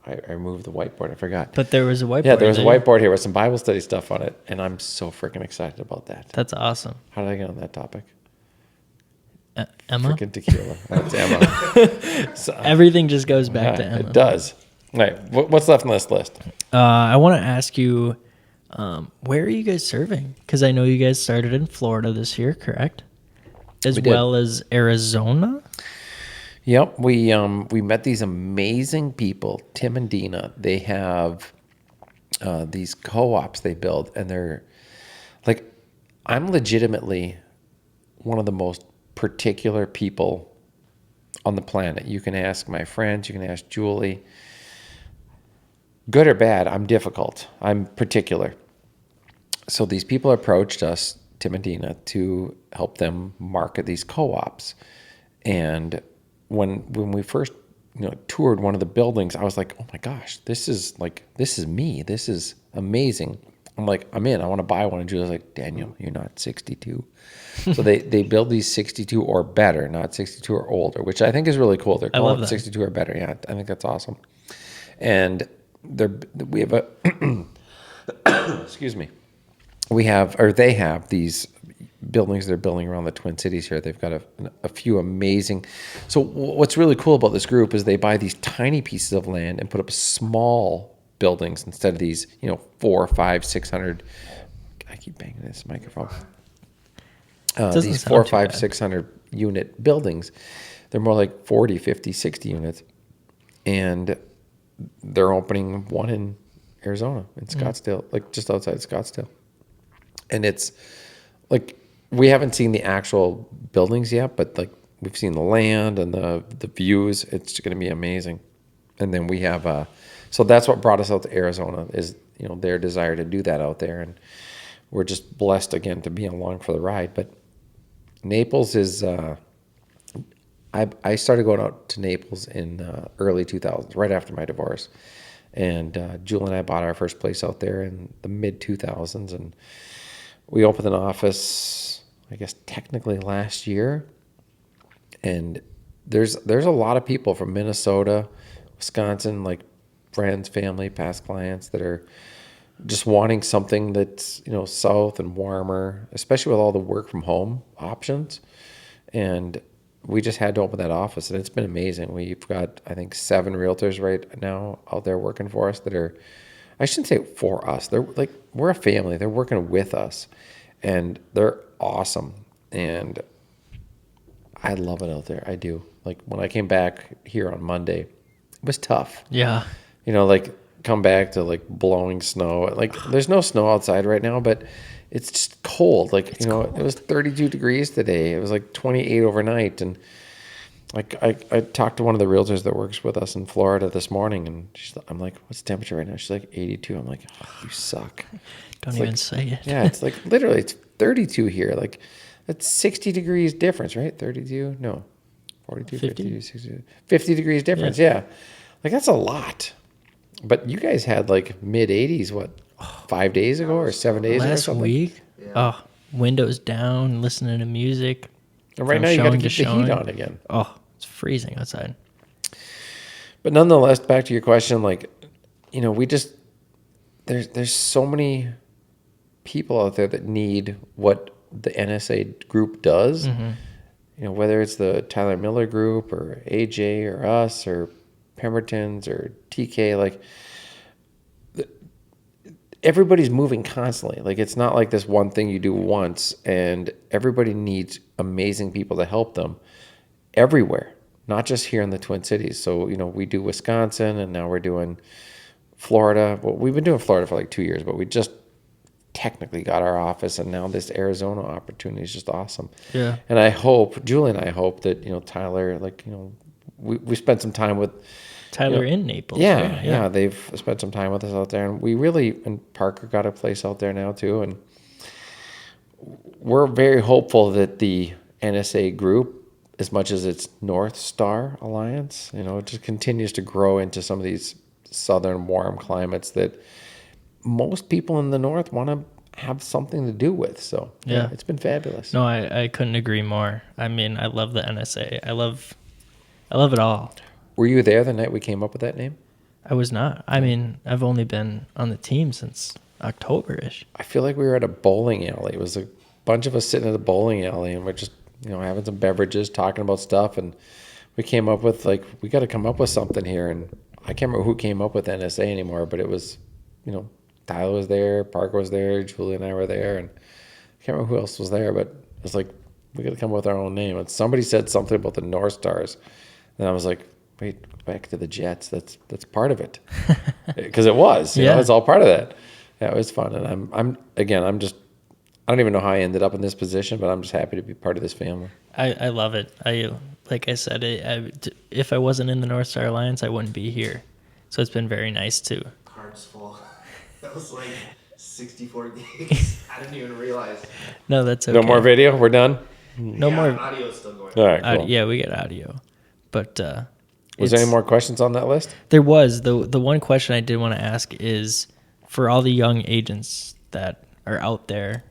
B: I removed the whiteboard. I forgot.
A: But there was a whiteboard.
B: Yeah, there was a
A: there.
B: whiteboard here with some Bible study stuff on it, and I'm so freaking excited about that.
A: That's awesome.
B: How did I get on that topic?
A: Emma?
B: Freaking tequila. That's Emma. So,
A: Everything just goes back to
B: yeah,
A: Emma.
B: it does. All right, what's left on this list?
A: I want to ask you, where are you guys serving? Because I know you guys started in Florida this year, correct? As
B: We did.
A: well as Arizona?
B: Yep, we met these amazing people, Tim and Dina. They have these co-ops they build, and they're like, I'm legitimately one of the most particular people on the planet. You can ask my friends, you can ask Julie. Good or bad, I'm difficult. I'm particular. So these people approached us, Tim and Dina, to help them market these co-ops. And when we first toured one of the buildings, I was like, oh my gosh, this is me. This is amazing. I'm like, I'm in. I want to buy one. And Julie's like, Daniel, you're not 62. So they build these 62 or better, not 62 or older, which I think is really cool. They're calling it 62 or better. Yeah, I think that's awesome. And we have excuse me. They have these buildings they're building around the Twin Cities here. They've got a few amazing. So what's really cool about this group is they buy these tiny pieces of land and put up small buildings instead of these, 4, 5, 600. I keep banging this microphone. These 4, 5, 600 unit buildings. They're more like 40, 50, 60 units. And they're opening one in Arizona, in Scottsdale, like just outside Scottsdale. And it's like, we haven't seen the actual buildings yet, but like we've seen the land and the views. It's going to be amazing. And then we have, so that's what brought us out to Arizona is, their desire to do that out there. And we're just blessed again to be along for the ride. But Naples is, I started going out to Naples in early 2000s, right after my divorce. And Julie and I bought our first place out there in the mid 2000s. And we opened an office, I guess, technically last year. And there's a lot of people from Minnesota, Wisconsin, like friends, family, past clients that are just wanting something that's, south and warmer, especially with all the work from home options. And we just had to open that office, and it's been amazing. We've got, I think, 7 realtors right now out there working for us that are, I shouldn't say for us. They're like, we're a family. They're working with us, and they're awesome. And I love it out there. I do. Like when I came back here on Monday, it was tough.
A: Yeah.
B: Like come back to like blowing snow. Like there's no snow outside right now, but it's just cold. Like, cold. It was 32 degrees today. It was like 28 overnight. And like I talked to one of the realtors that works with us in Florida this morning, and I'm like, what's the temperature right now? She's like 82. I'm like, oh, you suck.
A: Don't even say it.
B: Yeah, it's like literally it's 32 here. Like that's 60 degrees difference, right? 32? No. 42, 50, 60, 50 degrees difference. Yeah. Like that's a lot. But you guys had like mid 80s, what, 5 days ago or 7 days ago or something?
A: Last week? Yeah. Oh, windows down, listening to music.
B: And right now you got to keep the heat on again.
A: Oh, it's freezing outside.
B: But nonetheless, back to your question, like, we just, there's so many people out there that need what the NSA group does. Mm-hmm. Whether it's the Tyler Miller group or AJ or us or Pemberton's or TK, like everybody's moving constantly. Like it's not like this one thing you do once, and everybody needs amazing people to help them everywhere, not just here in the Twin Cities. So, we do Wisconsin, and now we're doing Florida. Well, we've been doing Florida for like 2 years, but we just technically got our office, and now this Arizona opportunity is just awesome. Yeah. And I hope, Julie and I hope that, Tyler, like, we spent some time with
A: Tyler in Naples.
B: Yeah, right? Yeah. They've spent some time with us out there, and and Parker got a place out there now too. And we're very hopeful that the NSA group, as much as it's North Star Alliance, it just continues to grow into some of these southern warm climates that most people in the North want to have something to do with. So yeah, it's been fabulous.
A: No, I couldn't agree more. I mean, I love the NSA. I love it all.
B: Were you there the night we came up with that name?
A: I was not. I mean, I've only been on the team since October-ish.
B: I feel like we were at a bowling alley. It was a bunch of us sitting at a bowling alley, and we're just, having some beverages, talking about stuff. And we came up with, like, we got to come up with something here. And I can't remember who came up with NSA anymore, but it was, Tyler was there, Parker was there, Julie and I were there. And I can't remember who else was there, but it was like, we got to come up with our own name. And somebody said something about the North Stars. And I was like, wait, go back to the Jets. That's part of it, because it was. It's all part of that. Yeah, it was fun, and I'm just. I don't even know how I ended up in this position, but I'm just happy to be part of this family.
A: I love it. Like I said, if I wasn't in the North Star Alliance, I wouldn't be here. So it's been very nice too.
C: Cards full. That was like 64 gigs. I didn't even realize.
A: No, that's okay.
B: No more video. We're done.
A: No more.
C: Audio's still going.
B: All right. Cool.
A: Yeah, we get audio, but.
B: Was there any more questions on that list?
A: There was. The one question I did want to ask is, for all the young agents that are out there,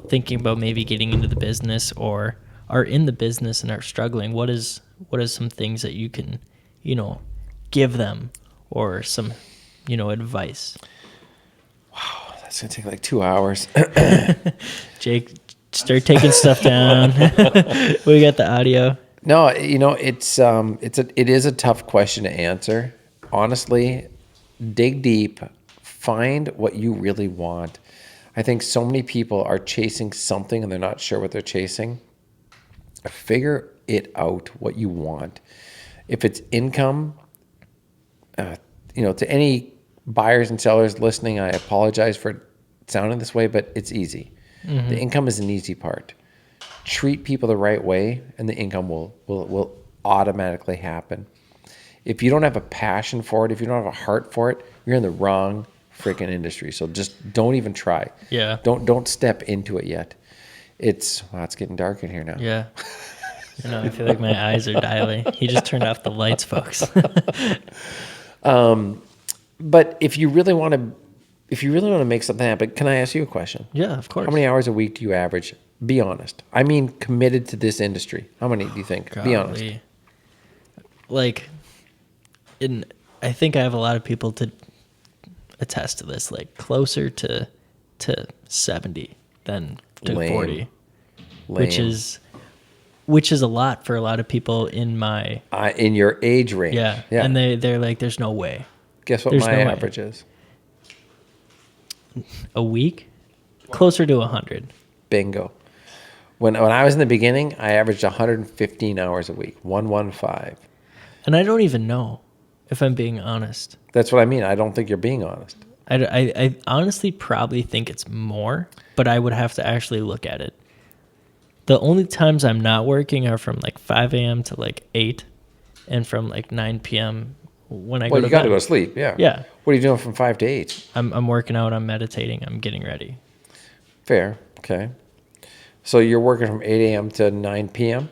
A: thinking about maybe getting into the business or are in the business and are struggling, what is some things that you can, give them, or some, advice?
B: Wow, that's gonna take like 2 hours.
A: Jake, start taking stuff down. We got the audio.
B: No, it is a tough question to answer. Honestly, dig deep, find what you really want. I think so many people are chasing something and they're not sure what they're chasing. Figure it out, what you want. If it's income, to any buyers and sellers listening, I apologize for sounding this way, but it's easy. Mm-hmm. The income is an easy part. Treat people the right way, and the income will automatically happen. If you don't have a passion for it, if you don't have a heart for it, you're in the wrong freaking industry. So just don't even try.
A: Yeah.
B: Don't step into it yet. It's getting dark in here now.
A: Yeah. You know, I feel like my eyes are dilating. He just turned off the lights, folks.
B: But if you really want to make something happen, can I ask you a question?
A: Yeah, of course.
B: How many hours a week do you average? Be honest. I mean, committed to this industry. How many do you think? Be honest.
A: Golly. Like, I think I have a lot of people to attest to this. Like, closer to 70 than to
B: Lame.
A: 40,
B: Lame.
A: which is a lot for a lot of people in my
B: In your age range.
A: yeah. And they're like, there's no way.
B: Guess what
A: there's
B: my
A: no way.
B: average is?
A: A week, closer to 100.
B: Bingo. When I was in the beginning, I averaged 115 hours a week. 115.
A: And I don't even know, if I'm being honest.
B: That's what I mean. I don't think you're being honest.
A: I honestly probably think it's more, but I would have to actually look at it. The only times I'm not working are from like 5 a.m. to like 8 and from like 9 p.m. when I go to bed.
B: Well, you got to go to sleep. Yeah.
A: Yeah.
B: What are you doing from 5 to 8?
A: I'm working out, I'm meditating, I'm getting ready.
B: Fair. Okay. So you're working from 8 a.m. to 9 p.m.?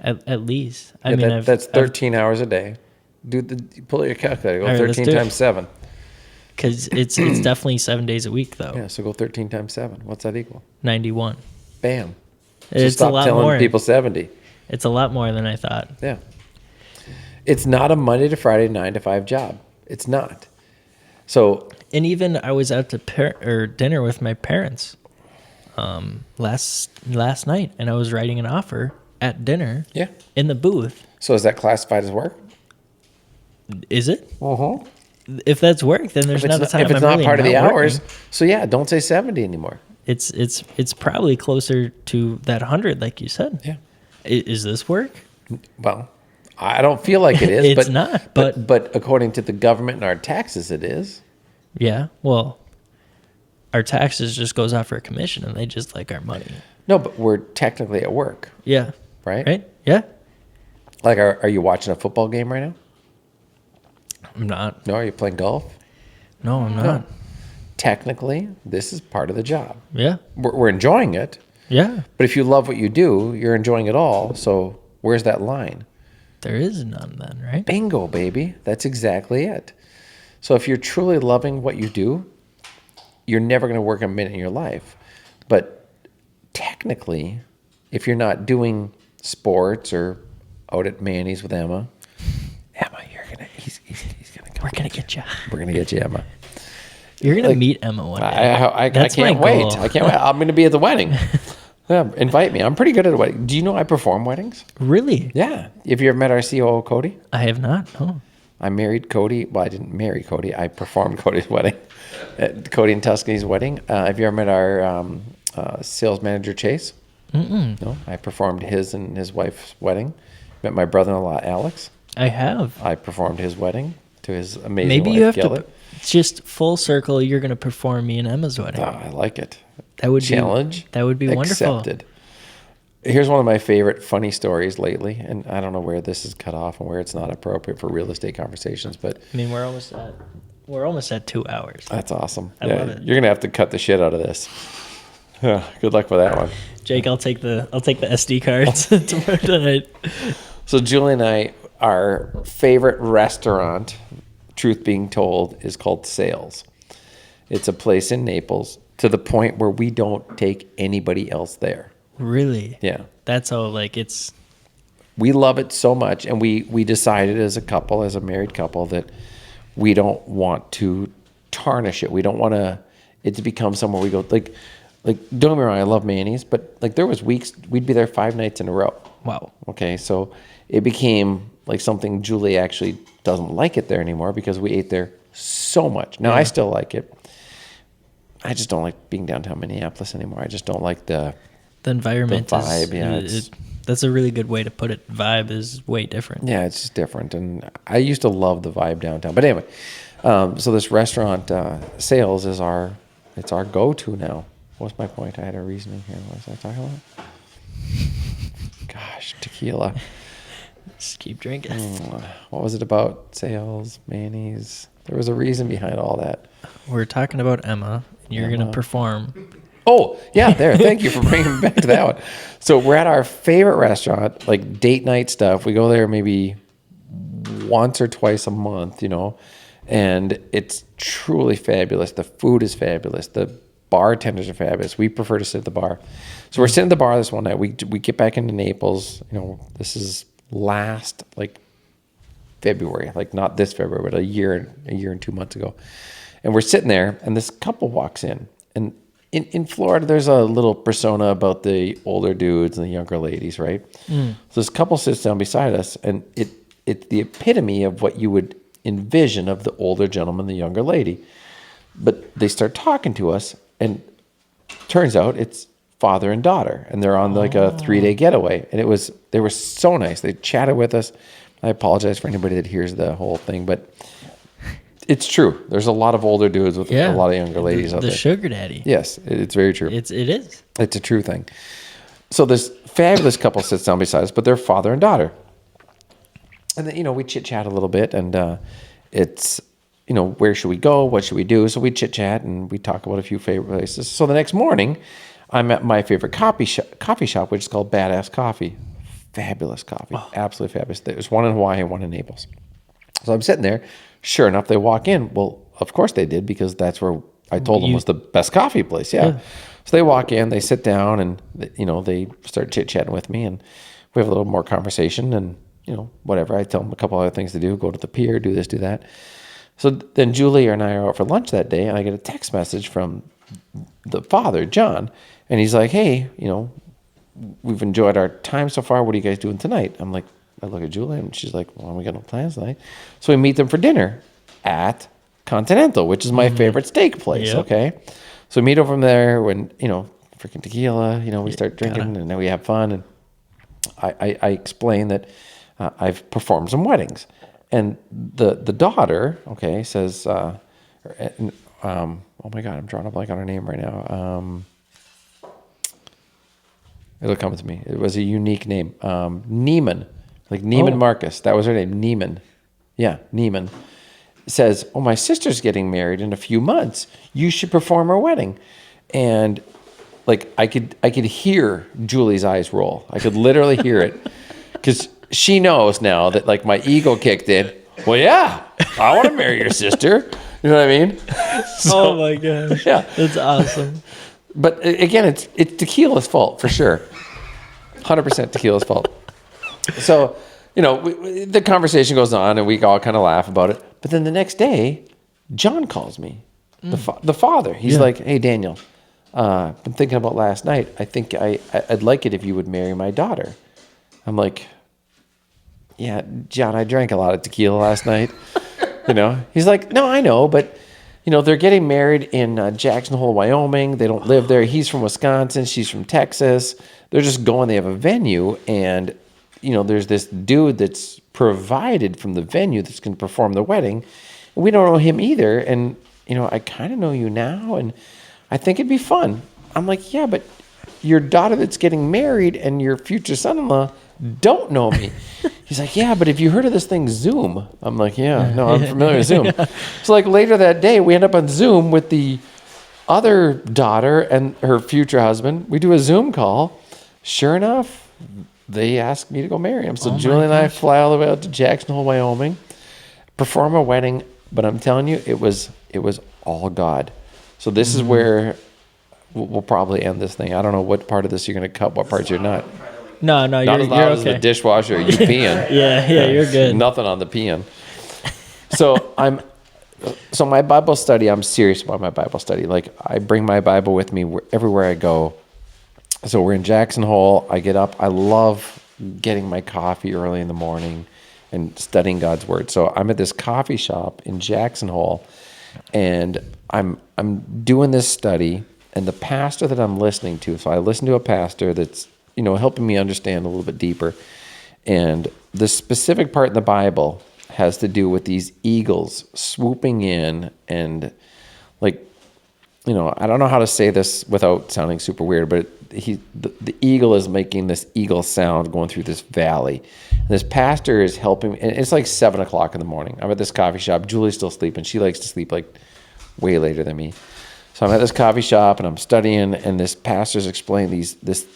A: At least.
B: Yeah,
A: I mean,
B: that's 13 hours a day. Pull out your calculator. Go
A: All right, let's
B: 13
A: do it.
B: times 7.
A: because it's definitely 7 days a week though.
B: Yeah, so go 13 times 7. What's that equal?
A: 91.
B: Bam. So
A: It's
B: stop
A: a lot
B: telling
A: more.
B: people 70.
A: It's a lot more than I thought.
B: Yeah. It's not a Monday to Friday 9 to 5 job. It's not. So
A: And even I was out to dinner with my parents last night, and I was writing an offer at dinner.
B: Yeah.
A: In the booth.
B: So is that classified as work?
A: Is it?
B: Uh-huh.
A: If that's work, then there's not a time.
B: If it's
A: I'm
B: not
A: really
B: part of the
A: not
B: hours,
A: working.
B: so yeah, don't say 70 anymore.
A: It's probably closer to that 100, like you said.
B: Yeah.
A: Is this work?
B: Well, I don't feel like it is.
A: It's
B: but,
A: not,
B: but according to the government and our taxes, it is.
A: Yeah. Well, our taxes just goes out for a commission, and they just like our money.
B: No, but we're technically at work,
A: Yeah.
B: right?
A: Right. Yeah.
B: Like, are you watching a football game right now?
A: I'm not.
B: No, are you playing golf?
A: No, I'm not.
B: Technically, this is part of the job.
A: Yeah.
B: We're enjoying it,
A: Yeah.
B: but if you love what you do, you're enjoying it all. So where's that line?
A: There is none then, right?
B: Bingo, baby. That's exactly it. So if you're truly loving what you do, you're never going to work a minute in your life. But technically, if you're not doing sports or out at Manny's with Emma, he's going to come.
A: We're gonna get you.
B: We're going to get you, Emma.
A: You're gonna
B: Like,
A: meet Emma one day.
B: I
A: That's
B: can't
A: my
B: wait.
A: goal.
B: I can't wait. I'm going to be at the wedding. Yeah, invite me. I'm pretty good at a wedding. Do you know I perform weddings?
A: Really?
B: Yeah. Have you ever met our COO, Cody?
A: I have not. Oh.
B: I married Cody. Well, I didn't marry Cody. I performed Cody's wedding. Cody and Tuscany's wedding. Have you ever met our sales manager, Chase?
A: Mm-mm.
B: No. I performed his and his wife's wedding. Met my brother-in-law, Alex.
A: I have.
B: I performed his wedding to his amazing
A: Maybe
B: wife,
A: you have
B: Gillett.
A: to just full circle. You're gonna perform me and Emma's wedding.
B: Oh, I like it.
A: That would
B: Challenge.
A: That would be wonderful.
B: Accepted. Here's one of my favorite funny stories lately, and I don't know where this is cut off and where it's not appropriate for real estate conversations, but
A: I mean, we're almost at 2 hours.
B: that's awesome.
A: I love it.
B: You're gonna have to cut the shit out of this. Yeah, good luck with that one.
A: Jake, I'll take the SD cards tomorrow tonight.
B: So Julie and I, our favorite restaurant, truth being told, is called Sales. It's a place in Naples, to the point where we don't take anybody else there.
A: Really?
B: Yeah.
A: That's how it's.
B: We love it so much, and we decided as a couple, as a married couple, that we don't want to tarnish it. We don't want it to become somewhere we go like don't get me wrong, I love Manny's, but like there was weeks we'd be there 5 nights in a row.
A: Wow.
B: Okay, so it became like something. Julie actually doesn't like it there anymore because we ate there so much. Now I still like it. I just don't like being downtown Minneapolis anymore. I just don't like the
A: environment
B: vibe.
A: that's a really good way to put it. Vibe is way different.
B: Yeah, it's just different. And I used to love the vibe downtown. But anyway, so this restaurant, Sales, is our go-to now. What's my point? I had a reasoning here. What was I talking about? Gosh, tequila.
A: Just keep drinking.
B: What was it about? Sales, Manny's. There was a reason behind all that.
A: We're talking about Emma. You're gonna perform
B: Oh, yeah, there. Thank you for bringing me back to that one. So we're at our favorite restaurant, like date night stuff. We go there maybe once or twice a month, and it's truly fabulous. The food is fabulous. The bartenders are fabulous. We prefer to sit at the bar. So we're sitting at the bar this one night. We get back into Naples. This is last February, not this February, but a year and 2 months ago. And we're sitting there, and this couple walks in. And in Florida, there's a little persona about the older dudes and the younger ladies, right? So this couple sits down beside us, and it's the epitome of what you would envision of the older gentleman, the younger lady. But they start talking to us, and turns out it's father and daughter, and they're on like a 3-day getaway. And they were so nice. They chatted with us. I apologize for anybody that hears the whole thing, but it's true. There's a lot of older dudes with a lot of younger ladies out there.
A: The sugar daddy.
B: Yes, it's very true.
A: It is.
B: It's a true thing. So this fabulous couple sits down beside us, but they're father and daughter. And then, we chit-chat a little bit, and it's, where should we go? What should we do? So we chit-chat, and we talk about a few favorite places. So the next morning, I'm at my favorite coffee shop, which is called Badass Coffee. Fabulous coffee. Oh. Absolutely fabulous. There's one in Hawaii and one in Naples. So I'm sitting there. Sure enough, they walk in. Well, of course they did, because that's where I told them was the best coffee place. Yeah. So they walk in, they sit down, and, they start chit-chatting with me, and we have a little more conversation, and, whatever. I tell them a couple other things to do, go to the pier, do this, do that. So then Julie and I are out for lunch that day, and I get a text message from the father, John, and he's like, hey, we've enjoyed our time so far. What are you guys doing tonight? I'm like, I look at Julie, and she's like, well, we got no plans tonight. So we meet them for dinner at Continental, which is my favorite steak place. Yep. Okay. So we meet over there when, freaking tequila, we start drinking, and then we have fun. And I explain that I've performed some weddings. And the daughter, says, oh my God, I'm drawing a blank on her name right now. It'll come to me. It was a unique name. Neiman, like Neiman Marcus. That was her name, Neiman. Yeah, Neiman. Says, oh, my sister's getting married in a few months. You should perform her wedding. And I could hear Julie's eyes roll. I could literally hear it, because she knows now that my ego kicked in. Well, yeah, I want to marry your sister. You know what I mean?
A: Oh my gosh.
B: Yeah.
A: That's awesome.
B: But again, it's tequila's fault for sure. 100% tequila's fault. So, the conversation goes on, and we all kind of laugh about it. But then the next day, John calls me, the father. He's like, hey, Daniel, been thinking about last night. I think I'd like it if you would marry my daughter. I'm like, yeah, John, I drank a lot of tequila last night. He's like, no, I know, but they're getting married in Jackson Hole, Wyoming. They don't live there. He's from Wisconsin. She's from Texas. They're just going. They have a venue, and there's this dude that's provided from the venue that's going to perform the wedding. We don't know him either, and I kind of know you now, and I think it'd be fun. I'm like, yeah, but your daughter that's getting married and your future son-in-law don't know me. He's like, yeah, but have you heard of this thing, Zoom? I'm like, yeah, no, I'm familiar with Zoom. So later that day, we end up on Zoom with the other daughter and her future husband. We do a Zoom call. Sure enough, they asked me to go marry him. So Julie and I fly all the way out to Jackson Hole, Wyoming, perform a wedding. But I'm telling you, it was all God. So this is where we'll probably end this thing. I don't know what part of this you're going to cut, what parts you're not.
A: No,
B: not
A: you're
B: as loud
A: okay.
B: as the dishwasher. You peeing?
A: yeah, you're good.
B: Nothing on the peeing. So my Bible study. I'm serious about my Bible study. I bring my Bible with me everywhere I go. So we're in Jackson Hole. I get up. I love getting my coffee early in the morning and studying God's word. So I'm at this coffee shop in Jackson Hole, and I'm doing this study. And the pastor that I'm listening to. So I listen to a pastor that's helping me understand a little bit deeper. And the specific part in the Bible has to do with these eagles swooping in and I don't know how to say this without sounding super weird, but the eagle is making this eagle sound going through this valley. And this pastor is helping, and it's 7:00 in the morning. I'm at this coffee shop. Julie's still sleeping. She likes to sleep way later than me. So I'm at this coffee shop and I'm studying, and this pastor's explaining this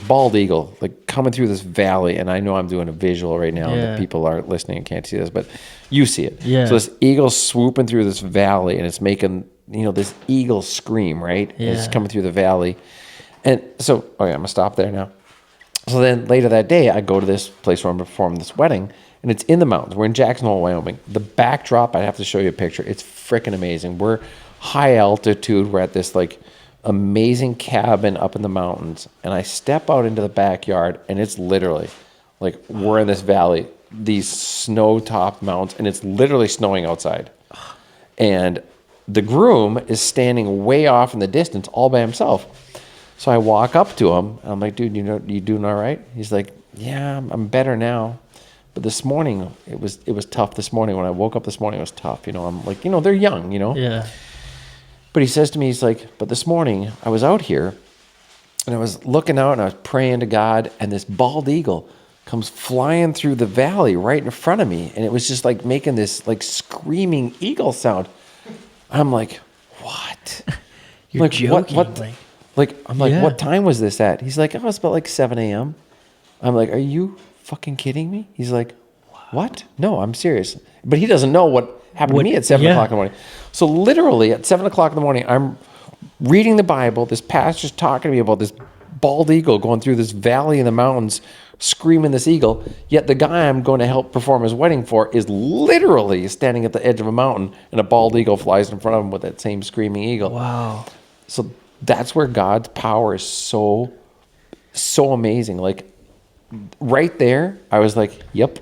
B: bald eagle like coming through this valley, and I know I'm doing a visual right now, and the people aren't listening and can't see this, but you see it.
A: Yeah.
B: So this eagle swooping through this valley, and it's making this eagle scream, right?
A: Yeah.
B: And it's coming through the valley, and so I'm gonna stop there now. So then later that day, I go to this place where I'm performing this wedding, and it's in the mountains. We're in Jackson Hole, Wyoming. The backdrop, I have to show you a picture. It's freaking amazing. We're high altitude. We're at this like amazing cabin up in the mountains, and I step out into the backyard, and it's literally like we're in this valley, these snow-topped mountains, and it's literally snowing outside. And the groom is standing way off in the distance all by himself. So I walk up to him, and I'm like, dude, you doing all right? He's like, yeah, I'm better now. But this morning, it was tough this morning. When I woke up this morning, it was tough. I'm like, they're young,
A: Yeah.
B: But he says to me, he's like, but this morning, I was out here, and I was looking out, and I was praying to God, and this bald eagle comes flying through the valley right in front of me, and it was just like making this like screaming eagle sound. I'm like, what?
A: You're
B: like,
A: joking.
B: I'm like,
A: Yeah.
B: what time was this at? He's like, oh, it's about like 7 a.m. I'm like, are you fucking kidding me? He's like, what? No, I'm serious. But he doesn't know what happened to me at 7 o'clock in the morning. So literally at 7 o'clock in the morning, I'm reading the Bible. This pastor's talking to me about this bald eagle going through this valley in the mountains, screaming this eagle. Yet the guy I'm going to help perform his wedding for is literally standing at the edge of a mountain, and a bald eagle flies in front of him with that same screaming eagle.
A: Wow.
B: So that's where God's power is so amazing. Like right there, I was like, yep,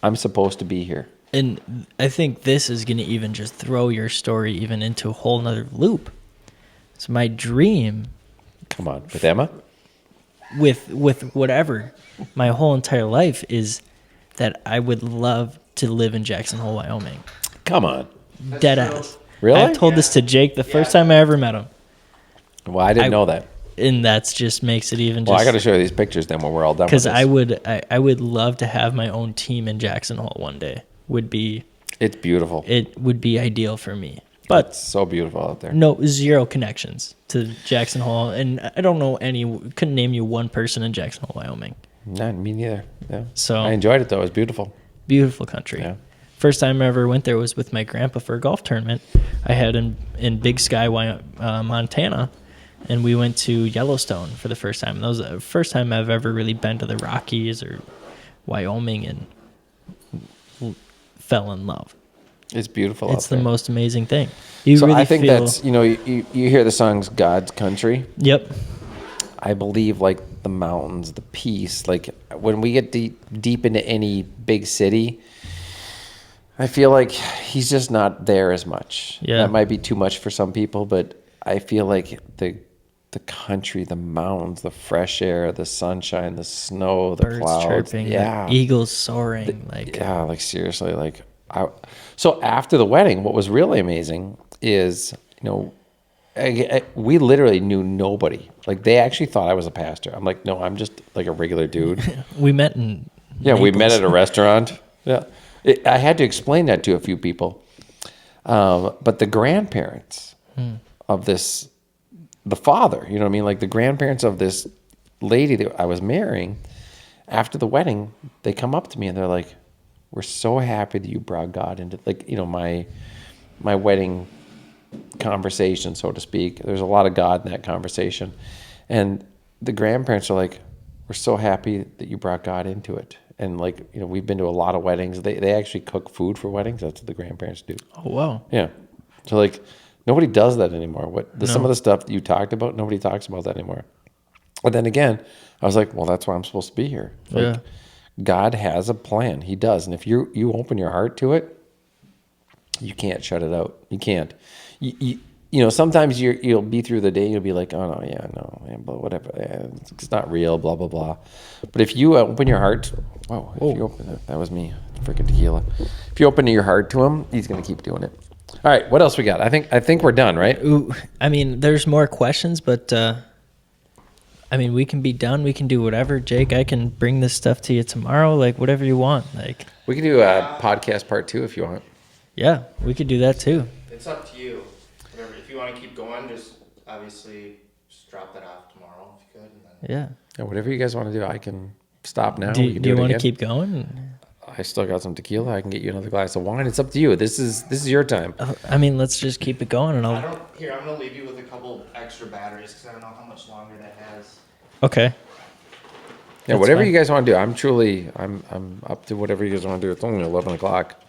B: I'm supposed to be here.
A: And I think this is going to even just throw your story even into a whole nother loop. So my dream
B: Come on, with Emma?
A: with whatever, my whole entire life is that I would love to live in Jackson Hole, Wyoming.
B: Come on.
A: Dead
C: true.
A: ass.
B: Really?
A: I told this to Jake the first time I ever met him.
B: Well, I didn't know that.
A: And that's just makes it even just...
B: Well, I got to show you these pictures then when we're all done with
A: Because
B: this.
A: I would love to have my own team in Jackson Hole one day.
B: It's beautiful.
A: It would be ideal for me. But
B: It's so beautiful out there.
A: no, zero connections to Jackson Hole. And I don't know couldn't name you one person in Jackson Hole, Wyoming.
B: Not me neither. Yeah.
A: So
B: I enjoyed it though. It was beautiful.
A: beautiful country.
B: Yeah.
A: First time I ever went there was with my grandpa for a golf tournament I had in Big Sky, Montana. And we went to Yellowstone for the first time. And that was the first time I've ever really been to the Rockies or Wyoming and fell in love.
B: It's beautiful
A: It's
B: out
A: the
B: there.
A: most amazing thing.
B: So
A: really
B: I think
A: feel,
B: that's, you hear the songs God's Country.
A: Yep.
B: I believe like the mountains, the peace, like when we get deep into any big city, I feel like he's just not there as much.
A: Yeah.
B: That might be too much for some people, but I feel like the country, the mountains, the fresh air, the sunshine, the snow, the
A: Birds
B: clouds.
A: chirping,
B: Yeah.
A: the eagles soaring.
B: Yeah, like seriously, like so after the wedding, what was really amazing is, we literally knew nobody. Like they actually thought I was a pastor. I'm like, no, I'm just like a regular dude.
A: We met in
B: We met
A: Naples.
B: at a restaurant. Yeah, I had to explain that to a few people. But the grandparents of the father, you know what I mean? Like the grandparents of this lady that I was marrying, after the wedding, they come up to me and they're like, we're so happy that you brought God into, like, my wedding conversation, so to speak. There's a lot of God in that conversation. And the grandparents are like, we're so happy that you brought God into it. And like, we've been to a lot of weddings. They actually cook food for weddings. That's what the grandparents do.
A: Oh, wow.
B: Yeah. So like nobody does that anymore. Some
A: No.
B: of the stuff that you talked about, nobody talks about that anymore. But then again, I was like, well, that's why I'm supposed to be here. Like,
A: Yeah.
B: God has a plan. He does. And if you open your heart to it, you can't shut it out. You can't. Sometimes you'll be through the day, you'll be like, oh, no, yeah, no, yeah, but whatever. Yeah, it's not real, blah, blah, blah. But if you open your heart, that was me, freaking tequila. If you open your heart to him, he's going to keep doing it. All right, what else we got? I think we're done, right?
A: Ooh, I mean, there's more questions, but we can be done. We can do whatever. Jake, I can bring this stuff to you tomorrow, like whatever you want. Like,
B: We can do a podcast part 2 if you want.
A: yeah, we could do that too.
C: It's up to you. Whatever. If you want to keep going, just obviously just drop that off tomorrow if you could. And then...
A: Yeah.
B: Yeah, whatever you guys want to do, I can stop now.
A: Do
B: We can
A: you
B: it
A: want to
B: again.
A: keep going?
B: I still got some tequila. I can get you another glass of wine. It's up to you. This is your time.
A: I mean, let's just keep it going, and
C: I'm
A: I'll.
C: gonna leave you with a couple extra batteries because I don't know how much longer that has.
A: Okay.
B: Yeah,
A: That's
B: whatever
A: fine.
B: you guys want to do. I'm up to whatever you guys want to do. It's only 11 o'clock.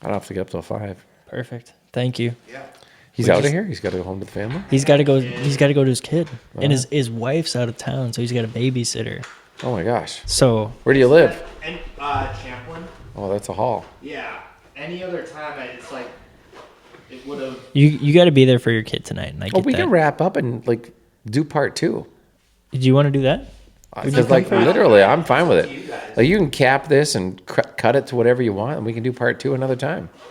B: I don't have to get up till 5.
A: Perfect. Thank you.
C: Yeah.
B: He's
A: We
B: out
A: just-
B: of here. He's got to go home to the family.
A: He's got to go. He's got to go to his kid, and his wife's out of town, so he's got a babysitter.
B: Oh my gosh.
A: So
B: Where do you live?
C: And Champlin.
B: Oh, that's a hall.
C: Yeah. Any other time, it's like it would have.
A: you got to be there for your kid tonight, and I
B: Oh,
A: get
B: we
A: that.
B: can wrap up and like do part 2.
A: Do you want to do that?
B: Because like literally, I'm fine with
C: It's up to you
B: it.
C: guys.
B: Like you can cap this and cut it to whatever you want, and we can do part 2 another time.